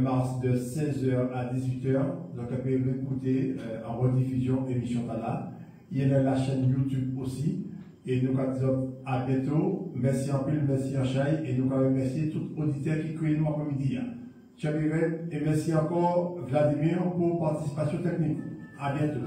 mars de 16h à 18h, donc vous pouvez écouter en rediffusion émission Tala. Il y a la chaîne YouTube aussi. Et nous avons dit à bientôt. Merci en pile, merci en chai. Et nous avons remercié tous les auditeurs qui créent nous après-midi. Et merci encore Vladimir pour participation technique. À bientôt.